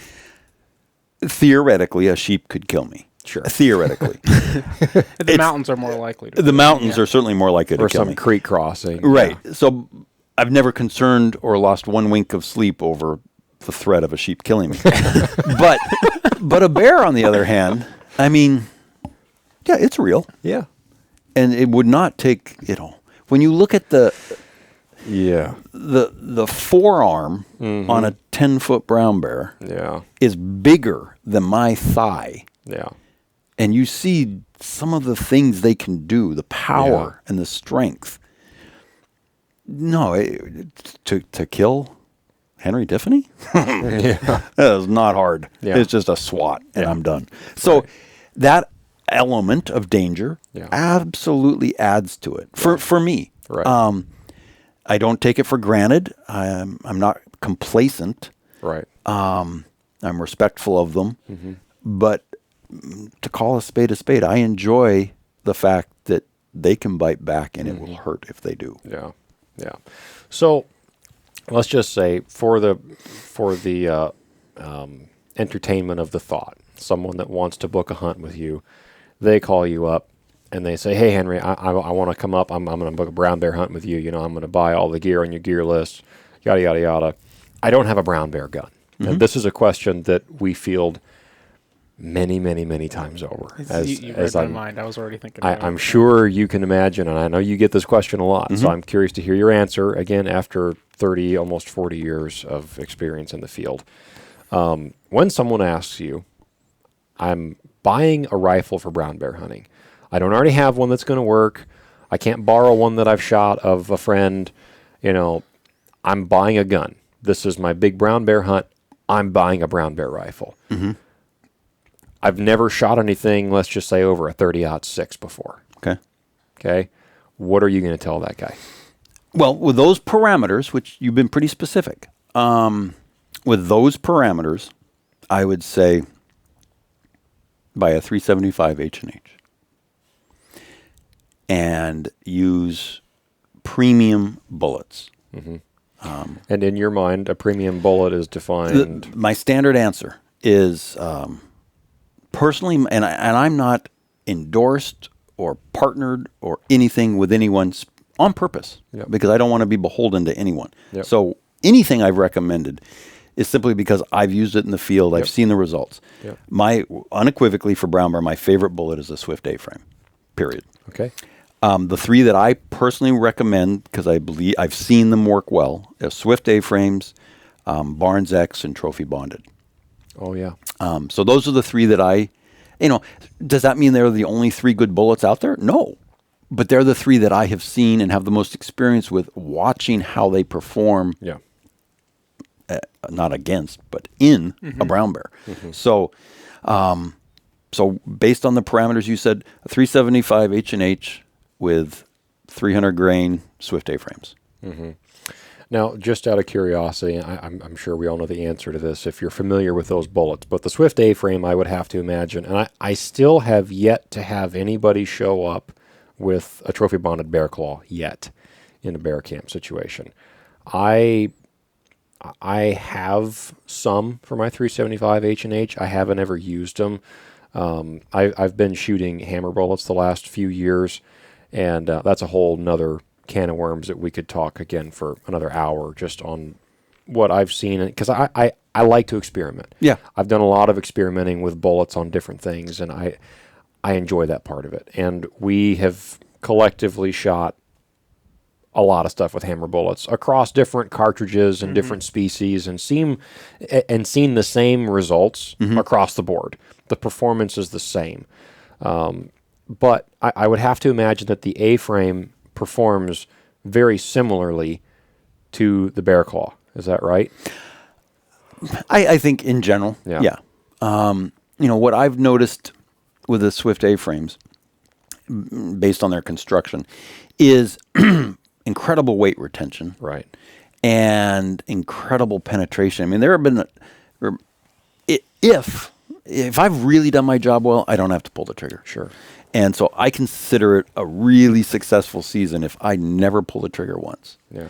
theoretically, a sheep could kill me. Sure. Theoretically. The mountains are more likely to. The mountains are certainly more likely to kill me. Or some creek crossing. Right. Yeah. So I've never concerned or lost one wink of sleep over the threat of a sheep killing me. but a bear, on the other hand, I mean, yeah, it's real. Yeah. And it would not take, when you look at the forearm on a 10-foot brown bear is bigger than my thigh. Yeah. And you see some of the things they can do, the power and the strength. No, to kill Henry Tiffany? That is not hard. Yeah. It's just a swat, and I'm done. So that element of danger absolutely adds to it for me. Right. I don't take it for granted. I'm not complacent. Right. I'm respectful of them. But to call a spade, I enjoy the fact that they can bite back and it will hurt if they do. Yeah. Yeah. So let's just say for the entertainment of the thought, someone that wants to book a hunt with you, they call you up and they say, "Hey, Henry, I want to come up. I'm going to book a brown bear hunt with you. I'm going to buy all the gear on your gear list, yada, yada, yada. I don't have a brown bear gun." And this is a question that we field many, many, many times over. You read my mind. I was already thinking. I'm sure you can imagine, and I know you get this question a lot, so I'm curious to hear your answer, again, after 30, almost 40 years of experience in the field. When someone asks you, "I'm buying a rifle for brown bear hunting. I don't already have one that's going to work. I can't borrow one that I've shot of a friend. I'm buying a gun. This is my big brown bear hunt. I'm buying a brown bear rifle. I've never shot anything, let's just say, over a 30-06 before." Okay. What are you going to tell that guy? Well, with those parameters, which you've been pretty specific, with those parameters, I would say buy a 375 H&H and use premium bullets. And in your mind, a premium bullet is defined? My standard answer is personally, and I'm not endorsed or partnered or anything with anyone on purpose because I don't want to be beholden to anyone. So anything I've recommended is simply because I've used it in the field. I've seen the results. Unequivocally for brown bear, my favorite bullet is a Swift A-frame, period. Okay. The three that I personally recommend, because I believe I've seen them work well, are Swift A-frames, Barnes X, and Trophy Bonded. Oh, yeah. So those are the three that does that mean they're the only three good bullets out there? No. But they're the three that I have seen and have the most experience with watching how they perform. Yeah. Not against, but in a brown bear. So based on the parameters you said, a 375 H&H with 300 grain Swift A-frames. Now, just out of curiosity, I'm sure we all know the answer to this if you're familiar with those bullets, but the Swift A-frame, I would have to imagine, and I still have yet to have anybody show up with a trophy bonded bear claw yet in a bear camp situation. I have some for my 375 H&H. I haven't ever used them. I've been shooting hammer bullets the last few years, and that's a whole nother can of worms that we could talk again for another hour just on what I've seen, because I like to experiment. Yeah. I've done a lot of experimenting with bullets on different things, and I enjoy that part of it. And we have collectively shot a lot of stuff with hammer bullets across different cartridges and different species, and seen the same results across the board. The performance is the same. But I would have to imagine that the A-frame performs very similarly to the bear claw. Is that right? I think in general, yeah. What I've noticed with the Swift A-frames, based on their construction, is incredible weight retention. Right. And incredible penetration. I mean, there have been, if I've really done my job well, I don't have to pull the trigger. Sure. And so I consider it a really successful season if I never pull the trigger once. Yeah.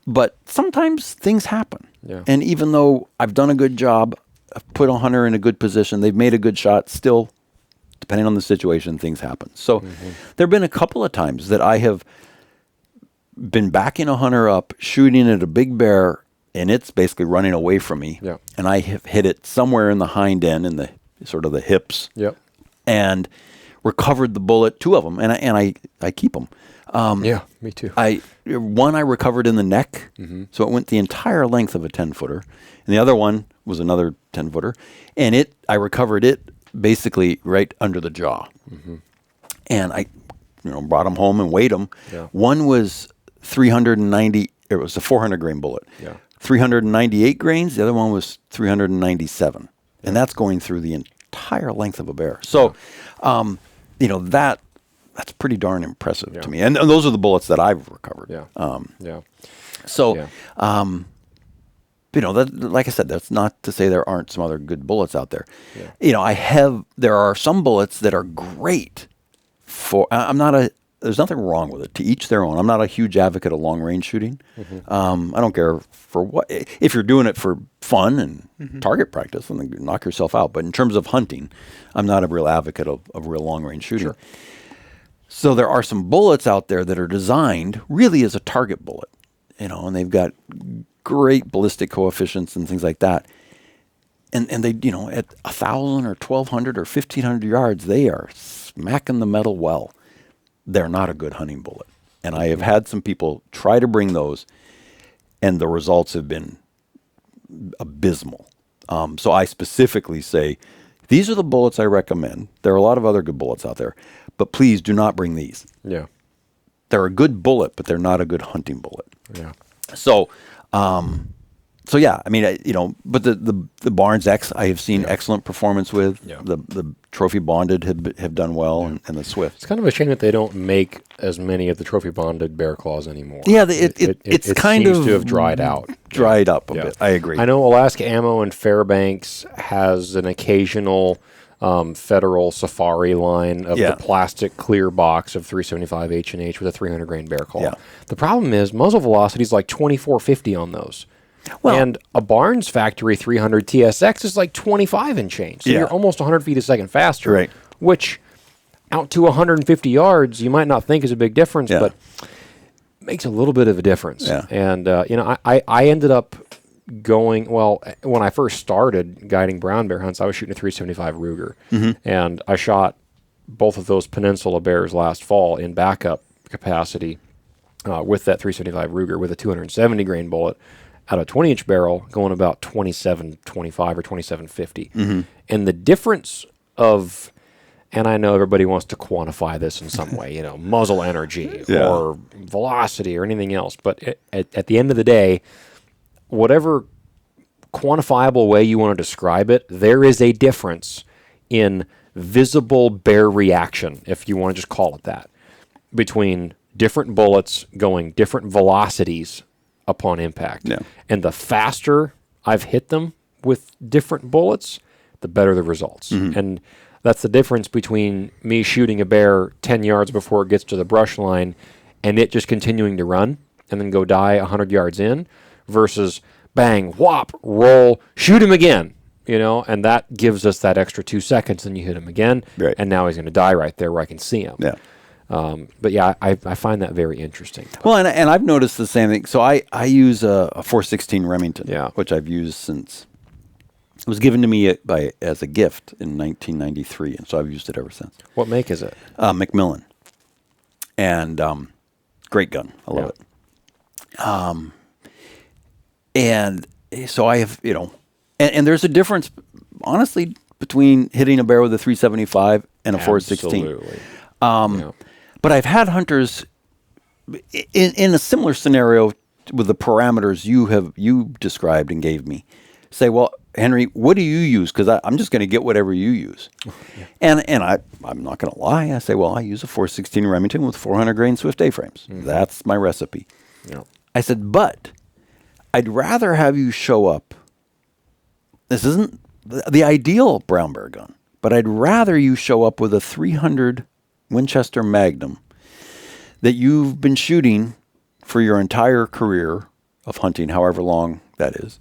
But sometimes things happen. Yeah. And even though I've done a good job, I've put a hunter in a good position, they've made a good shot, still, depending on the situation, things happen. So there have been a couple of times that I have been backing a hunter up, shooting at a big bear, and it's basically running away from me. Yeah. And I have hit it somewhere in the hind end, in the sort of the hips. Yep. And recovered the bullet, 2 of them, and I keep them. Yeah, me too. One I recovered in the neck, so it went the entire length of a 10-footer, and the other one was another 10-footer, and I recovered it basically right under the jaw, and I, brought them home and weighed them. Yeah. One was 390. It was a 400 grain bullet. Yeah. 398 grains. The other one was 397, and that's going through the entire length of a bear. So, that's pretty darn impressive to me. And those are the bullets that I've recovered. Yeah. So, like I said, that's not to say there aren't some other good bullets out there. Yeah. There are some bullets that are great for, there's nothing wrong with it. To each their own. I'm not a huge advocate of long range shooting. I don't care for what, if you're doing it for fun and target practice, then knock yourself out. But in terms of hunting, I'm not a real advocate of real long range shooting. Sure. So there are some bullets out there that are designed really as a target bullet, and they've got great ballistic coefficients and things like that. And they, at 1,000 or 1,200 or 1,500 yards, they are smacking the metal well. They're not a good hunting bullet. And I have had some people try to bring those, and the results have been abysmal. So I specifically say, these are the bullets I recommend. There are a lot of other good bullets out there, but please do not bring these. Yeah. They're a good bullet, but they're not a good hunting bullet. Yeah. So, yeah, I mean, but the Barnes X I have seen excellent performance with. Yeah. The Trophy Bonded have done well, and the Swift. It's kind of a shame that they don't make as many of the Trophy Bonded bear claws anymore. Yeah, it kind seems of to have dried out. Dried up a bit. I agree. I know Alaska Ammo in Fairbanks has an occasional Federal Safari line of the plastic clear box of 375 H&H with a 300 grain bear claw. Yeah. The problem is muzzle velocity is like 2450 on those. Well, and a Barnes Factory 300 TSX is like 25 and change. So you're almost 100 feet a second faster. Right. Which, out to 150 yards, you might not think is a big difference, but makes a little bit of a difference. Yeah. And, I ended up going, when I first started guiding brown bear hunts, I was shooting a 375 Ruger. And I shot both of those Peninsula bears last fall in backup capacity with that 375 Ruger with a 270 grain bullet out of a 20-inch barrel going about 2725 or 2750. And the difference of, and I know everybody wants to quantify this in some way, muzzle energy or velocity or anything else, but at the end of the day, whatever quantifiable way you want to describe it, there is a difference in visible bear reaction, if you want to just call it that, between different bullets going different velocities upon impact. Yeah. And the faster I've hit them with different bullets, the better the results. And that's the difference between me shooting a bear 10 yards before it gets to the brush line and it just continuing to run and then go die 100 yards in versus bang, whop, roll, shoot him again, and that gives us that extra 2 seconds, and you hit him again, and now he's going to die right there where I can see him. Yeah. But yeah, I find that very interesting. Well, and I've noticed the same thing. So I use a 416 Remington, which I've used since it was given to me as a gift in 1993, and so I've used it ever since. What make is it? Macmillan, and great gun. I love it. And so I have, and there's a difference, honestly, between hitting a bear with a 375 and a 416. Absolutely. But I've had hunters in a similar scenario with the parameters you described and gave me say, well, Henry, what do you use? Because I'm just going to get whatever you use. And I'm not going to lie. I say, well, I use a 416 Remington with 400 grain Swift A-frames. That's my recipe. I said, but I'd rather have you show up. This isn't the ideal brown bear gun, but I'd rather you show up with a 300 Winchester Magnum that you've been shooting for your entire career of hunting, however long that is,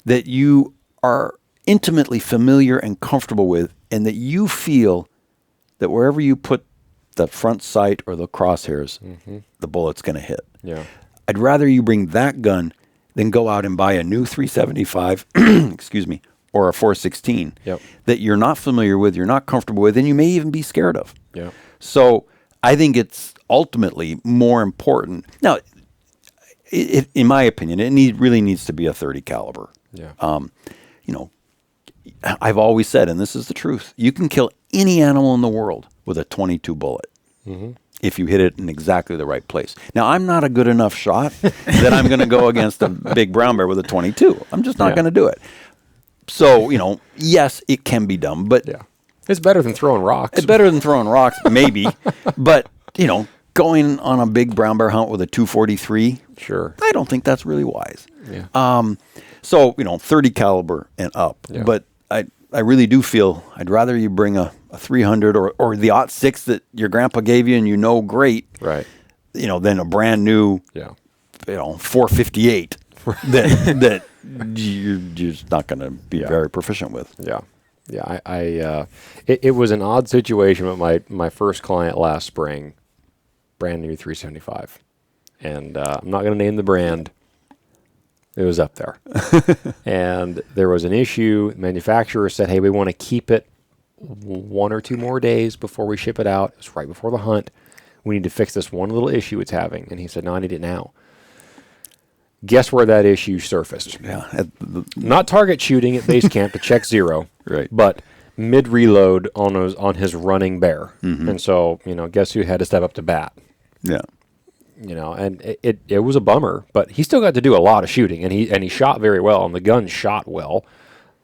that you are intimately familiar and comfortable with, and that you feel that wherever you put the front sight or the crosshairs, the bullet's going to hit. Yeah. I'd rather you bring that gun than go out and buy a new 375, excuse me, or a 416 that you're not familiar with, you're not comfortable with, and you may even be scared of. Yeah. So I think it's ultimately more important. Now, in my opinion, it really needs to be a 30 caliber. Yeah. You know, I've always said, and this is the truth, you can kill any animal in the world with a 22 bullet. Mm-hmm. If you hit it in exactly the right place. Now, I'm not a good enough shot that I'm going to go against a big brown bear with a 22. I'm just not going to do it. So, you know, yes, it can be done, but it's better than throwing rocks. It's better than throwing rocks, maybe. But, you know, going on a big brown bear hunt with a 243, sure, I don't think that's really wise. Yeah. So, you know, 30 caliber and up. Yeah. But I really do feel I'd rather you bring a 300 or the .6 that your grandpa gave you and you know great, right? You know, than a brand new, you know, 458 that you're just not going to be very proficient with. Yeah, yeah. It was an odd situation with my first client last spring, brand new 375, and I'm not going to name the brand. It was up there. And there was an issue. The manufacturer said, hey, we want to keep it 1 or 2 more days before we ship it out. It was right before the hunt. We need to fix this one little issue it's having. And he said, no, I need it now. Guess where that issue surfaced? Yeah. Not target shooting at base camp to check 0. Right. But mid-reload on his running bear. Mm-hmm. And so, you know, guess who had to step up to bat? Yeah. You know, and it was a bummer, but he still got to do a lot of shooting, and he shot very well, and the gun shot well.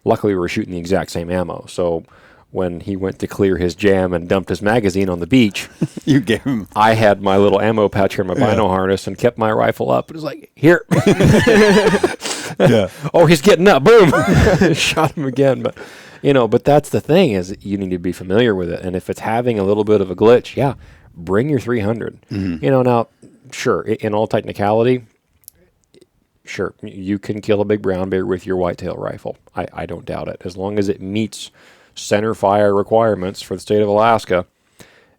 Luckily, we were shooting the exact same ammo, so when he went to clear his jam and dumped his magazine on the beach, you gave him. I had my little ammo pouch here, my bino harness, and kept my rifle up. It was like, here. Oh, he's getting up. Boom. Shot him again, but you know, but that's the thing is you need to be familiar with it, and if it's having a little bit of a glitch, bring your 300. Mm-hmm. You know, now. Sure, in all technicality, sure, you can kill a big brown bear with your whitetail rifle. I don't doubt it. As long as it meets center fire requirements for the state of Alaska,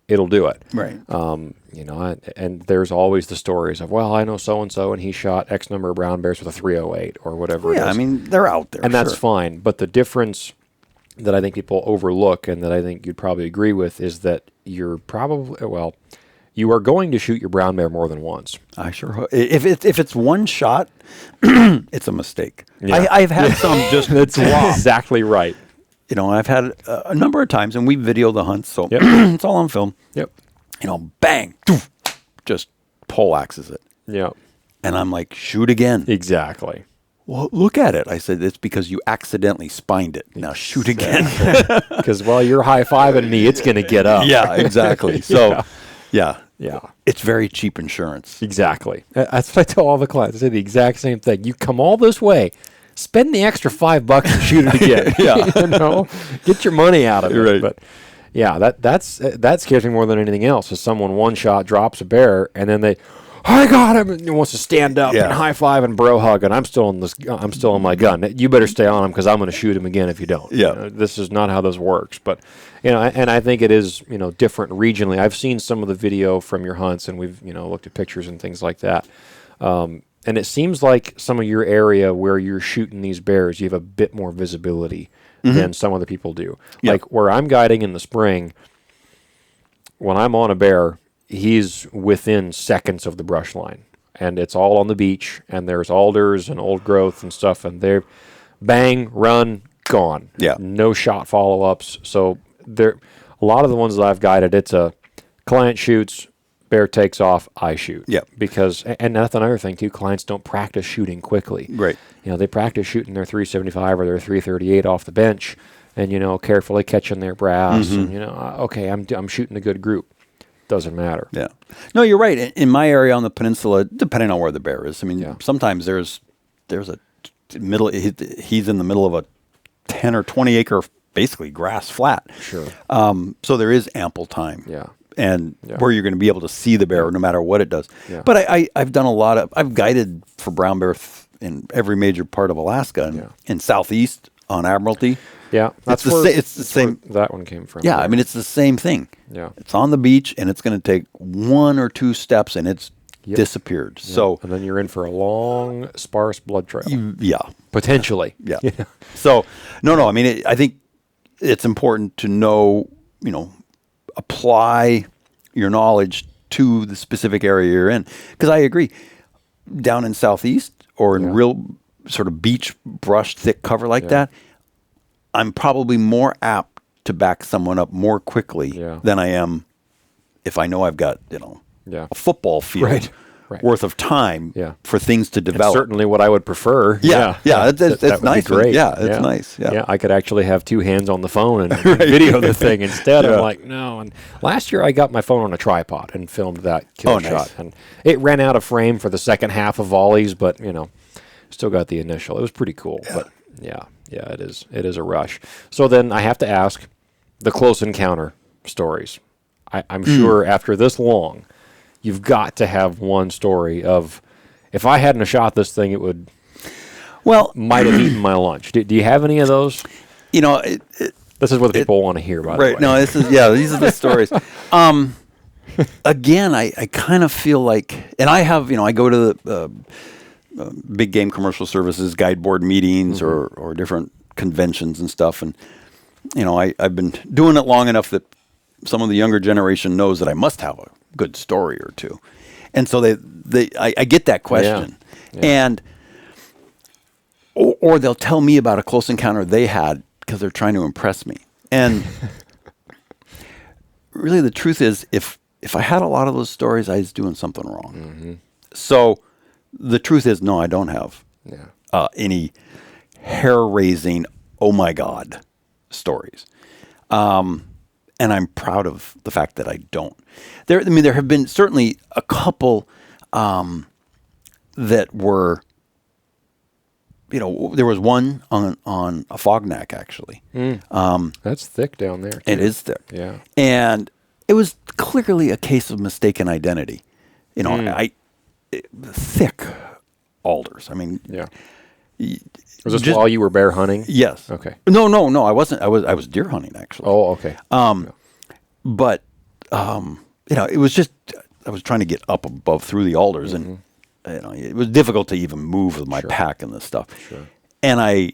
it'll do it. Right. You know, and there's always the stories of, well, I know so-and-so, and he shot X number of brown bears with a 308 or whatever it is. I mean, they're out there. And that's fine. But the difference that I think people overlook and that I think you'd probably agree with is that you're probably, you are going to shoot your brown bear more than once. I sure hope. If it's one shot, it's a mistake. Yeah. I've had some just That's exactly right. You know, I've had a number of times, and we video the hunts, so it's all on film. Yep. You know, bang, doof, just pole axes it. Yep. And I'm like, shoot again. Exactly. Well, look at it. I said, it's because you accidentally spined it. Now shoot again. Because while you're high-fiving me, it's going to get up. Yeah, exactly. So, yeah. It's very cheap insurance. Exactly. That's what I tell all the clients. I say the exact same thing. You come all this way, spend the extra $5 and shoot it again. You know, get your money out of it. Right. But yeah, that scares me more than anything else. Is someone one shot drops a bear and then I got him, and he wants to stand up and high five and bro hug, and I'm still on my gun. You better stay on him because I'm going to shoot him again if you don't. Yeah. You know, this is not how this works. But you know, and I think it is different regionally. I've seen some of the video from your hunts, and we've looked at pictures and things like that. And it seems like some of your area where you're shooting these bears, you have a bit more visibility than some other people do. Yep. Like where I'm guiding in the spring, when I'm on a bear, he's within seconds of the brush line, and it's all on the beach, and there's alders and old growth and stuff, and they're bang, run, gone. Yeah. No shot follow-ups. So a lot of the ones that I've guided, it's a client shoots, bear takes off, I shoot. Yeah. Because, and that's another thing too, clients don't practice shooting quickly. Right. They practice shooting their 375 or their 338 off the bench, and carefully catching their brass, and okay, I'm shooting a good group. Doesn't matter. Yeah. No, you're right. In my area on the peninsula, depending on where the bear is, I mean, sometimes there's a middle. He's in the middle of a 10 or 20 acre, basically grass flat. Sure. So there is ample time. Yeah. And where you're going to be able to see the bear no matter what it does. Yeah. But I've done I've guided for brown bear in every major part of Alaska and in Southeast on Admiralty. Yeah, it's the same. That one came from. Yeah, it's the same thing. Yeah, it's on the beach, and it's going to take 1 or 2 steps, and it's disappeared. So, and then you're in for a long, sparse blood trail. Yeah. Potentially. Yeah. So, no. I mean, I think it's important to know, apply your knowledge to the specific area you're in. Because I agree, down in Southeast or in real sort of beach brush, thick cover like that, I'm probably more apt to back someone up more quickly than I am if I know I've got, a football field worth of time for things to develop. It's certainly what I would prefer. That's nice. Great. It's nice. Yeah, I could actually have two hands on the phone and video the thing instead. I'm like, no. And last year I got my phone on a tripod and filmed that kill shot. And it ran out of frame for the second half of volleys, but, still got the initial. It was pretty cool. Yeah. But, it is. It is a rush. So then I have to ask the close encounter stories. I'm sure after this long, you've got to have one story of, if I hadn't have shot this thing, it would, might have eaten my lunch. Do you have any of those? This is what the people want to hear, by the way. Right. No, these are the stories. Again, I kind of feel like, and I have, I go to the big game commercial services, guide board meetings or different conventions and stuff. And, I've been doing it long enough that some of the younger generation knows that I must have a good story or two. And so I get that question. And, or they'll tell me about a close encounter they had because they're trying to impress me. And really the truth is, if I had a lot of those stories, I was doing something wrong. So the truth is, no, I don't have any hair-raising, oh my God, stories. And I'm proud of the fact that I don't. There have been certainly a couple that were, there was one on a fognack, actually. That's thick down there, too. It is thick. Yeah. And it was clearly a case of mistaken identity. Thick alders. I mean, was this while you were bear hunting? Yes. Okay. No, I wasn't. I was deer hunting, actually. Oh, okay. But it was just, I was trying to get up above through the alders, and it was difficult to even move with my pack and this stuff. Sure. And I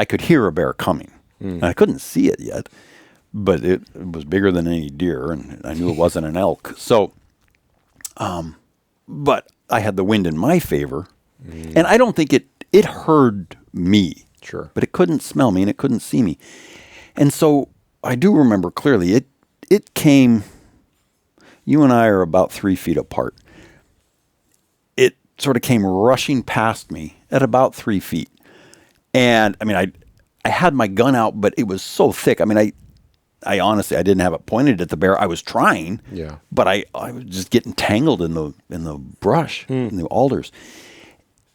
could hear a bear coming, and I couldn't see it yet, but it was bigger than any deer, and I knew it wasn't an elk. So, but I had the wind in my favor, and I don't think it heard me. Sure. But it couldn't smell me and it couldn't see me. And so I do remember clearly it came, you and I are about 3 feet apart. It sort of came rushing past me at about 3 feet. And I mean, I had my gun out, but it was so thick. I mean, I honestly, I didn't have it pointed at the bear. I was trying, but I was just getting tangled in the brush, in the alders.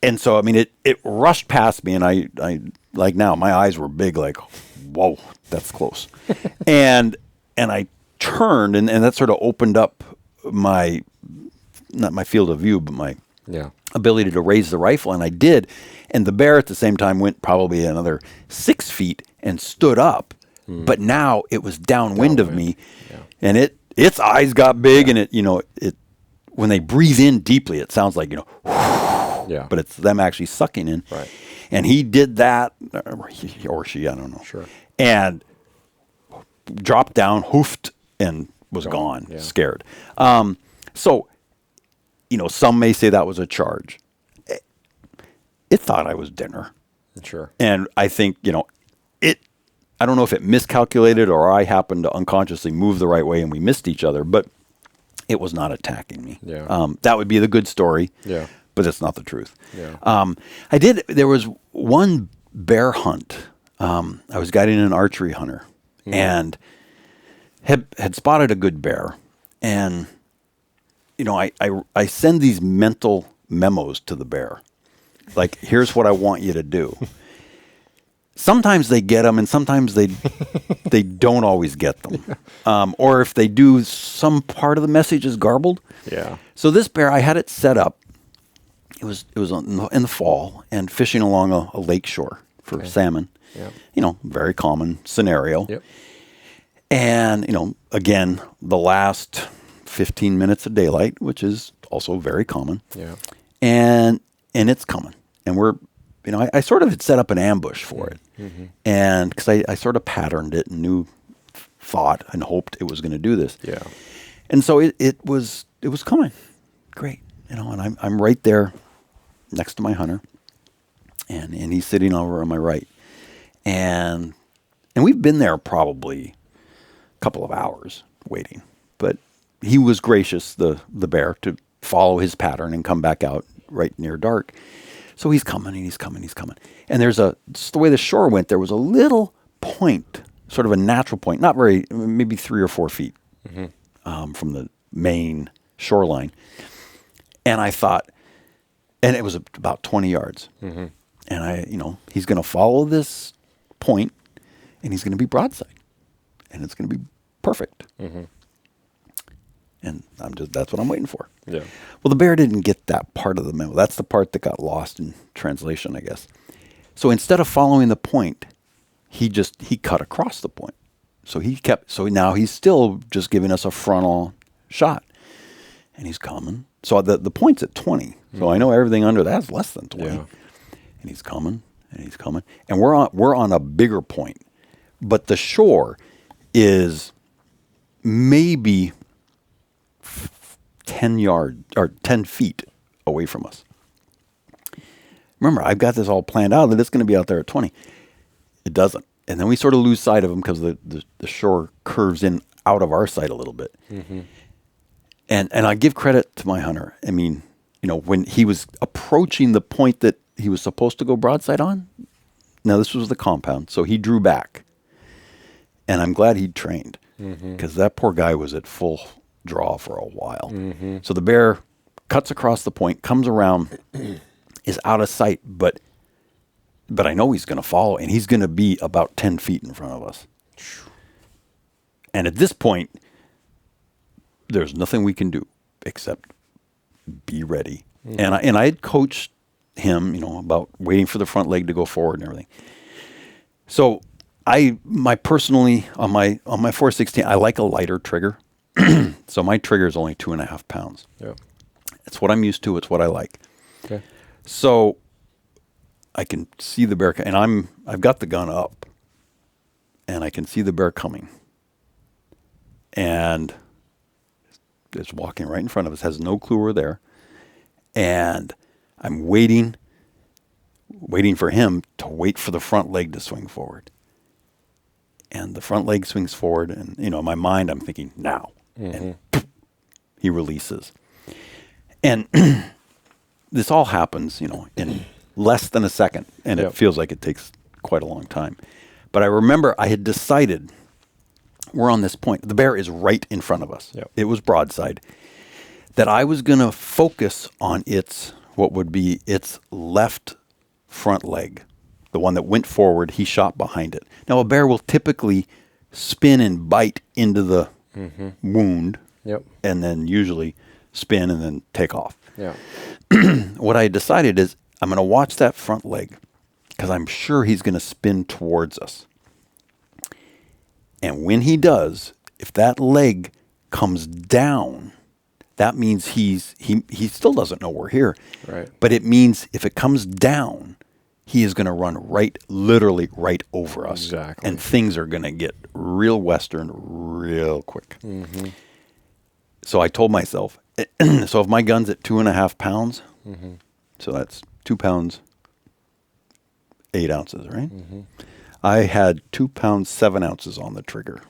And so, I mean, it rushed past me, and I like now, my eyes were big, like, whoa, that's close. and I turned, and that sort of opened up not my field of view, but my ability to raise the rifle, and I did. And the bear at the same time went probably another 6 feet and stood up, but now it was downwind of me, and its eyes got big, and it when they breathe in deeply, it sounds like, but it's them actually sucking in. Right. And he did that, or she, I don't know. Sure. And dropped down, hoofed, and was gone, scared. So, some may say that was a charge. It thought I was dinner. Sure. And I think, I don't know if it miscalculated or I happened to unconsciously move the right way and we missed each other, but it was not attacking me. Yeah. That would be the good story. Yeah. But that's not the truth. Yeah. There was one bear hunt. I was guiding an archery hunter and had spotted a good bear. And, I send these mental memos to the bear. Like, here's what I want you to do. Sometimes they get them, and sometimes they don't always get them. Or if they do, some part of the message is garbled. Yeah. So this bear, I had it set up. It was in the fall and fishing along a lake shore for salmon. Yeah. Very common scenario. Yep. And, again, the last 15 minutes of daylight, which is also very common. Yeah. And it's coming. And we're, I sort of had set up an ambush for it. And because I sort of patterned it and thought and hoped it was going to do this. Yeah. And so it was coming. Great. And I'm right there next to my hunter. And he's sitting over on my right. And we've been there probably a couple of hours waiting. But he was gracious, the bear, to follow his pattern and come back out right near dark. So he's coming and he's coming, he's coming. And just the way the shore went, there was a little point, sort of a natural point, not very, maybe 3 or 4 feet from the main shoreline. And I thought, and it was about 20 yards. And he's going to follow this point and he's going to be broadside. And it's going to be perfect. And that's what I'm waiting for. Yeah. Well, the bear didn't get that part of the memo. That's the part that got lost in translation, I guess. So instead of following the point, he cut across the point. So now he's still just giving us a frontal shot. And he's coming. So the point's at 20. So I know everything under that's less than 20. Yeah. And he's coming and he's coming. And we're on a bigger point. But the shore is maybe 10 yards or 10 feet away from us. Remember, I've got this all planned out that it's going to be out there at 20. It doesn't. And then we sort of lose sight of him because the shore curves in out of our sight a little bit. And I give credit to my hunter. I mean, when he was approaching the point that he was supposed to go broadside on, now this was the compound, so he drew back. And I'm glad he'd trained because that poor guy was at full draw for a while. So the bear cuts across the point, comes around, is out of sight, but I know he's going to follow, and he's going to be about 10 feet in front of us. And at this point, there's nothing we can do except be ready. And I had coached him, about waiting for the front leg to go forward and everything. So personally on my 416, I like a lighter trigger. So my trigger is only 2.5 pounds. Yeah. It's what I'm used to. It's what I like. Okay. So I can see the bear, and I've got the gun up, and I can see the bear coming, and it's walking right in front of us. Has no clue we're there, and I'm waiting for him to wait for the front leg to swing forward. And the front leg swings forward, and in my mind I'm thinking now, and he releases, and this all happens, in less than a second, and it feels like it takes quite a long time. But I remember I had decided we're on this point. The bear is right in front of us. Yep. It was broadside. That I was going to focus on what would be its left front leg. The one that went forward, he shot behind it. Now, a bear will typically spin and bite into the wound, and then usually spin and then take off. Yeah. What I decided is I'm going to watch that front leg because I'm sure he's going to spin towards us. And when he does, if that leg comes down, that means he still doesn't know we're here. Right. But it means if it comes down, he is going to run literally right over us. Exactly. And things are going to get real Western real quick. So I told myself, so if my gun's at 2.5 pounds, so that's 2 pounds, 8 ounces, right? I had 2 pounds, 7 ounces on the trigger.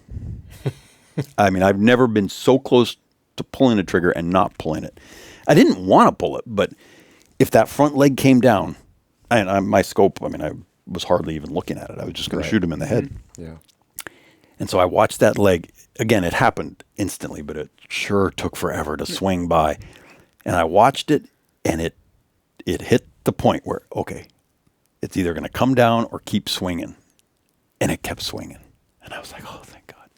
I mean, I've never been so close to pulling a trigger and not pulling it. I didn't want to pull it, but if that front leg came down, and my scope, I was hardly even looking at it. I was just going to shoot him in the head. Yeah. And so I watched that leg. Again, it happened instantly, but it sure took forever to swing by. And I watched it, and it hit the point where, okay, it's either going to come down or keep swinging. And it kept swinging. And I was like, oh, thank God.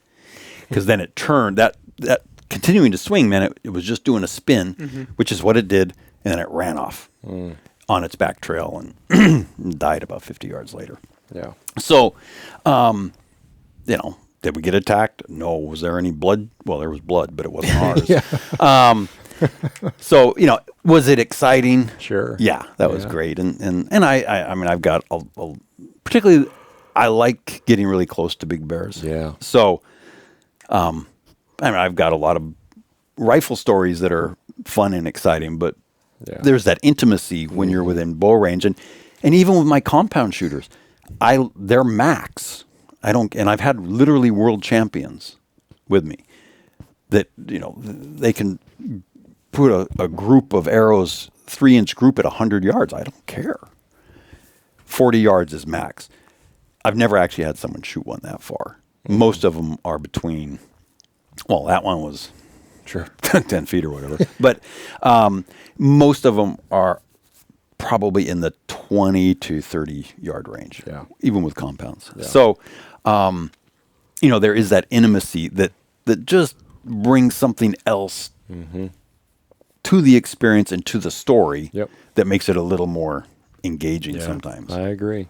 Because then it turned, that continuing to swing, man, it was just doing a spin, which is what it did, and then it ran off on its back trail and died about 50 yards later. Yeah. So, did we get attacked? No. Was there any blood? Well, there was blood, but it wasn't ours. So, was it exciting? Sure. Yeah, that was great. And I mean, I've got particularly, I like getting really close to big bears. Yeah. So, I mean, I've got a lot of rifle stories that are fun and exciting, but there's that intimacy when you're within bow range. And even with my compound shooters, they're max. And I've had literally world champions with me that, they can put a group of arrows, 3-inch group at 100 yards. I don't care. 40 yards is max. I've never actually had someone shoot one that far. Most of them are between, well, that one was 10 feet or whatever. But most of them are probably in the 20 to 30 yard range, even with compounds. Yeah. So, there is that intimacy that just brings something else to the experience and to the story that makes it a little more engaging sometimes. I agree.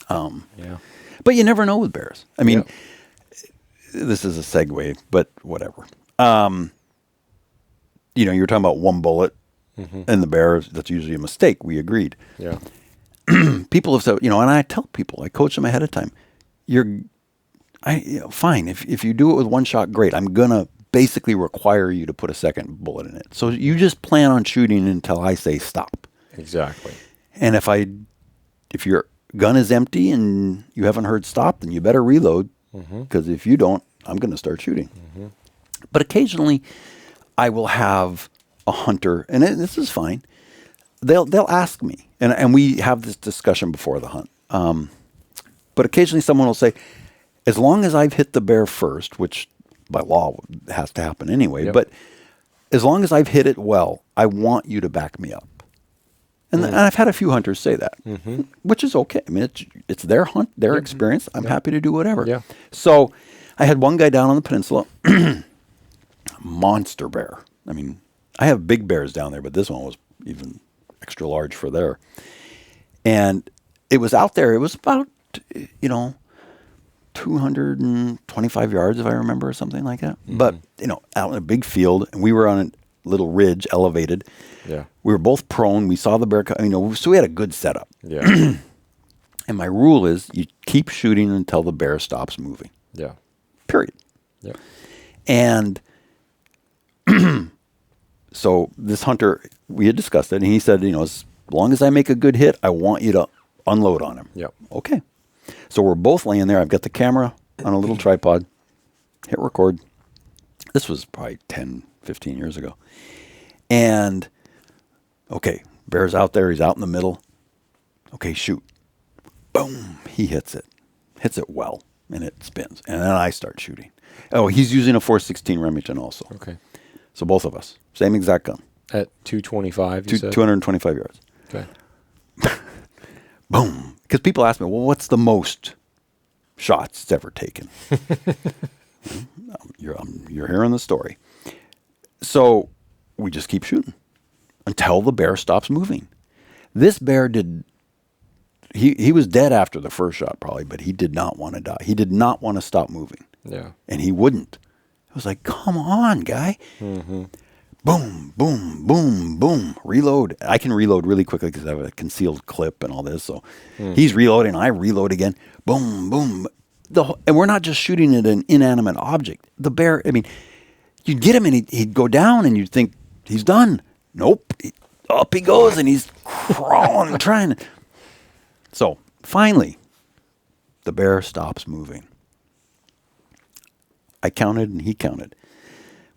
But you never know with bears. I mean, this is a segue, but whatever. You were talking about one bullet and the bear, that's usually a mistake. We agreed. Yeah. People have said, and I tell people, I coach them ahead of time. Fine. If you do it with one shot, great. I'm going to basically require you to put a second bullet in it. So you just plan on shooting until I say stop. Exactly. And if your gun is empty and you haven't heard stop, then you better reload, because if you don't, I'm going to start shooting. But occasionally I will have a hunter, and this is fine. They'll ask me, and we have this discussion before the hunt. But occasionally someone will say, as long as I've hit the bear first, which by law has to happen anyway, but as long as I've hit it well, I want you to back me up. And I've had a few hunters say that, which is okay. I mean, it's their hunt, their experience. I'm happy to do whatever. Yeah. So I had one guy down on the peninsula, monster bear. I mean, I have big bears down there, but this one was even extra large for there. And it was out there. It was about, 225 yards, if I remember, or something like that. But, out in a big field, and we were on a little ridge, elevated. Yeah. We were both prone. We saw the bear, so we had a good setup. Yeah. And my rule is you keep shooting until the bear stops moving. Yeah. Period. Yeah. And so this hunter, we had discussed it, and he said, as long as I make a good hit, I want you to unload on him. Yeah. Okay. So we're both laying there. I've got the camera on a little tripod. Hit record. This was probably 10, 15 years ago. And, okay, bear's out there. He's out in the middle. Okay, shoot. Boom. He hits it. Hits it well, and it spins. And then I start shooting. Oh, he's using a 416 Remington also. Okay. So both of us. Same exact gun. At 225, you said? 225 yards. Okay. Boom. Because people ask me, well, what's the most shots it's ever taken? You're hearing the story. So we just keep shooting until the bear stops moving. This bear he was dead after the first shot probably, but he did not want to die. He did not want to stop moving. Yeah. And he wouldn't. I was like, come on, guy. Mm-hmm. Boom, boom, boom, boom. Reload. I can reload really quickly because I have a concealed clip and all this. So he's reloading. I reload again. Boom, boom. And we're not just shooting at an inanimate object. The bear, I mean, you'd get him and he'd go down and you'd think he's done. Nope. Up he goes and he's crawling, trying. So finally, the bear stops moving. I counted and he counted.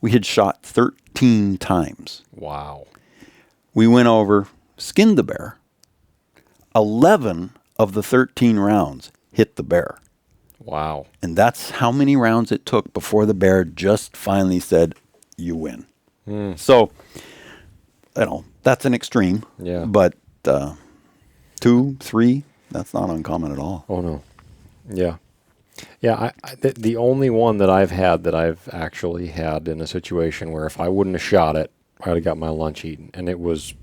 We had shot 13 times. Wow. We went over, skinned the bear. 11 of the 13 rounds hit the bear. Wow. And that's how many rounds it took before the bear just finally said, you win. So, that's an extreme. Yeah. But 2, 3, that's not uncommon at all. Oh, no. Yeah. Yeah, the only one that I've actually had in a situation where if I wouldn't have shot it, I'd have got my lunch eaten. And it was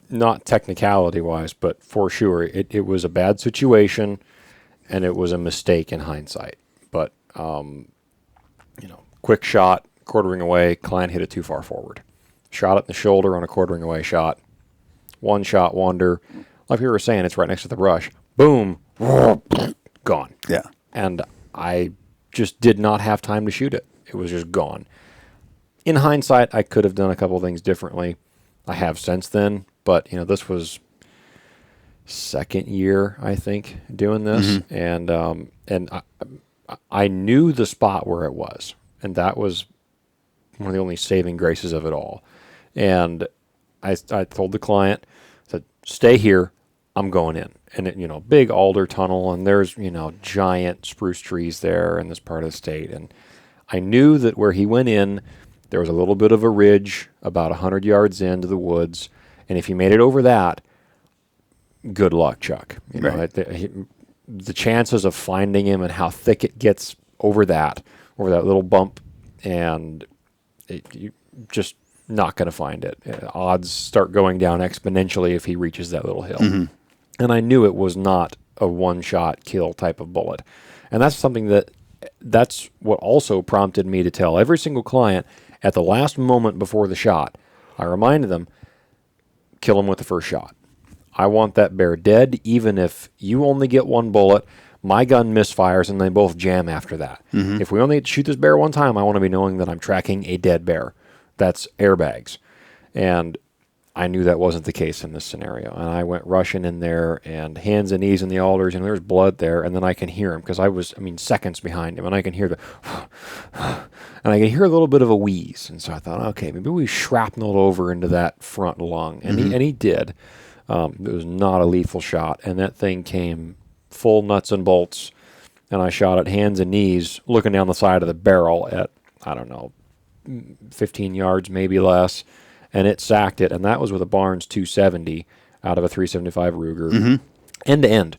not technicality-wise, but for sure, it was a bad situation, and it was a mistake in hindsight. But, quick shot, quartering away, client hit it too far forward. shot it in the shoulder on a quartering away shot. One shot wonder. Like you were saying, it's right next to the brush. Boom. Gone. Yeah. And I just did not have time to shoot it. It was just gone. In hindsight, I could have done a couple of things differently. I have since then, but this was second year, I think, doing this, and I knew the spot where it was, and that was one of the only saving graces of it all. And I told the client, said, "Stay here. I'm going in." And it, big alder tunnel, and there's giant spruce trees there in this part of the state, and I knew that where he went in, there was a little bit of a ridge about 100 yards into the woods, and if he made it over that, good luck, Chuck. Right. The chances of finding him and how thick it gets over that little bump, and you just not going to find it. Odds start going down exponentially if he reaches that little hill. And I knew it was not a one-shot kill type of bullet. And that's something that's what also prompted me to tell every single client at the last moment before the shot, I reminded them, kill him with the first shot. I want that bear dead, even if you only get one bullet, my gun misfires, and they both jam after that. If we only shoot this bear one time, I want to be knowing that I'm tracking a dead bear. That's airbags. And I knew that wasn't the case in this scenario. And I went rushing in there and hands and knees in the alders, and there's blood there, and then I can hear him because I was, seconds behind him, and I can hear and I can hear a little bit of a wheeze. And so I thought, okay, maybe we shrapneled over into that front lung. And he did. It was not a lethal shot, and that thing came full nuts and bolts, and I shot it hands and knees, looking down the side of the barrel at, 15 yards, maybe less, and it sacked it, and that was with a Barnes 270 out of a 375 Ruger, end to end.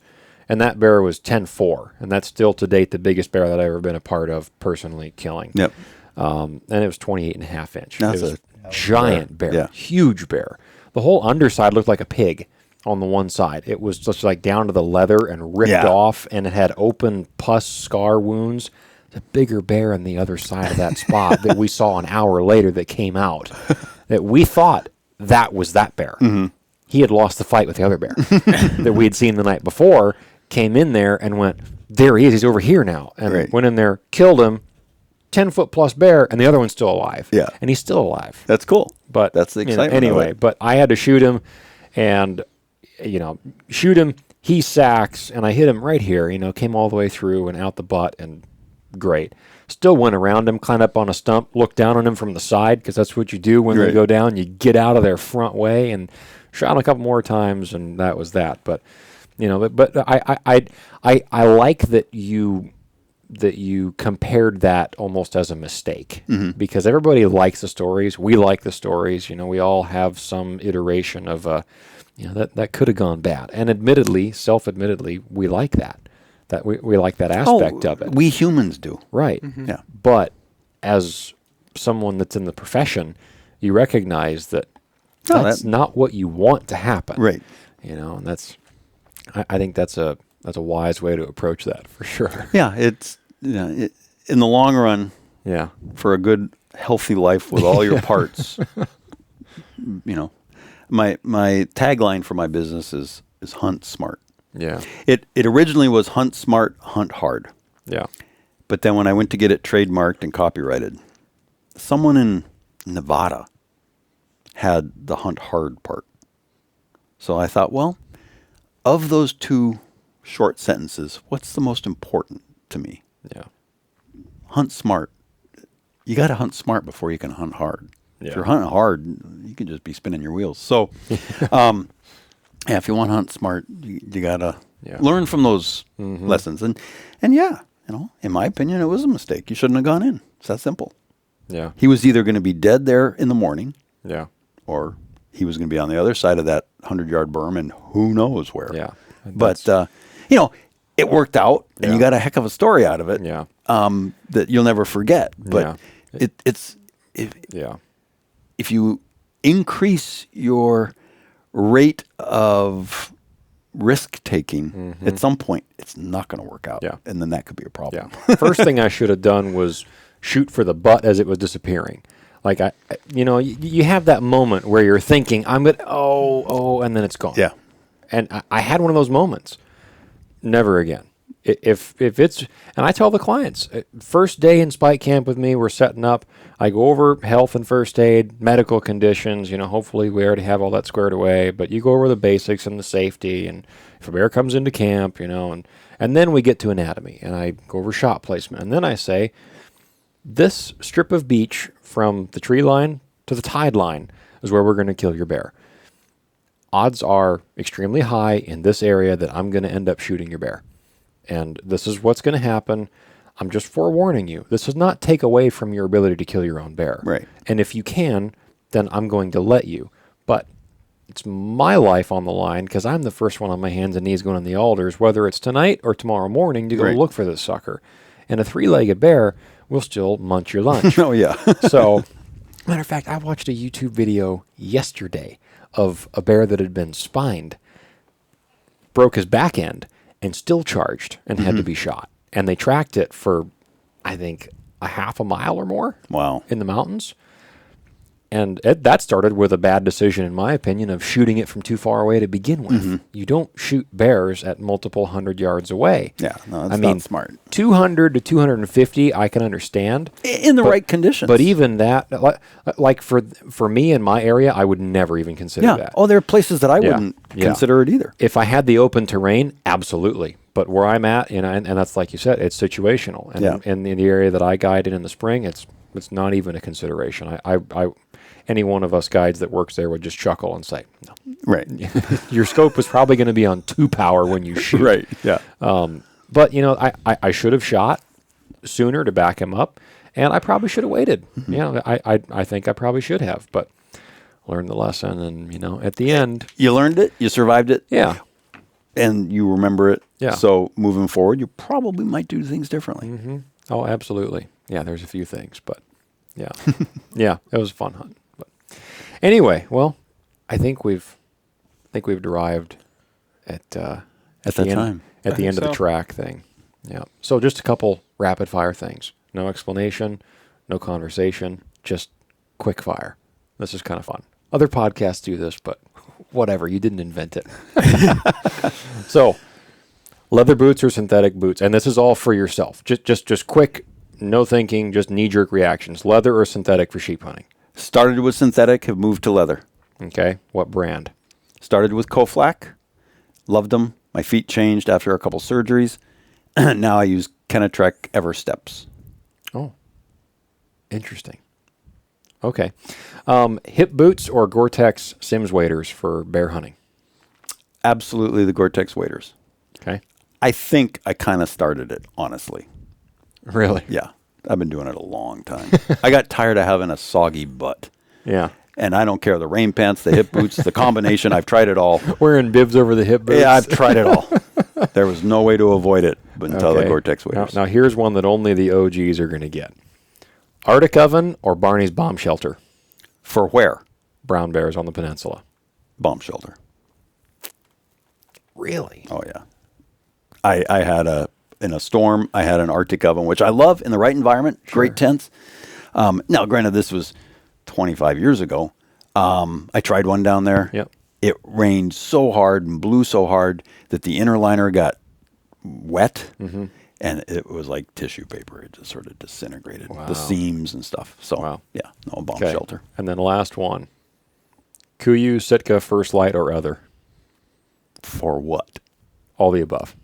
And that bear was 10-4, and that's still to date the biggest bear that I've ever been a part of personally killing. Yep. And it was 28.5 inch. That's it was a giant bear, huge bear. The whole underside looked like a pig on the one side. It was just like down to the leather and ripped off, and it had open pus scar wounds. The bigger bear on the other side of that spot that we saw an hour later that came out, that we thought that was that bear. He had lost the fight with the other bear that we had seen the night before, came in there and went, there he is, he's over here now. And went in there, killed him, 10-foot plus bear, and the other one's still alive. Yeah. And he's still alive. That's cool. But that's the excitement. Anyway, but I had to shoot him, and shoot him. He sacks, and I hit him right here. Came all the way through and out the butt, and great. Still went around him, climbed up on a stump, looked down on him from the side, because that's what you do when they go down. You get out of their front way, and shot him a couple more times, and that was that. But but I like that you compared that almost as a mistake, because everybody likes the stories. We like the stories. We all have some iteration of that could have gone bad, and self-admittedly, we like that. That we like that aspect of it. We humans do. Right. Yeah. But as someone that's in the profession, you recognize that that's not what you want to happen. Right. And that's, I think that's a wise way to approach that for sure. Yeah. It's, in the long run, for a good, healthy life with all your parts, my tagline for my business is hunt smart. Yeah. It originally was hunt smart, hunt hard. Yeah. But then when I went to get it trademarked and copyrighted, someone in Nevada had the hunt hard part. So I thought, well, of those two short sentences, what's the most important to me? Yeah. Hunt smart. You got to hunt smart before you can hunt hard. Yeah. If you're hunting hard, you can just be spinning your wheels. So, if you want to hunt smart, you got to learn from those lessons. And in my opinion, it was a mistake. You shouldn't have gone in. It's that simple. Yeah. He was either going to be dead there in the morning. Yeah. Or he was going to be on the other side of that 100-yard berm and who knows where. Yeah. But, it worked out and you got a heck of a story out of it. Yeah. That you'll never forget. But if you increase your rate of risk taking, at some point it's not going to work out. Yeah. And then that could be a problem. Yeah. First thing I should have done was shoot for the butt as it was disappearing. Like you have that moment where you're thinking, I'm going to, and then it's gone. Yeah. And I had one of those moments. Never again. If it's, and I tell the clients, first day in Spike Camp with me, we're setting up. I go over health and first aid, medical conditions. Hopefully we already have all that squared away. But you go over the basics and the safety, and if a bear comes into camp, and then we get to anatomy, and I go over shot placement, and then I say, this strip of beach from the tree line to the tide line is where we're going to kill your bear. Odds are extremely high in this area that I'm going to end up shooting your bear. And this is what's going to happen. I'm just forewarning you. This does not take away from your ability to kill your own bear. Right. And if you can, then I'm going to let you. But it's my life on the line because I'm the first one on my hands and knees going on the alders, whether it's tonight or tomorrow morning, to go look for this sucker. And a three-legged bear will still munch your lunch. Oh, yeah. So, matter of fact, I watched a YouTube video yesterday of a bear that had been spined, broke his back end, and still charged and had to be shot. And they tracked it for, I think, a half a mile or more. Wow. In the mountains. And that started with a bad decision, in my opinion, of shooting it from too far away to begin with. You don't shoot bears at multiple 100 yards away. Yeah, no, that's not smart. 200 to 250, I can understand. In the right conditions. But even that, like for me in my area, I would never even consider that. Oh, there are places that I wouldn't consider it either. If I had the open terrain, absolutely. But where I'm at, and that's like you said, it's situational. And in the area that I guided in the spring, it's not even a consideration. I any one of us guides that works there would just chuckle and say, no. Right. Your scope was probably going to be on 2 power when you shoot. Right, yeah. But, I should have shot sooner to back him up, and I probably should have waited. I think I probably should have, but learned the lesson, and, at the end. You learned it, you survived it. Yeah. And you remember it. Yeah. So moving forward, you probably might do things differently. Mm-hmm. Oh, absolutely. Yeah, there's a few things, but yeah. Yeah, it was a fun hunt. But anyway, well, I think we've derived at the end of the track thing. Yeah. So just a couple rapid fire things. No explanation, no conversation, just quick fire. This is kind of fun. Other podcasts do this, but whatever. You didn't invent it. So, leather boots or synthetic boots, and this is all for yourself. Just quick, no thinking, just knee-jerk reactions. Leather or synthetic for sheep hunting? Started with synthetic, have moved to leather. Okay. What brand? Started with Koflak. Loved them. My feet changed after a couple surgeries. Now I use Kenetrek Eversteps. Oh, interesting. Okay. Hip boots or Gore-Tex Sims waders for bear hunting? Absolutely the Gore-Tex waders. Okay. I think I kind of started it, honestly. Really? Yeah. I've been doing it a long time. I got tired of having a soggy butt. Yeah. And I don't care. The rain pants, the hip boots, the combination. I've tried it all. Wearing bibs over the hip boots? Yeah, I've tried it all. There was no way to avoid it until the Gore-Tex waders. Now, here's one that only the OGs are going to get. Arctic Oven or Barney's Bomb Shelter? For where? Brown bears on the peninsula. Bomb shelter. Really? Oh, yeah. I had in a storm, I had an Arctic Oven, which I love in the right environment. Sure. Great tents. Now, granted, this was 25 years ago. I tried one down there. Yep. It rained so hard and blew so hard that the inner liner got wet, and it was like tissue paper. It just sort of disintegrated. Wow. The seams and stuff. So, yeah, no bomb shelter. And then last one. Kuiu, Sitka, First Light, or other? For what? All the above.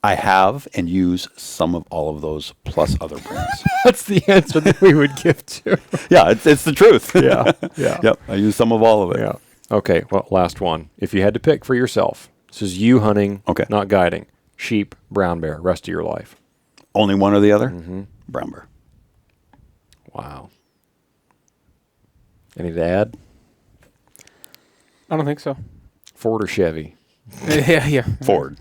I have and use some of all of those plus other brands. That's the answer that we would give to. Yeah, it's the truth. Yeah. Yep, I use some of all of it. Yeah. Okay, well, last one. If you had to pick for yourself, this is you hunting, not guiding, sheep, brown bear, rest of your life. Only one or the other? Brown bear. Wow. Anything to add? I don't think so. Ford or Chevy? Yeah. Ford.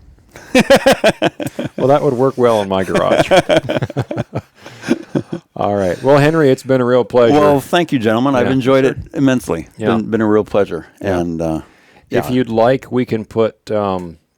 Well, that would work well in my garage. All right. Well, Henry, it's been a real pleasure. Well, thank you, gentlemen. Yeah, I've enjoyed it immensely. Yeah. Been a real pleasure. Yeah. And if you'd like, we can put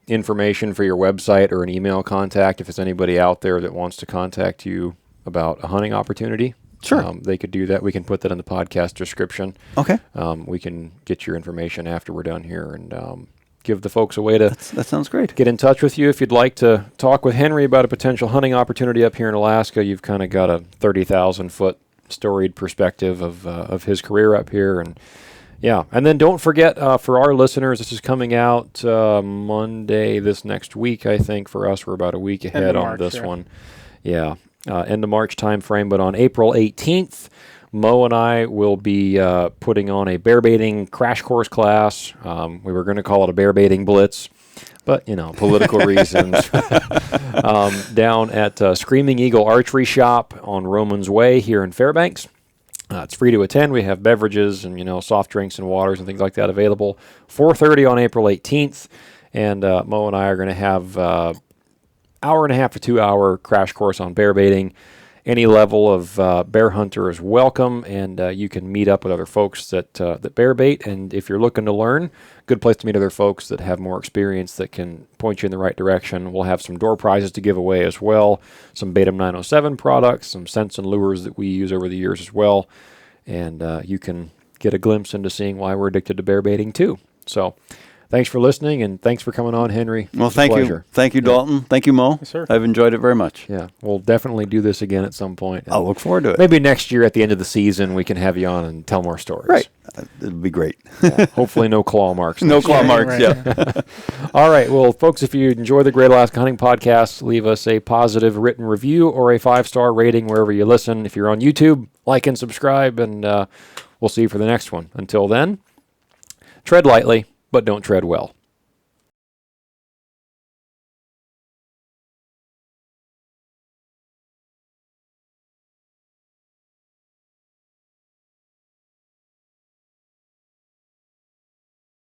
information for your website or an email contact if there's anybody out there that wants to contact you about a hunting opportunity. Sure. They could do that. We can put that in the podcast description. Okay. We can get your information after we're done here and give the folks a way to that sounds great. Get in touch with you if you'd like to talk with Henry about a potential hunting opportunity up here in Alaska. You've kind of got a 30,000-foot storied perspective of his career up here. And yeah, and then don't forget, for our listeners, this is coming out Monday this next week, I think. For us, we're about a week ahead on this one. Yeah, end of March time frame. But on April 18th, Mo and I will be putting on a bear baiting crash course class. We were going to call it a bear baiting blitz, but, political reasons. Down at Screaming Eagle Archery Shop on Romans Way here in Fairbanks. It's free to attend. We have beverages and, soft drinks and waters and things like that available. 4:30 on April 18th. And Mo and I are going to have hour and a half to 2 hour crash course on bear baiting. Any level of bear hunter is welcome, and you can meet up with other folks that bear bait. And if you're looking to learn, good place to meet other folks that have more experience that can point you in the right direction. We'll have some door prizes to give away as well, some Batum 907 products, some scents and lures that we use over the years as well. And you can get a glimpse into seeing why we're addicted to bear baiting too. So thanks for listening, and thanks for coming on, Henry. Well, thank you. Thank you, Dalton. Thank you, Mo. Yes, sir. I've enjoyed it very much. Yeah, we'll definitely do this again at some point. I'll look forward to it. Maybe next year at the end of the season, we can have you on and tell more stories. Right. It'll be great. Yeah. Hopefully no claw marks. No claw marks, right. yeah. All right. Well, folks, if you enjoy the Great Alaska Hunting Podcast, leave us a positive written review or a 5-star rating wherever you listen. If you're on YouTube, like and subscribe, and we'll see you for the next one. Until then, tread lightly, but don't tread well.